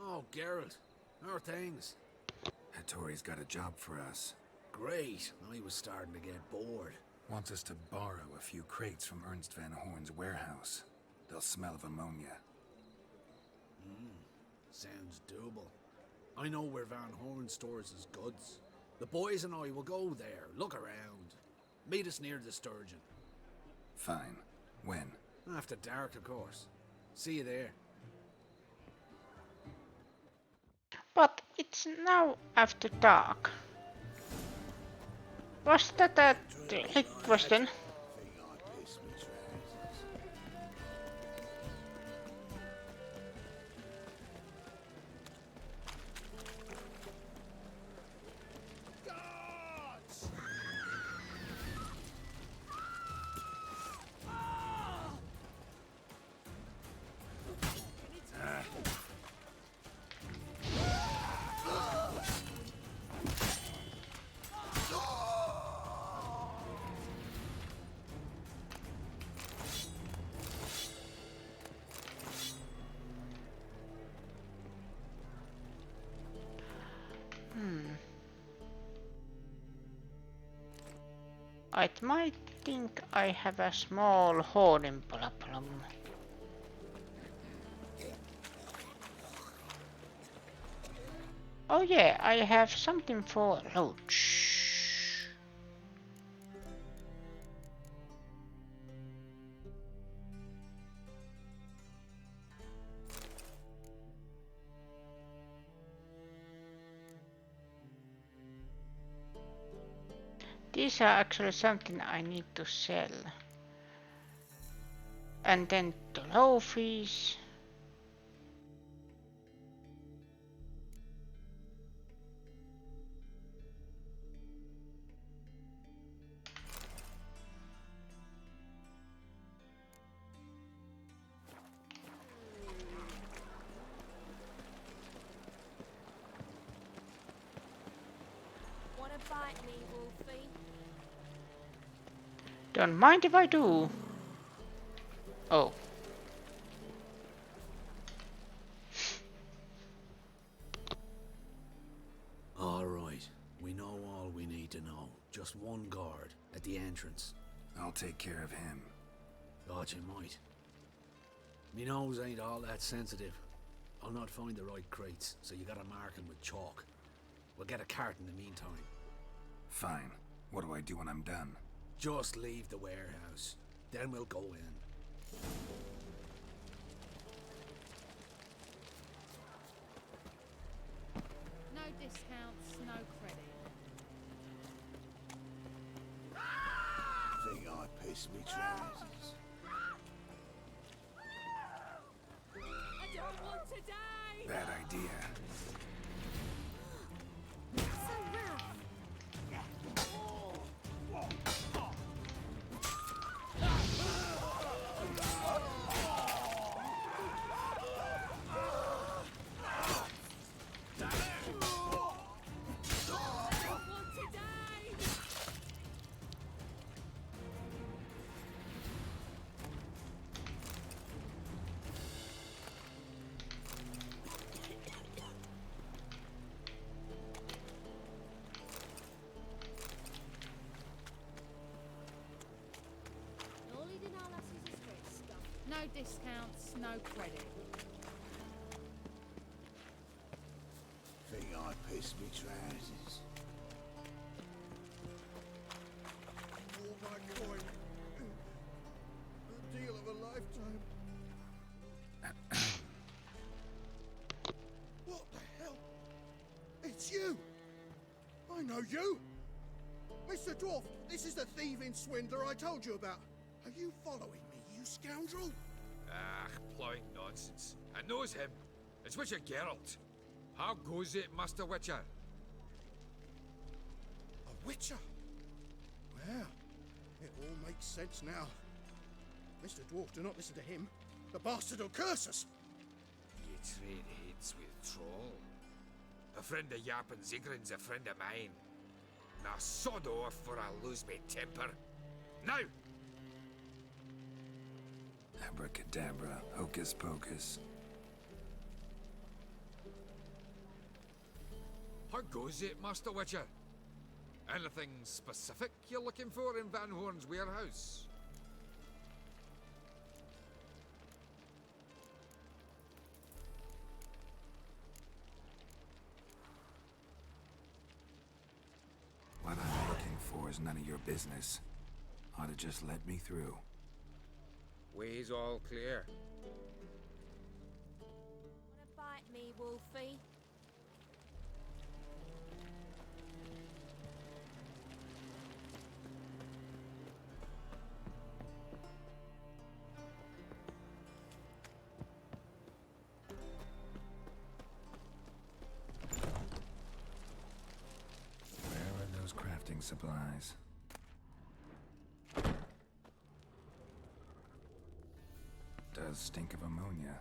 Oh, Geralt. How are things? Hattori's got a job for us. Great. I was starting to get bored. Wants us to borrow a few crates from Ernst Van Horn's warehouse. They'll smell of ammonia. Sounds doable. I know where Van Horn stores his goods. The boys and I will go there, look around. Meet us near the Sturgeon. Fine. When? After dark, of course. See you there. But it's now after dark. Was that a trick question? I might think I have a small hoarding problem. Oh yeah, I have something for Roach. These are actually something I need to sell. And then the trophies. Wanna bite me, Wolfie? Don't mind if I do. Oh. All right, we know all we need to know. Just one guard at the entrance. I'll take care of him. Thought you might. Me nose ain't all that sensitive. I'll not find the right crates, so you gotta mark them with chalk. We'll get a cart in the meantime. Fine. What do I do when I'm done? Just leave the warehouse. Then we'll go in. No discounts, no credit. Think I pissed me trousers. I don't want to die! Bad idea. So rough! No discounts, no credit. Think I pissed me trousers. All my coin. The deal of a lifetime. What the hell? It's you! I know you! Mr. Dwarf, this is the thieving swindler I told you about. Are you following me, you scoundrel? Ah, plowing nonsense. I knows him. It's Witcher Geralt. How goes it, Master Witcher? A witcher? Well, it all makes sense now. Mr. Dwarf, do not listen to him. The bastard will curse us. You trade heads with Troll. A friend of Yap and Zigrin's a friend of mine. Now sod off or I'll lose my temper. Now! Abracadabra, hocus pocus. How goes it, Master Witcher? Anything specific you're looking for in Van Horn's warehouse? What I'm looking for is none of your business. Ought to just let me through. Way's all clear. Wanna bite me, Wolfie? Requesting supplies. Does stink of ammonia.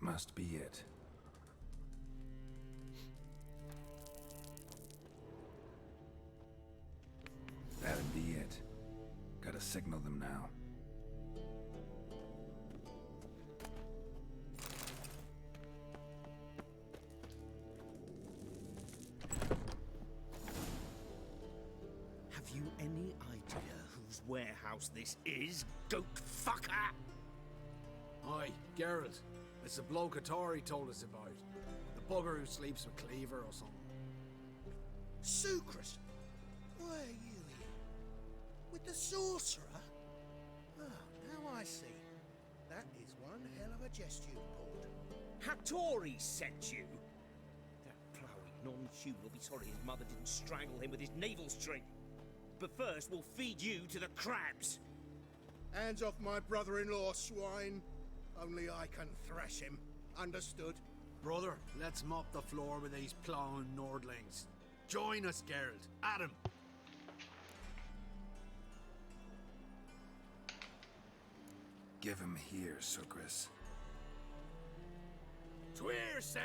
Must be it. That'd be it. Gotta signal them now. Have you any idea whose warehouse this is, goat fucker? Aye, Geralt. It's the bloke Hattori told us about. The bugger who sleeps with Cleaver or something. Sucrus, why are you here? With the sorcerer? Oh, now I see. That is one hell of a jest you pulled. Hattori sent you? That ploughing non-Hugh will be sorry his mother didn't strangle him with his navel string. But first, we'll feed you to the crabs. Hands off my brother-in-law, swine. Only I can thrash him. Understood? Brother, let's mop the floor with these ploughing Nordlings. Join us, Geralt. Adam. Give him here, Sucrus. Tweerside!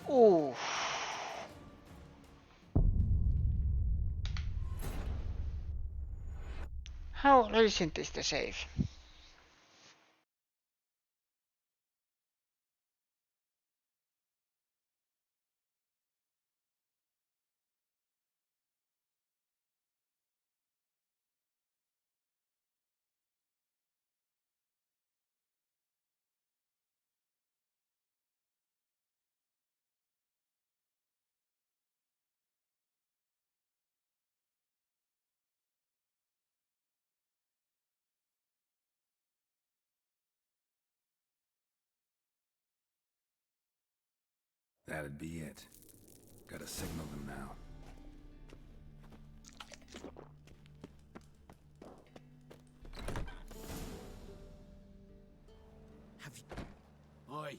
Ooh. How recent is the save? That'd be it. Gotta signal them now. Have you... Aye.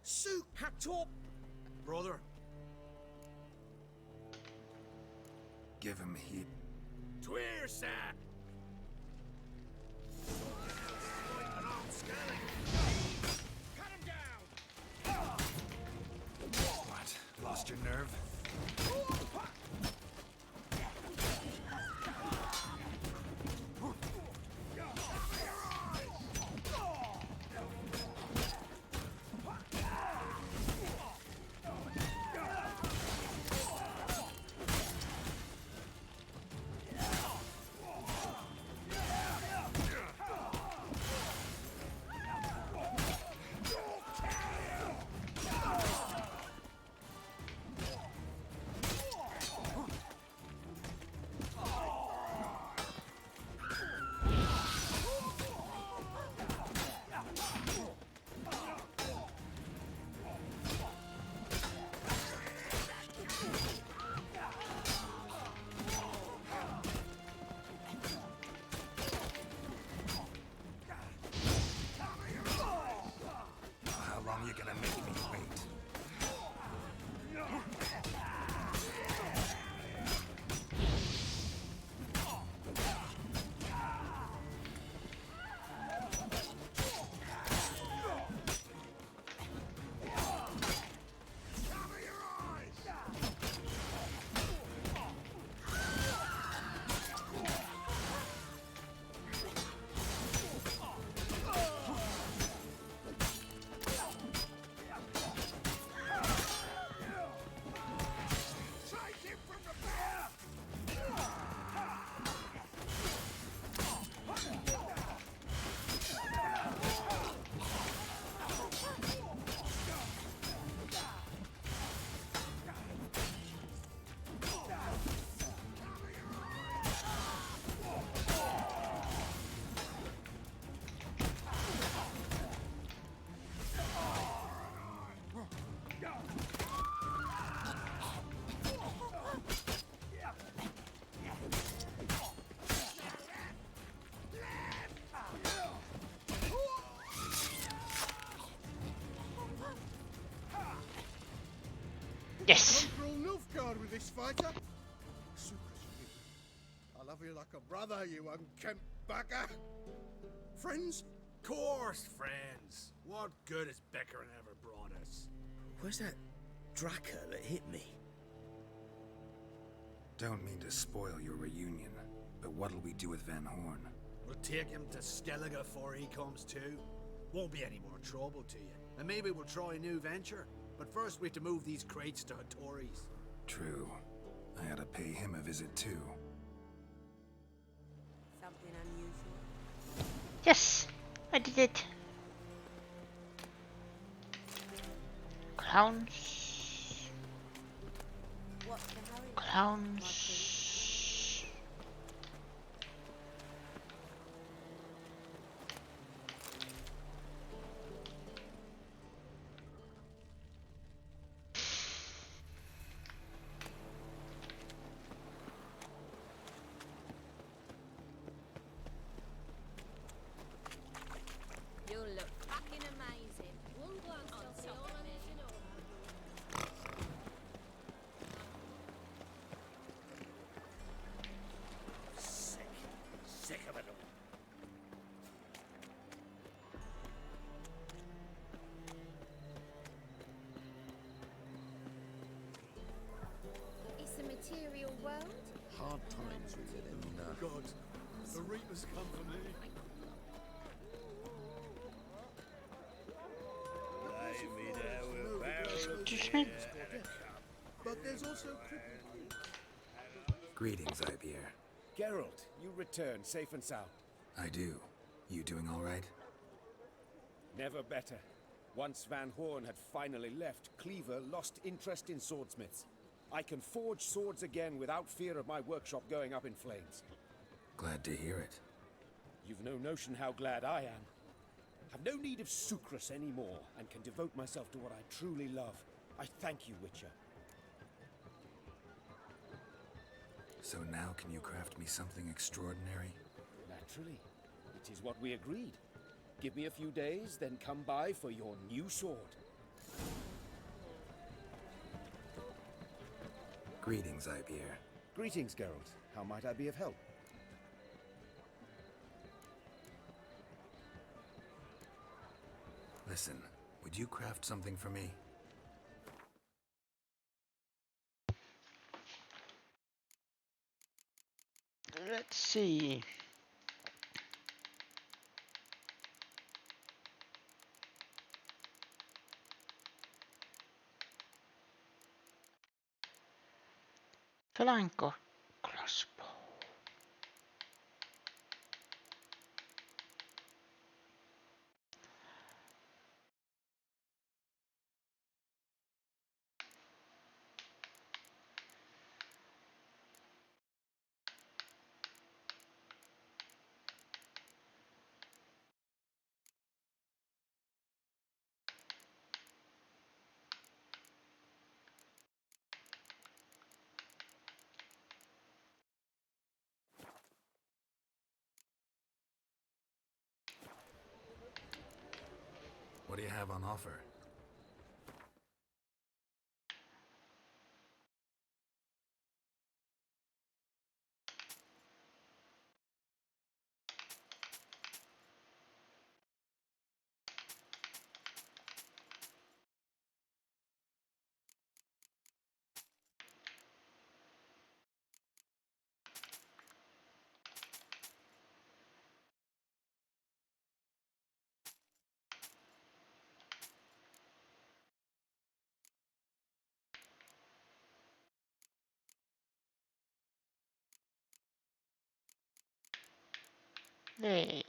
Sue Hattor... Brother. Give him here. Tweerside! What? Lost your nerve? fist fighter? Sucrus, you. I love you like a brother, you unkempt bugger. Friends? Course, friends. What good has Becker ever brought us? Where's that Draka that hit me? Don't mean to spoil your reunion, but what'll we do with Van Horn? We'll take him to Skellige before he comes to. Won't be any more trouble to you. And maybe we'll try a new venture. But first we have to move these crates to Hattori's. True. I ought to pay him a visit too. Something unusual. Yes, I did it. Clowns. What's the hurry? Clowns. You look fucking amazing. One glance tells me all I need to know. Sick of it all. It's a material world. Hard times we live in. God, the Reapers come for me. Excuse me? But there's also Greetings, Ibier. Geralt, you return safe and sound. I do. You doing all right? Never better. Once Van Horn had finally left, Cleaver lost interest in swordsmiths. I can forge swords again without fear of my workshop going up in flames. Glad to hear it. You've no notion how glad I am. Have no need of Sucrus anymore, and can devote myself to what I truly love. I thank you, Witcher. So now can you craft me something extraordinary? Naturally. It is what we agreed. Give me a few days, then come by for your new sword. Greetings, Ibier. Greetings, Geralt. How might I be of help? Listen, would you craft something for me? Let's see. Flanko crossbow. What do you have on offer? Wait.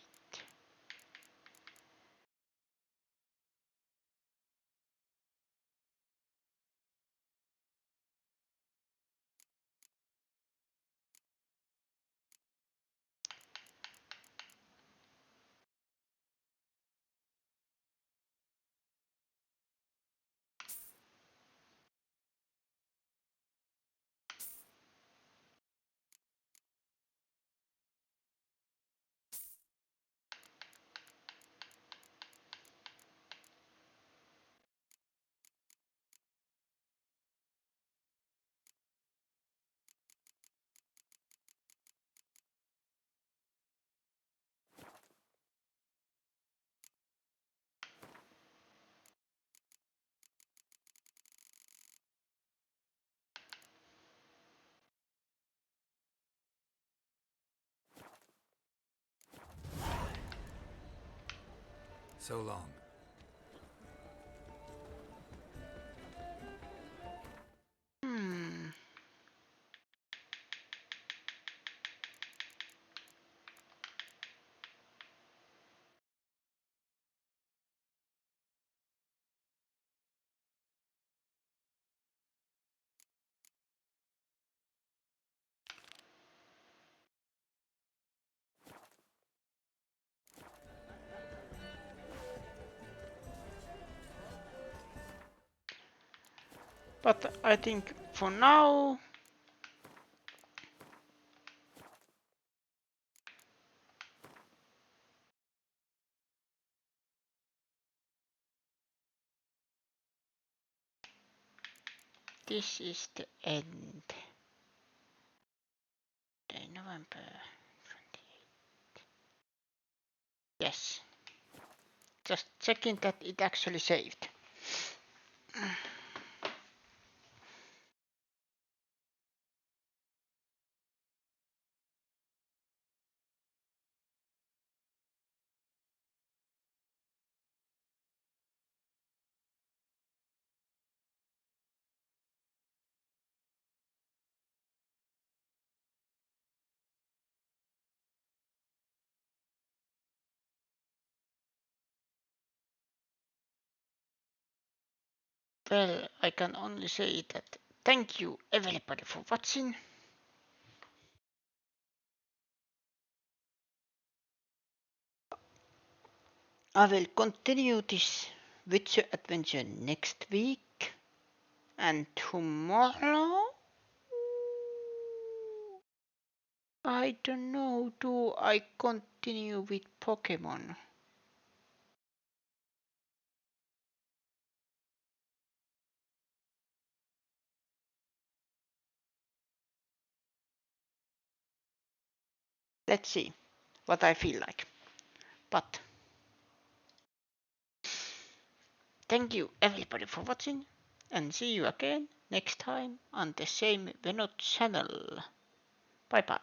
So long. But I think for now this is the end. November 28th. Yes. Just checking that it actually saved. Well, I can only say that thank you everybody for watching. I will continue this Witcher adventure next week, and tomorrow I don't know, do I continue with Pokemon? Let's see what I feel like. But thank you everybody for watching, and see you again next time on the same Veno channel. Bye bye.